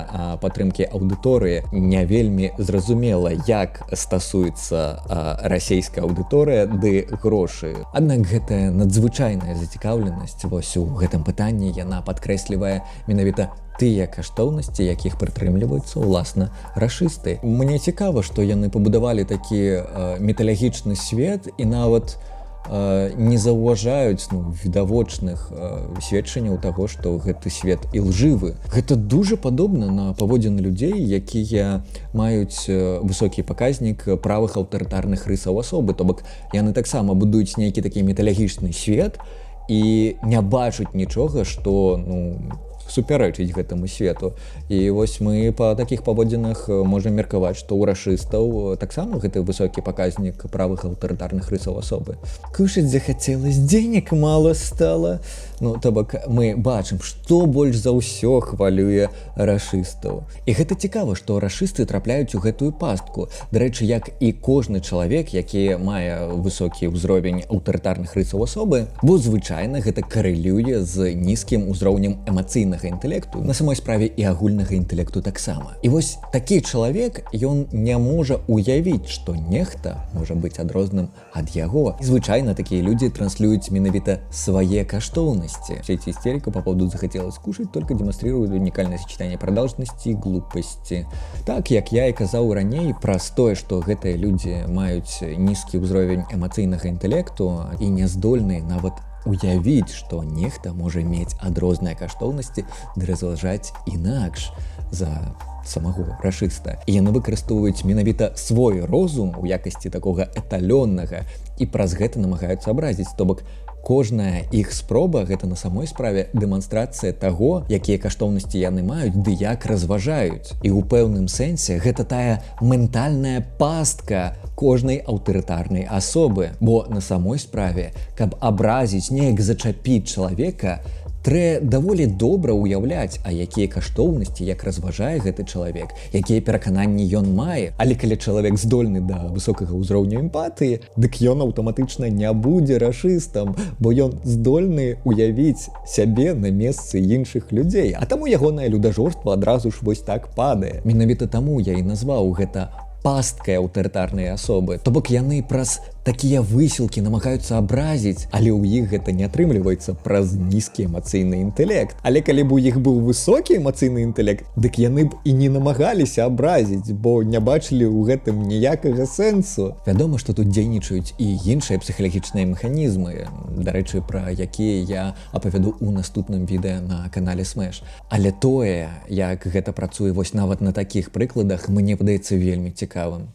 [SPEAKER 1] падтрымкі аўдыторыі не вельмі зразумела, як стасуецца расійская аўдыторыя ды грошы. Аднак гэтая надзвычайная зацікаўленасць вось у гэтым пытанні яна падкрэслівае менавіта тыя каштоўнасці, якіх прытрымліваюцца ўласна рашысты. Мне цікава, што яны пабудавалі такі металагічны свет і нават не заўважаюць відавочных сведчанняў таго, што гэты свет ілжывы. Гэта дужа падобна на паводзіны людзей, якія маюць высокі паказнік правых аўтарытарных рысаў асобы. То бок яны таксама будуюць нейкі такі міталагічны свет і не бачаць нічога, што супярэчыць гэтаму свету. І вось мы па такіх паводзінах можам меркаваць, што ў рашыстаў таксама гэты высокі паказнік правых аўтарытарных рысаў асобы. Кушаць захацелось, денег мало стало. То бок мы бачым, што больш за ўсё хвалюе рашыстаў. І гэта цікава, што рашысты трапляюць у гэтую пастку. Дарэчы, як і кожны чалавек, які мае высокі ўзровень аўтарытарных рысаў асобы, бо звычайна гэта карэлюе з нізкім узроўнем эмацыйнага інтэлекту, на самой справе і агульнага інтэлекту таксама. І вось такі чалавек, ён не можа уявіць, што нехта можа быць адрозным ад яго. І звычайна такія людзі транслююць менавіта свае каштоўнасці. Все эти истерики по поводу «захотелось кушать» только демонстрируют уникальное сочетание продолженности и глупости. Так, як я і казаў раней, праз тое, што гэтыя людзі маюць нізкі ўзровень эмацыйнага інтэлекту і не здольныя нават уявіць, што нехта можа мець адрозныя каштоўнасці ды разважаць інакш за самого рашыста. І яны выкарыстоўваюць менавіта свой розум у якасці такога эталённага і праз гэта намагаюцца абразіць. То бок кожная іх спроба гэта на самой справе дэманстрацыя таго, якія каштоўнасці яны маюць ды як разважаюць. І ў пэўным сэнсе гэта тая ментальная пастка кожнай аўтарытарнай асобы. Бо на самой справе, каб абразіць, неяк зачапіць чалавека, трэ даволі добра ўяўляць, а якія каштоўнасці, як разважае гэты чалавек, якія перакананні ён мае. Але калі чалавек здольны да высокага ўзроўню эмпатыі, дык ён аўтаматычна не будзе рашыстам, бо ён здольны ўявіць сябе на месцы іншых людзей. А таму ягонае людажорства адразу ж вось так падае. Менавіта таму я і назваў гэта пасткай аўтарытарнай асобы. То бок яны праз такія высілкі намагаюцца абразіць, але ў іх гэта не атрымліваецца праз нізкі эмацыйны інтэлект. Але калі б у іх быў высокі эмацыйны інтэлект, дык яны б і не намагаліся абразіць, бо не бачылі ў гэтым ніякага сэнсу. Вядома, што тут дзейнічаюць і іншыя псіхалагічныя механізмы, дарэчы, пра якія я апавяду ў наступным відэа на канале Смэш. Але тое, як гэта працуе вось нават на такіх прыкладах, мне падаецца вельмі цікавым.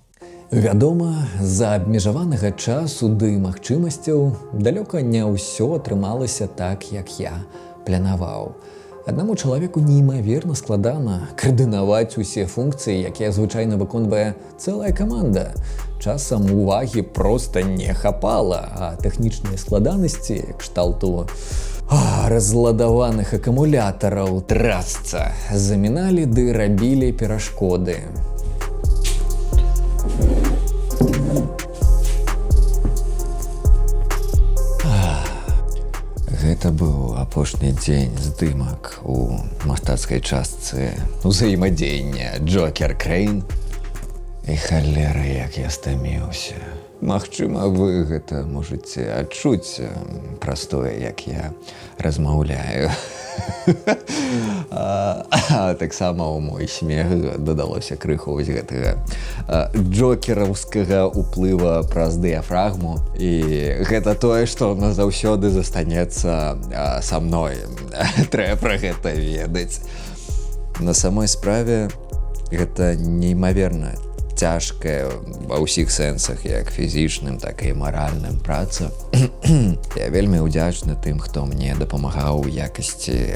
[SPEAKER 1] Вядома, з-за абмежаванага часу ды магчымасцяў далёка не ўсё атрымалася так, як я планаваў. Аднаму чалавеку неймаверна складана каардынаваць усе функцыі, якія звычайна выконвае цэлая каманда. Часам увагі проста не хапала, а тэхнічныя складанасці кшталту разладаваных акумулятараў трасца заміналі ды рабілі перашкоды. Гэта быў апошні дзень здымак у мастацкай частцы ўзаемадзеяння Джокер Крэйн. І халера, як я стаміўся. Магчыма, вы гэта можаце адчуць праз тое, як я размаўляю. Таксама ў мой смех дадалося крыху вось гэтага джокераўскага ўплыва праз дыяфрагму. І гэта тое, што назаўсёды застанецца са мной. Трэба пра гэта ведаць. На самой справе гэта неймаверна цяжкая ва ўсіх сэнсах, як фізічным, так і маральным праца. Я вельмі ўдзячны тым, хто мне дапамагаў у якасці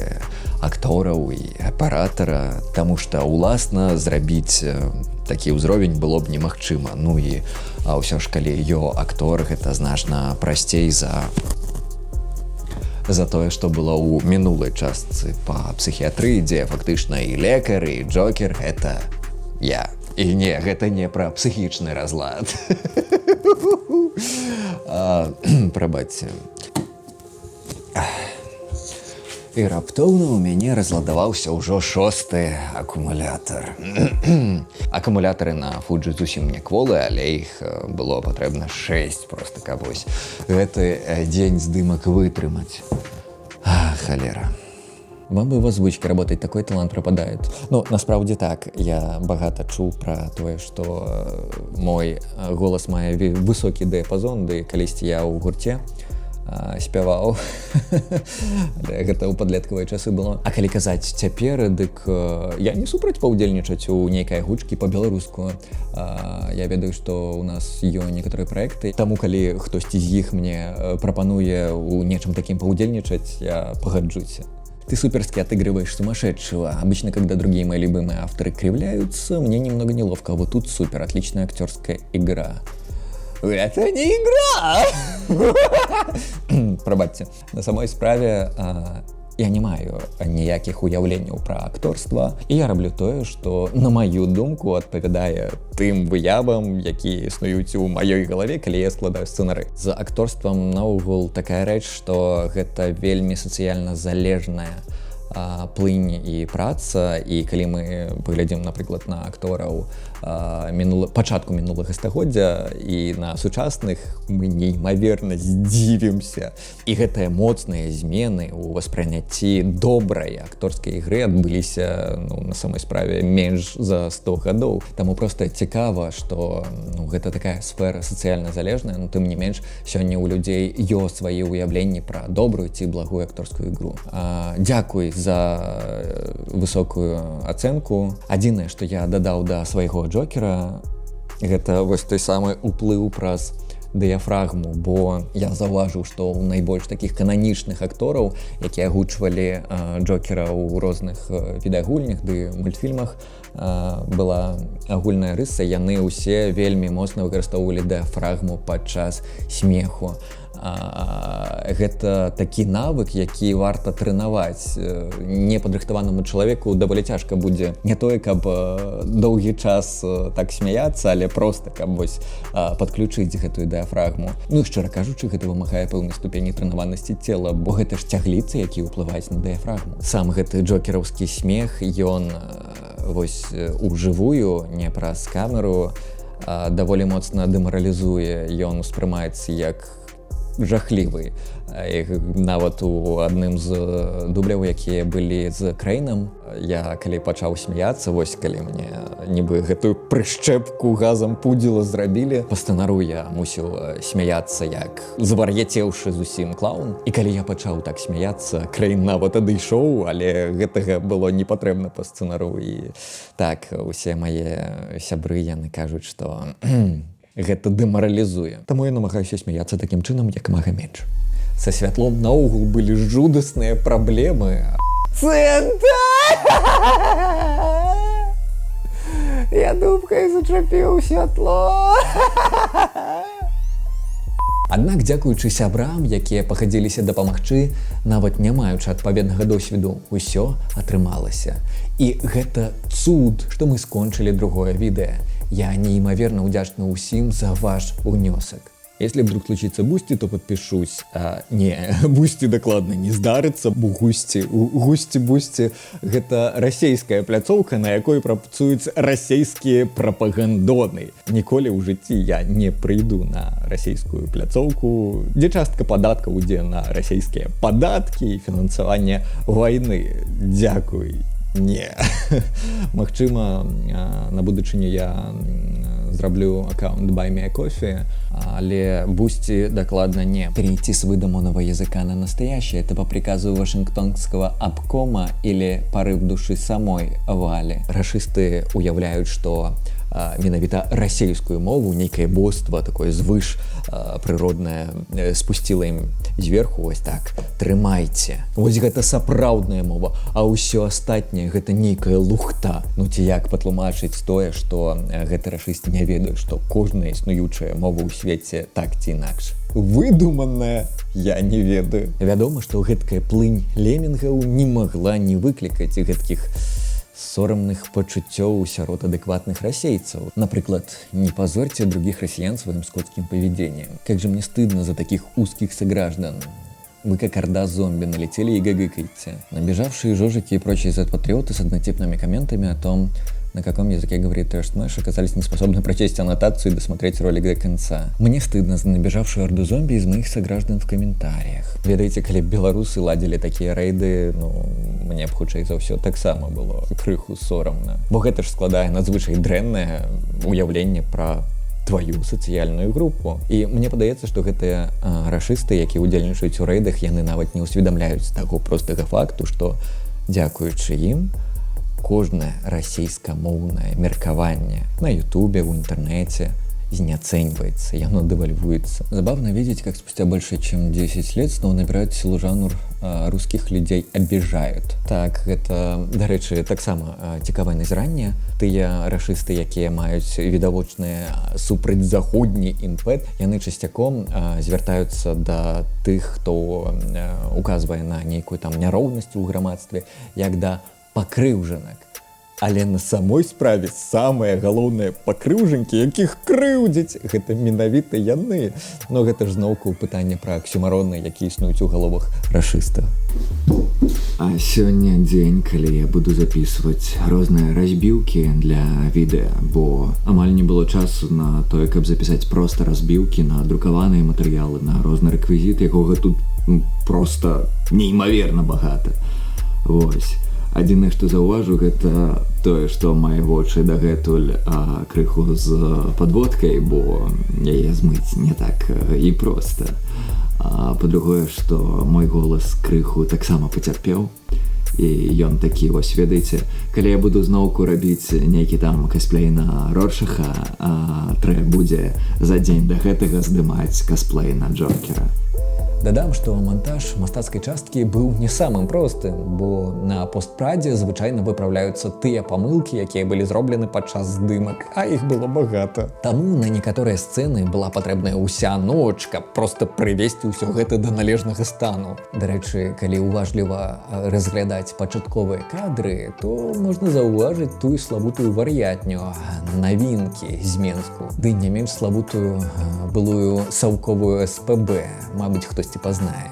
[SPEAKER 1] актораў і аператара, таму што уласна зрабіць такі ўзровень было б немагчыма. Ну і ўсё ж калі актор, гэта значна прасцей за тое, што было ў мінулай частцы па псіхіятрыі, дзе фактычна і лекар, і Джокер — гэта я. І не, гэта не пра псіхічны разлад. Прабачце. І раптоўна ў мяне разладаваўся ўжо 6-й акумулятар. Акумулятары на Fuji зусім не кволы, але іх было патрэбна 6, проста каб вось гэты дзень здымак вытрымаць. Халера. Вам бы в озвучке работать, такой талант пропадает. Ну, насправді так, я багато чув про тое, што мой голас мае высокі дыяпазон, ды калісьці я ў гурце спяваў. Гэта ў падлеткавыя часы было. А калі казаць цяпер, дык я не супраць паўдзельнічаць у нейкай гучкі па-беларуску. Я ведаю, што ў нас ёсць некаторыя праекты. Таму калі хтосьці з іх мне прапануе ў нечым такім паўдзельнічаць, я пагаджуся. Ты суперски отыгрываешь сумасшедшего. Обычно, когда другие мои любимые авторы кривляются, мне немного неловко. А вот тут супер, отличная актерская игра. Это не игра! Пробачьте. На самой справе я не маю ніякіх уяўленняў пра акторства, і я раблю тое, што, на маю думку, адпавядае тым выявам, якія існуюць у маёй галаве, калі я складаю сцэнары. З акторствам наогул такая рэч, што гэта вельмі сацыяльна залежная плынь і праца, і калі мы паглядзім, напрыклад, на актораў пачатку мінулага стагоддзя і на сучасных, мы неймаверна здзівімся. І гэтыя моцныя змены ў васпрыняцці добрай акторскай ігры адбыліся, на самой справе менш за 100 гадоў. Таму проста цікава, што гэта такая сфера сацыяльна залежная, но тым не менш сёння ў людзей ёсць свае ўяўленні пра добрую ці благую акторскую ігру. Дзякуй за высокую ацэнку. Адзінае, што я дадаў да свайго Джокера, гэта вось той самы уплыў праз дыяфрагму, бо я заўважыў, што ў найбольш такіх кананічных актораў, якія агучвалі Джокера ў розных відеагульнях ды мультфільмах, была агульная рыса, яны ўсе вельмі моцна выкарыстоўвалі дыяфрагму падчас смеху. Гэта такі навык, які варта трэнаваць. Непадрыхтаванаму чалавеку даволі цяжка будзе не тое, каб доўгі час так смяяцца, але проста каб вось падключыць гэтую дыяфрагму. Ну, шчыра кажучы, гэта вымагае пэўнай ступені трэнаванасці цела, бо гэта ж цягліцы, якія ўплываюць на дыяфрагму. Сам гэты джокераўскі смех, ён вось ужывую, не праз камеру, даволі моцна дэмаралізуе. Ён успрымаецца як жахлівы. Нават у адным з дубляў, якія былі з Крэйнам, я калі пачаў смяяцца, вось калі мне нібы гэтую прышчэпку газам пудзіла зрабілі, па сцэнару я мусіў смяяцца як звар'яцеўшы зусім клаун. І калі я пачаў так смяяцца, Крэйн нават адышоў, але гэтага было не патрэбна па сцэнару. І так, усе мае сябры, яны кажуць, што гэта дэмаралізуе. Таму я намагаюся смяяцца такім чынам, як мага менш. Са святлом наогул былі жудасныя праблемы. Цэнта! Я дубкай зачапіў святло. Аднак, дзякуючы сябрам, якія пагадзіліся дапамагчы, нават не маючы адпаведнага досведу, усё атрымалася. І гэта цуд, што мы скончылі другое відэа. Я неймаверна удзячны ўсім за ваш унёсак. Если вдруг случится Бусти, то подпишусь. Не, Бусти докладно не здарыцца, бо Густи гэта расейская пляцоўка, на якой працуюць расейскія прапагандоны. Ніколі ў жыцці я не прыйду на расейскую пляцоўку, дзе частка падаткаў ідзе на расейскія падаткі і фінансаванне вайны. Дзякуй. Не. Магчыма, на будучыню я зраблю аккаунт Buy Me a Coffee, але Бусти докладно не. Перейти с выдуманного нового языка на настоящий — это по приказу Вашингтонского обкома или порыв души самой Вали. Рашисты уяўляюць, што менавіта расейскую мову нейкае боства такое звыш прыроднае спусціла ім зверху вось так: трымайце, вось гэта сапраўдная мова, а ўсё астатняе гэта нейкая лухта. Ну ці як патлумачыць тое, што гэты рашыст не ведае, што кожная існуючая мова ў свеце так ці інакш выдуманая, я не ведаю. Вядома, што гэткая плынь лемінгаў не магла не выклікаць гэткіх соромных пачуццёў сярод адэкватных расейцаў. Напрыклад, не позорьте других россиян своим скотским поведением. Как же мне стыдно за таких узких сограждан. Вы как орда зомби налетели и гагыкаете. Набежавшие жожики и прочие Z-патриоты с однотипными комментами о том, на каком языке говорит Трэш Смэш, оказались не способны прочесть аннотацию и досмотреть ролик до конца. Мне стыдно за набежавшую орду зомби из моих сограждан в комментариях. Ведаеце, калі беларусы ладзілі такія рэйды, мне б хутчэй за ўсё таксама было крыху сорамна. Бо гэта ж складае надзвычай дрэннае уяўленне пра твою сацыяльную групу. І мне падаецца, што гэтыя рашысты, якія ўдзельнічаюць у рэйдах, яны нават не ўсведамляюць таго простага факту, што дзякуючы ім кожнае расійскамоўнае меркаванне на ютубе, в интернете знеоценивается, оно девальвуется. Забавно видеть, как спустя больше чем 10 лет снова набирают силу жанр русских людей обижают. Так, это, до речі, так само цікаве назірання. Тыя рашысты, якія маюць відавочныя супрацьзаходні імпэт, яны часцяком звяртаюцца да тых, хто указвае на нейкую там няроўнасць у грамадстве, як да пакрыўжанак. Але на самой справе самыя галоўныя пакрыўжанкі, якіх крыўдзяць, гэта менавіта яны. Но гэта ж зноўку пытанне пра аксюмароны, якія існуюць у галовах рашыстаў.
[SPEAKER 11] А сёння дзень, калі я буду записываць розныя разбіўкі для відэа, бо амаль не было часу на тое, каб запісаць проста разбіўкі на друкаваныя матэрыялы, на розны рэквізіт, якога тут проста неймаверна багата. Вось. Адзінае, што заўважу, гэта тое, што мае вочы дагэтуль крыху з падводкай, бо яе змыць не так і проста. А па-другое, што мой голас крыху таксама пацярпеў, і ён такі, вось, ведаеце, калі я буду зноўку рабіць нейкі там косплей на Роршаха, трэба будзе за дзень да гэтага здымаць косплей на Джокера.
[SPEAKER 1] Дадам, што монтаж мастацкай часткі быў не самым простым, бо на постпрадзе звычайна выпраўляюцца тыя памылкі, якія былі зроблены падчас здымак, а іх было багата. Таму на некаторыя сцэны была патрэбная ўся ноч, каб проста прывесці ўсё гэта да належнага стану. Дарэчы, калі уважліва разглядаць пачатковыя кадры, то можна заўважыць тую славутую вар'ятню, навінкі з Менску, ды не менш славутую былую саўковую СПБ, мабыць, хтосьці пазнае,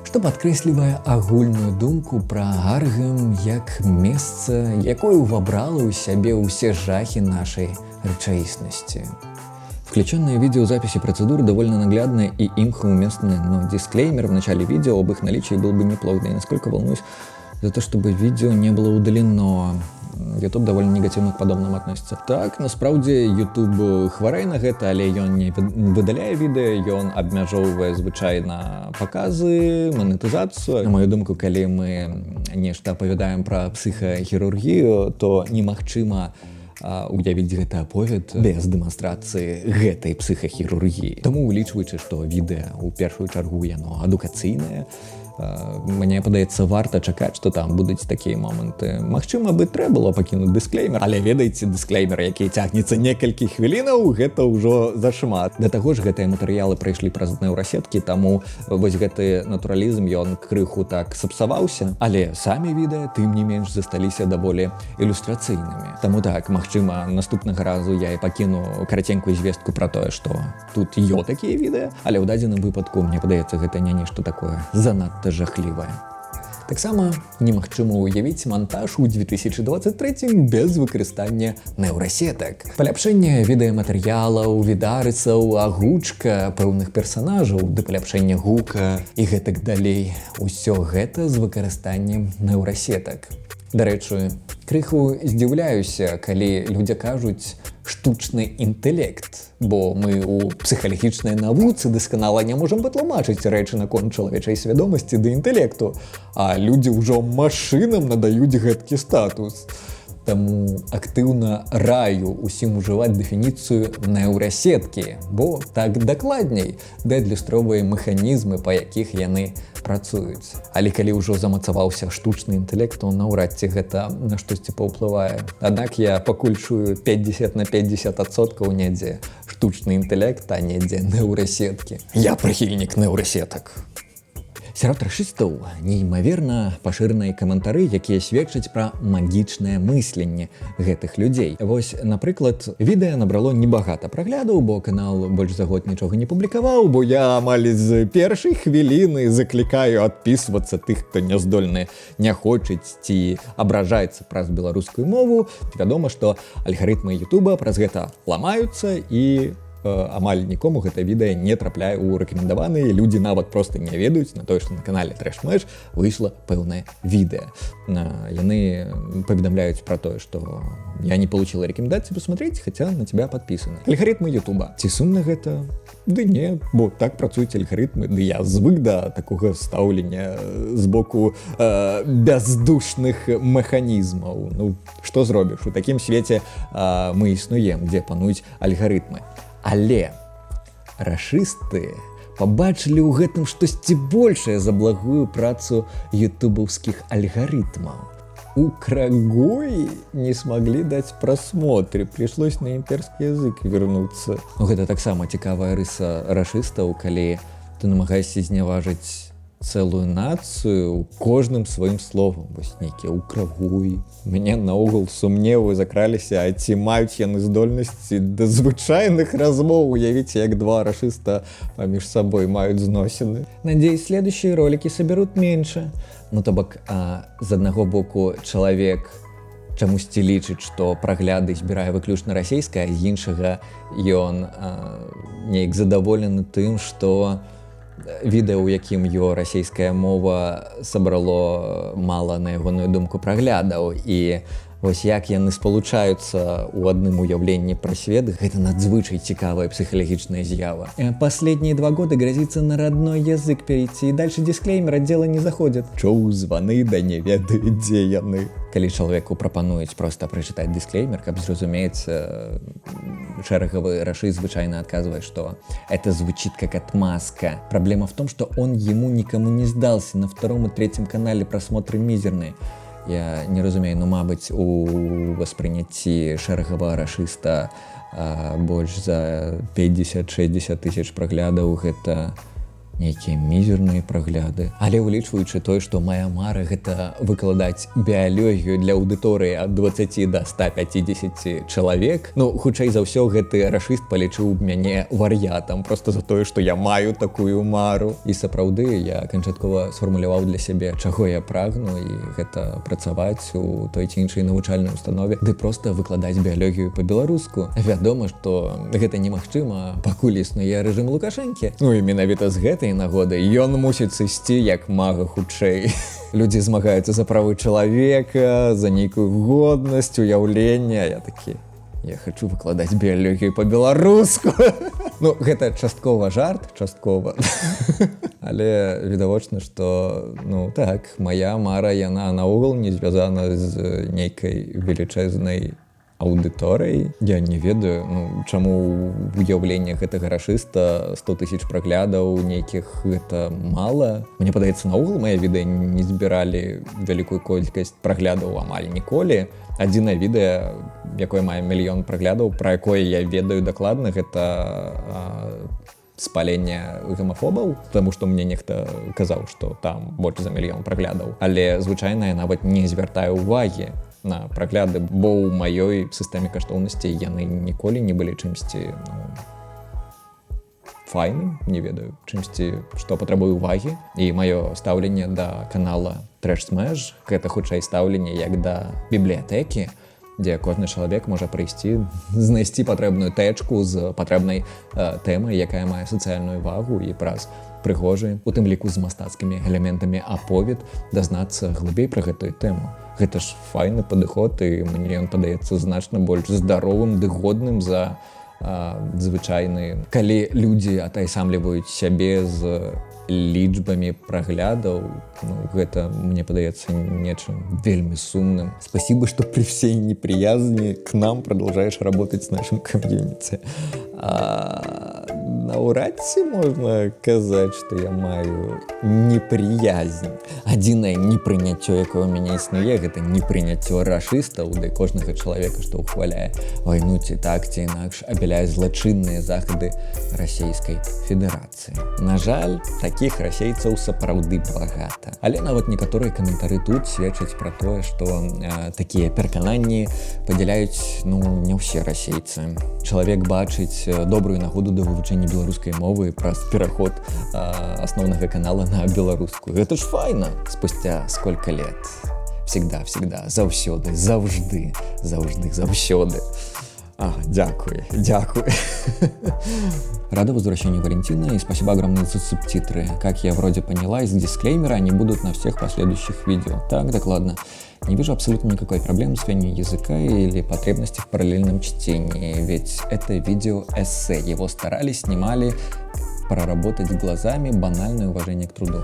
[SPEAKER 1] што падкрэслівае агульную думку пра Аргам як месца, якое ўвабрала ў сябе ўсе жахі нашай рэчаіснасці. Включенные видеозаписи процедур довольно наглядные и уместные, но дисклеймер в начале видео об их наличии был бы неплох, да и насколько волнуюсь за то, чтобы видео не было удалено. YouTube довольно негативно к подобным относится. Так, насправді, YouTube хварае на гэта, але ён не выдаляе відэа, ён абмяжоўвае звычайна паказы, манетызацыю. На мою думку, калі мы нешта апавядаем пра псіхахірургію, то немагчыма уявіць гэты аповед без дэманстрацыі гэтай псіхахірургіі. Таму, улічваючы, што відэа ў першую чаргу яно адукацыйнае, мне падаецца, варта чакаць, што там будуць такія моманты. Магчыма, бы трэба было пакінуць дысклеймер, але ведаеце, дысклеймер, які цягнецца некалькі хвілінаў, гэта ўжо зашмат. Да таго ж, гэтыя матэрыялы прайшлі праз неўрасеткі, таму вось гэты натуралізм, ён крыху так сапсаваўся, але самі відэа, тым не менш, засталіся даволі ілюстрацыйнымі. Таму так, магчыма, наступнага разу я і пакіну караценькую звестку пра тое, што тут такія відэа, але ў дадзеным выпадку, мне падаецца, гэта не нешта такое занадта жахлівае. Таксама немагчыма ўявіць монтаж у 2023 без выкарыстання неўрасетак. Паляпшэнне відэаматэрыялаў, відарысаў, агучка пэўных персанажаў, ды паляпшэнне гука і гэтак далей. Усё гэта з выкарыстаннем неўрасетак. Дарэчы, крыху здзіўляюся, калі людзі кажуць штучны інтэлект, бо мы ў псіхалагічнай навуцы дасканала не можам патлумачыць рэчы наконт чалавечай свядомасці ды інтэлекту, а людзі ўжо машынам надаюць гэткі статус. Таму актыўна раю усім ужываць дэфініцыю неўрасеткі, бо так дакладней, да адлюстроўвае механізмы, па якіх яны працуюць. Але калі ўжо замацаваўся штучны інтэлект, то наўрад ці гэта на штосьці паўплывае. Аднак я пакуль чую 50 на 50% недзе штучны інтэлект, а недзе неўрасеткі. Я прыхільнік неўрасетак. Сярод рашыстаў неймаверна пашыраныя каментары, якія сведчаць пра магічнае мысленне гэтых людзей. Вось, напрыклад, відэа набрало небагата праглядаў, бо канал больш за год нічога не публікаваў, бо я амаль з першай хвіліны заклікаю адпісвацца тых, хто няздольны, не хочуць ці абражаецца праз беларускую мову. Вядома, што алгарытмы Ютуба праз гэта ламаюцца і амаль нікому гэта відэа не трапляе ў рэкамендаваныя. Людзі нават проста не ведаюць на тое, што на канале Trash Smash выйшла пэўнае відэа. Яны паведамляюць пра тое, што я не получила рекомендацию посмотреть, хотя на тебя подписаны. Алгарытмы Ютуба. Ці сумна гэта? Ды не, бо так працуюць алгарытмы. Ды я звык да такога стаўлення з боку бяздушных механізмаў. Ну, што зробіш? У такім свеце мы існуем, дзе пануюць алгарытмы. Але рашысты пабачылі ў гэтым штосьці большае за благую працу ютубаўскіх алгарытмаў. У Крагоі не смогли даць просмотры, пришлось на імперскі язык вернуцца. Гэта таксама цікавая рыса рашыстаў, калі ты намагаешся зняважыць цэлую нацыю кожным сваім словам. Вось нейкія ў Крагоі. Мяне наогул сумневы закраліся, а ці маюць яны здольнасці да звычайных размоў. Уявіце, як два рашыста паміж сабой маюць зносіны. Надеюсь, следующие ролики соберут меньше. Ну, то бок, з аднаго боку чалавек чамусьці лічыць, што прагляды збірае выключна расейская, а з іншага ён неяк задаволены тым, што відэа, у якім расійская мова сабрало мала, на ягоную думку, праглядаў. І вось як яны спалучаюцца ў адным уяўленні пра свет, гэта надзвычай цікавая псіхалагічная з'ява. Последние 2 года грозится на родной язык перейти, и дальше дисклеймер, отдела не заходит. Чоу званы, да не ведаю, дзе яны. Калі чалавеку прапануюць проста прачытаць дисклеймер, каб зразумець, шэрагавы рашыст звычайно адказвае, что это звучит как отмазка. Проблема в том, что он ему никому не сдался. На 2-м и 3-м канале просмотры мизерные. Я не разумею, ну, мабыць, у воспрыняцці шэрагавага рашыста больш за 50-60 тысяч праглядаў гэта нейкія мізерныя прагляды. Але улічваючы тое, што моя мара гэта выкладаць біялогію для аўдыторыі ад 20 до 150 чалавек, ну, хутчэй за ўсё, гэты рашыст палічыў мяне вар'ятам проста за тое, што я маю такую мару. І сапраўды я канчаткова сфармуляваў для сябе, чаго я прагну, і гэта працаваць у той ці іншай навучальнай установе, ды проста выкладаць біялогію па-беларуску. Вядома, што гэта немагчыма, пакуль існуе рэжым Лукашэнкі. Ну і менавіта з гэтай нагоды ён мусіць ісці як мага хутчэй. Людзі змагаюцца за правы чалавека, за нейкую годнасць, уяўлення. Я такі, я хочу выкладаць біялогію па-беларуску. Ну, гэта часткова жарт, часткова. Але відавочна, што, ну, так, моя мара, яна наогул не звязана з нейкай велічэзнай аўдыторыяй. Я не ведаю, ну, чаму уяўленне гэтага рашыста 100 тысяч праглядаў нейкіх гэта мала. Мне падаецца, наогул мае відэа не збіралі вялікую колькасць праглядаў амаль ніколі. Адзінае відэа, якое мае 1 мільён праглядаў, пра якое я ведаю дакладна, гэта спаленне гомафобаў, таму што мне нехта казаў, што там больш за 1 мільён праглядаў. Але звычайна я нават не звяртаю ўвагі на прагляды, бо ў маёй сістэме каштоўнасцей яны ніколі не былі чымсьці, ну, файным, не ведаю, чымсьці, што патрабуе ўвагі. І маё стаўленне да канала Trash Smash гэта хутчэй стаўленне як да бібліятэкі, дзе кожны чалавек можа прыйсці, знайсці патрэбную тэчку з патрэбнай тэмай, якая мае сацыяльную вагу, і праз прыгожы, у тым ліку з мастацкімі элементамі аповед, дазнацца глыбей пра гэтую тэму. Гэта ж файны падыход, і мне ён падаецца значна больш здаровым ды годным за звычайны. Калі людзі атайсамліваюць сябе з лічбамі праглядаў, ну, гэта, мне падаецца, нечым вельмі сумным. Спасибо, что при всей неприязни к нам продолжаешь работать с нашим комьюнити. наўрад ці можна казаць, што я маю непрыязнь. Адзінае непрыняццё, якое ў мяне існуе, гэта непрыняццё рашыстаў, ды кожнага чалавека, што ўхваляе вайну ці так ці інакш абяляе злачынныя захады Расійскай Федэрацыі. На жаль, такіх расейцаў сапраўды багата. Але нават некаторыя каментары тут сведчаць пра тое, што такія перакананні падзяляюць не ўсе расейцы. Чалавек бачыць добрую нагоду да вывучэння беларускай мовы праз пераход асноўнага канала на беларускую. Гэта ж файна! Спустя сколько лет? Всегда, заўсёды, заўжды, заўсёды. Дякую. Рада возвращению Валентина и спасибо огромное за субтитры. Как я вроде поняла, из дисклеймера они будут на всех последующих видео. Так, докладно. Не вижу абсолютно никакой проблемы с освоением языка или потребности в параллельном чтении, ведь это видео-эссе. Его старались, снимали, проработать глазами банальное уважение к труду.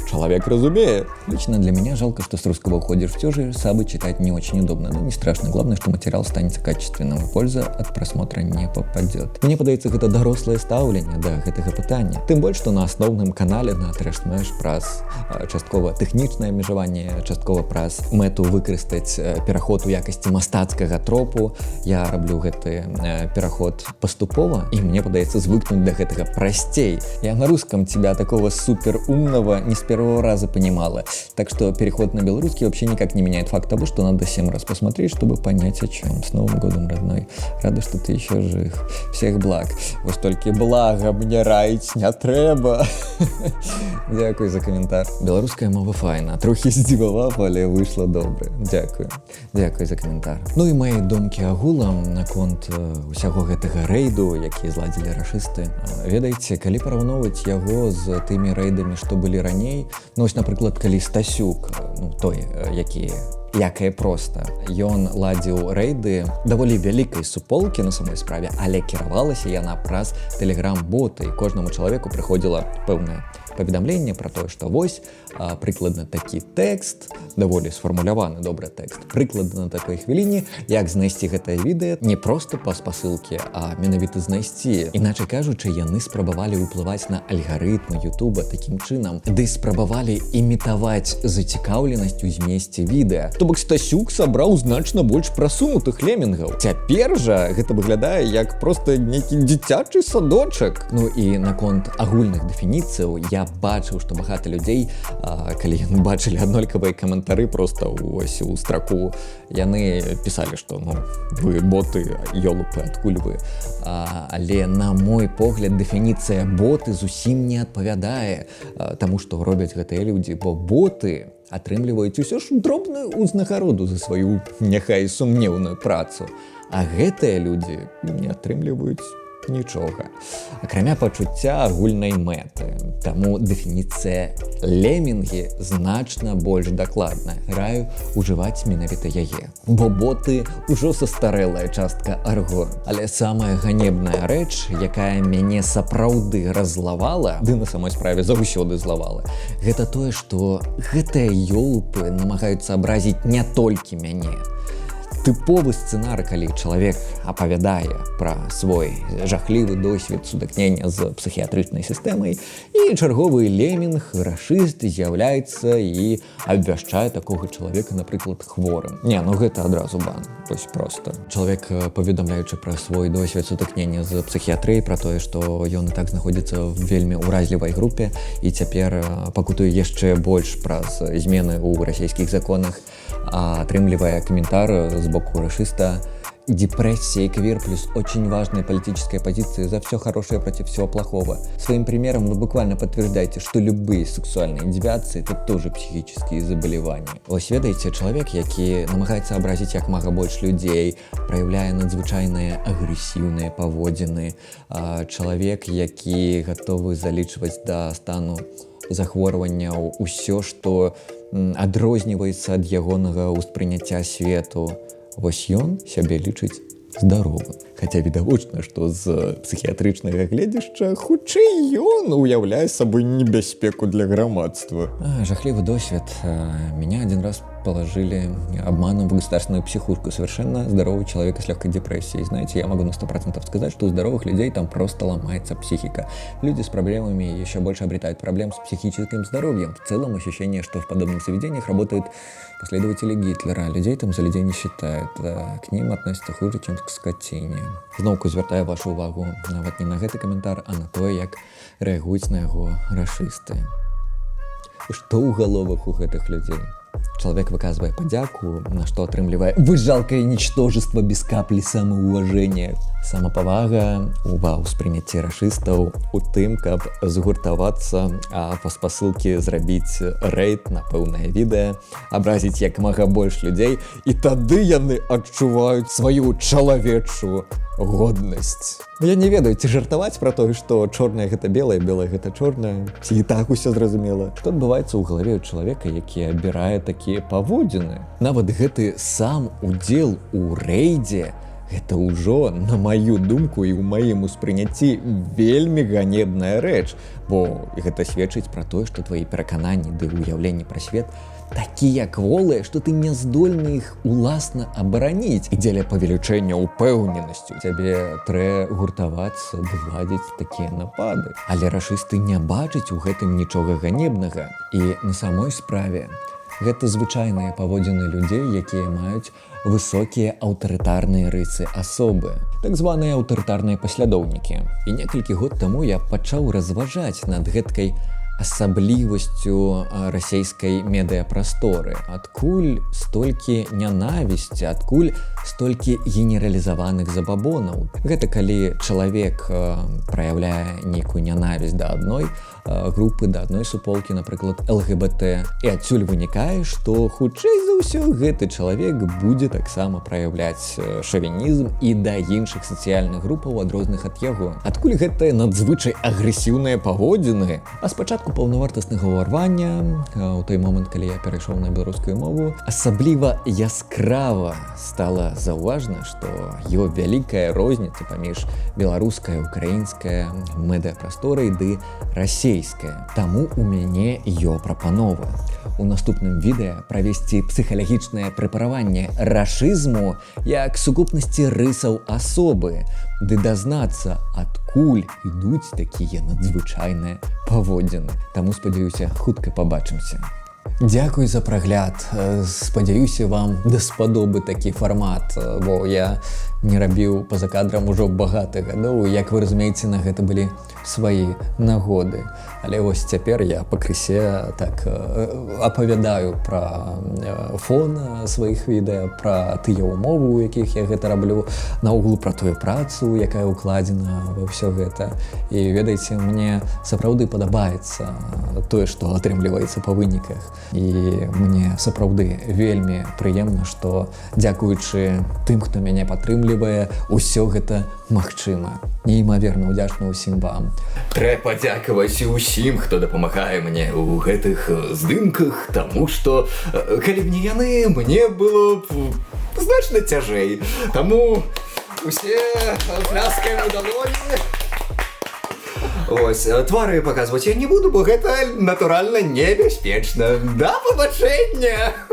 [SPEAKER 1] Человек разумеет. Лично для меня жалко, что с русского уходишь в тёжи, сабы читать не очень удобно, но не страшно. Главное, что материал станет качественным, польза от просмотра не попадет. Мне падаецца, гэта дарослае стаўленне да гэтага пытання. Тым больш, што на асноўным канале на Трэш-Мэш праз часткова тэхнічнае абмежаванне, часткова праз мэту выкарыстаць пераход у якасці мастацкага тропу. Я раблю гэты пераход паступова, і мне падаецца звыкнуць да гэтага прасцей. Я на русском тебя такого супер умного не с первого раза понимала. Так что переход на белорусский вообще никак не меняет факт того, что надо 7 раз посмотреть, чтобы понять о чем. С Новым годом, родной. Рада, что ты еще жив. Всех благ. Вось толькі блага мне раіць не трэба. Дякую за каментар. Беларуская мова файна. Трохі здзівавала, але выйшла добра. Дякую за каментар. Ну і мае думкі агулам наконт усяго гэтага рэйду, які зладзілі рашысты. Ведаеце, калі параўноўваць яго з тымі рэйдамі, што былі раней, ось, напрыклад, калі Стасюк, той, якае проста, ён ладзіў рэйды даволі вялікай суполкі на самой справе, але кіравалася яна праз тэлеграм-боты, і кожнаму чалавеку прыходзіла пэўнае паведамленне пра тое, што вось прыкладна такі тэкст, даволі сфармуляваны добры тэкст, прыкладна на такой хвіліне, як знайсці гэтае відэа не проста па спасылке, а менавіта знайсці. Іначай кажучы, яны спрабавалі ўплываць на алгарытмы Ютуба такім чынам, ды спрабавалі імітаваць зацікаўленасць у змесце відэа. То бок Стасюк сабраў значна больш прасунутых лемінгаў. Цяпер жа гэта выглядае як проста нейкі дзіцячы садочак. Ну і наконт агульных дэфініцыяў я бачыў, што багата людзей, калі яны бачылі аднолькавыя каментары проста ось у строку, яны пісалі, што вы боты, ёлупы, адкуль вы. Але на мой погляд дэфініцыя боты зусім не адпавядае таму, што робяць гэтыя людзі, бо боты атрымліваюць усё ж дробную узнагароду за сваю няхай сумнеўную працу, а гэтыя людзі не атрымліваюць нічога, акрамя пачуцця агульнай мэты. Таму дэфініцыя лемінгі значна больш дакладная. Раю ўжываць менавіта яе. Бо боты ўжо састарэлая частка арго. Але самая ганебная рэч, якая мяне сапраўды раззлавала, ды на самой справе заўсёды злавала, гэта тое, што гэтыя ёлупы намагаюцца абразіць не толькі мяне. Тыповы сцэнар, калі чалавек апавядае пра свой жахлівы досвед сутыкнення з псіхіятрычнай сістэмай, і чарговы лемінг, рашыст з'яўляецца і абвяшчае такога чалавека, напрыклад, хворым. Гэта адразу бан. Вось проста. Чалавек, паведамляючы пра свой досвед сутыкнення з псіхіятрыяй, пра тое, што ён і так знаходзіцца ў вельмі ўразлівай групе і цяпер пакутуе яшчэ больш праз змены ў расійскіх законах, атрымлівае каментар з боку рашиста: депрессия и квир плюс очень важная политическая позиция, за все хорошее против всего плохого. Своим примером вы буквально подтверждаете, что любые сексуальные девиации — это тоже психические заболевания. Ось ведаеце, чалавек, які намагаецца абразіць як мага больш людзей, праяўляе надзвычайныя агрэсіўныя паводзіны, чалавек, які гатовы залічваць да стану захворванняў усё, што адрозніваецца ад ягонага ўспрыняцця свету. Вось ён сябе лічыць здаровым. Хаця відавочна, што з псіхіятрычнага гледзяшча хутчэй ён уяўляе сабой небяспеку для грамадства. Жахлівы досвед. Меня один раз положили обманом в государственную психушку. Совершенно здоровый человек с легкой депрессией. Знаете, я могу на 100% сказать, что у здоровых людей там просто ломается психика. Люди с проблемами еще больше обретают проблем с психическим здоровьем. В целом ощущение, что в подобных заведениях работают последователи Гитлера. Людей там за людей не считают. К ним относятся хуже, чем к скотине. Зноўку звяртаю вашу увагу нават не на гэты каментар, а на тое, як рэагуюць на яго рашысты. Што ў галовах у гэтых людзей? Чалавек выказвае падзяку, на што атрымлівае «Вы жалкае нічтожество без каплі самаўважэння». Самапавага ва ўспрыняцці рашыстаў у тым, каб згуртавацца, а па спасылкі зрабіць рэйд на пэўнае відэа, абразіць як мага больш людзей, і тады яны адчуваюць сваю чалавечую годнасць. Я не ведаю, ці жартаваць пра тое, што чорнае гэта белае, белае гэта чорнае, ці і так усё зразумела. Што адбываецца ў галаве ў чалавека, які абірае такія паводзіны? Нават гэты сам удзел у рэйдзе, гэта ўжо, на маю думку і ў маім успрыняцці, вельмі ганебная рэч, бо гэта сведчыць пра тое, што твае перакананні ды ўяўленні пра свет такія кволыя, што ты не здольны іх уласна абараніць. І дзеля павелічэння ўпэўненасцю цябе трэ гуртавацца ды ладзіць такія напады. Але рашысты не бачаць у гэтым нічога ганебнага. І на самой справе гэта звычайныя паводзіны людзей, якія маюць высокія аўтарытарныя рысы асобы, так званыя аўтарытарныя паслядоўнікі. І некалькі год таму я пачаў разважаць над гэткай асаблівасцю расійскай медыяпрасторы. Адкуль столькі нянавісці, адкуль столькі генералізаваных забабонаў. Гэта калі чалавек праяўляе нейкую нянавісць да адной групы, да адной суполкі, напрыклад, ЛГБТ. І адсюль вынікае, што хутчэй за ўсё гэты чалавек будзе таксама праяўляць шавінізм і да іншых сацыяльных групаў адрозных ад яго. Адкуль гэтыя надзвычай агрэсіўныя паводзіны? А спачатку паўнавартаснага ўварвання, у той момант, калі я перайшоў на беларускую мову, асабліва яскрава стала заўважна, што ёсць вялікая розніца паміж беларускай, украінскай медыяпрасторай ды расійская. Таму у мяне ёсць прапанова. У наступным відэа правесці псіхалагічнае прэпараванне рашызму як сукупнасці рысаў асобы, ды дазнацца, адкуль ідуць такія надзвычайныя паводзіны. Таму, спадзяюся, хутка пабачымся. Дзякуй за прагляд. Спадзяюся, вам даспадобы такі фармат, бо я не рабіў па-за кадрам ужо багата гадоў. Як вы разумееце, на гэта былі свае нагоды. Але вось цяпер я пакрысе так апавядаю пра фон сваіх відэа, пра тыя ўмовы, у якіх я гэта раблю, наогул пра тую працу, якая ўкладзена ва ўсё гэта. І ведаеце, мне сапраўды падабаецца тое, што атрымліваецца па выніках. І мне сапраўды вельмі прыемна, што дзякуючы тым, хто мяне падтрымлівае, усё гэта магчыма. Неймаверна ўдзячна ўсім вам. Трэба дзякаваць усім, хто дапамагае мне ў гэтых здымках, таму што калі б не яны, мне было б значна цяжэй. Таму усе пляскаем у далоні. Ось, твары паказваць я не буду, бо гэта натуральна небяспечна. Да пабачэння!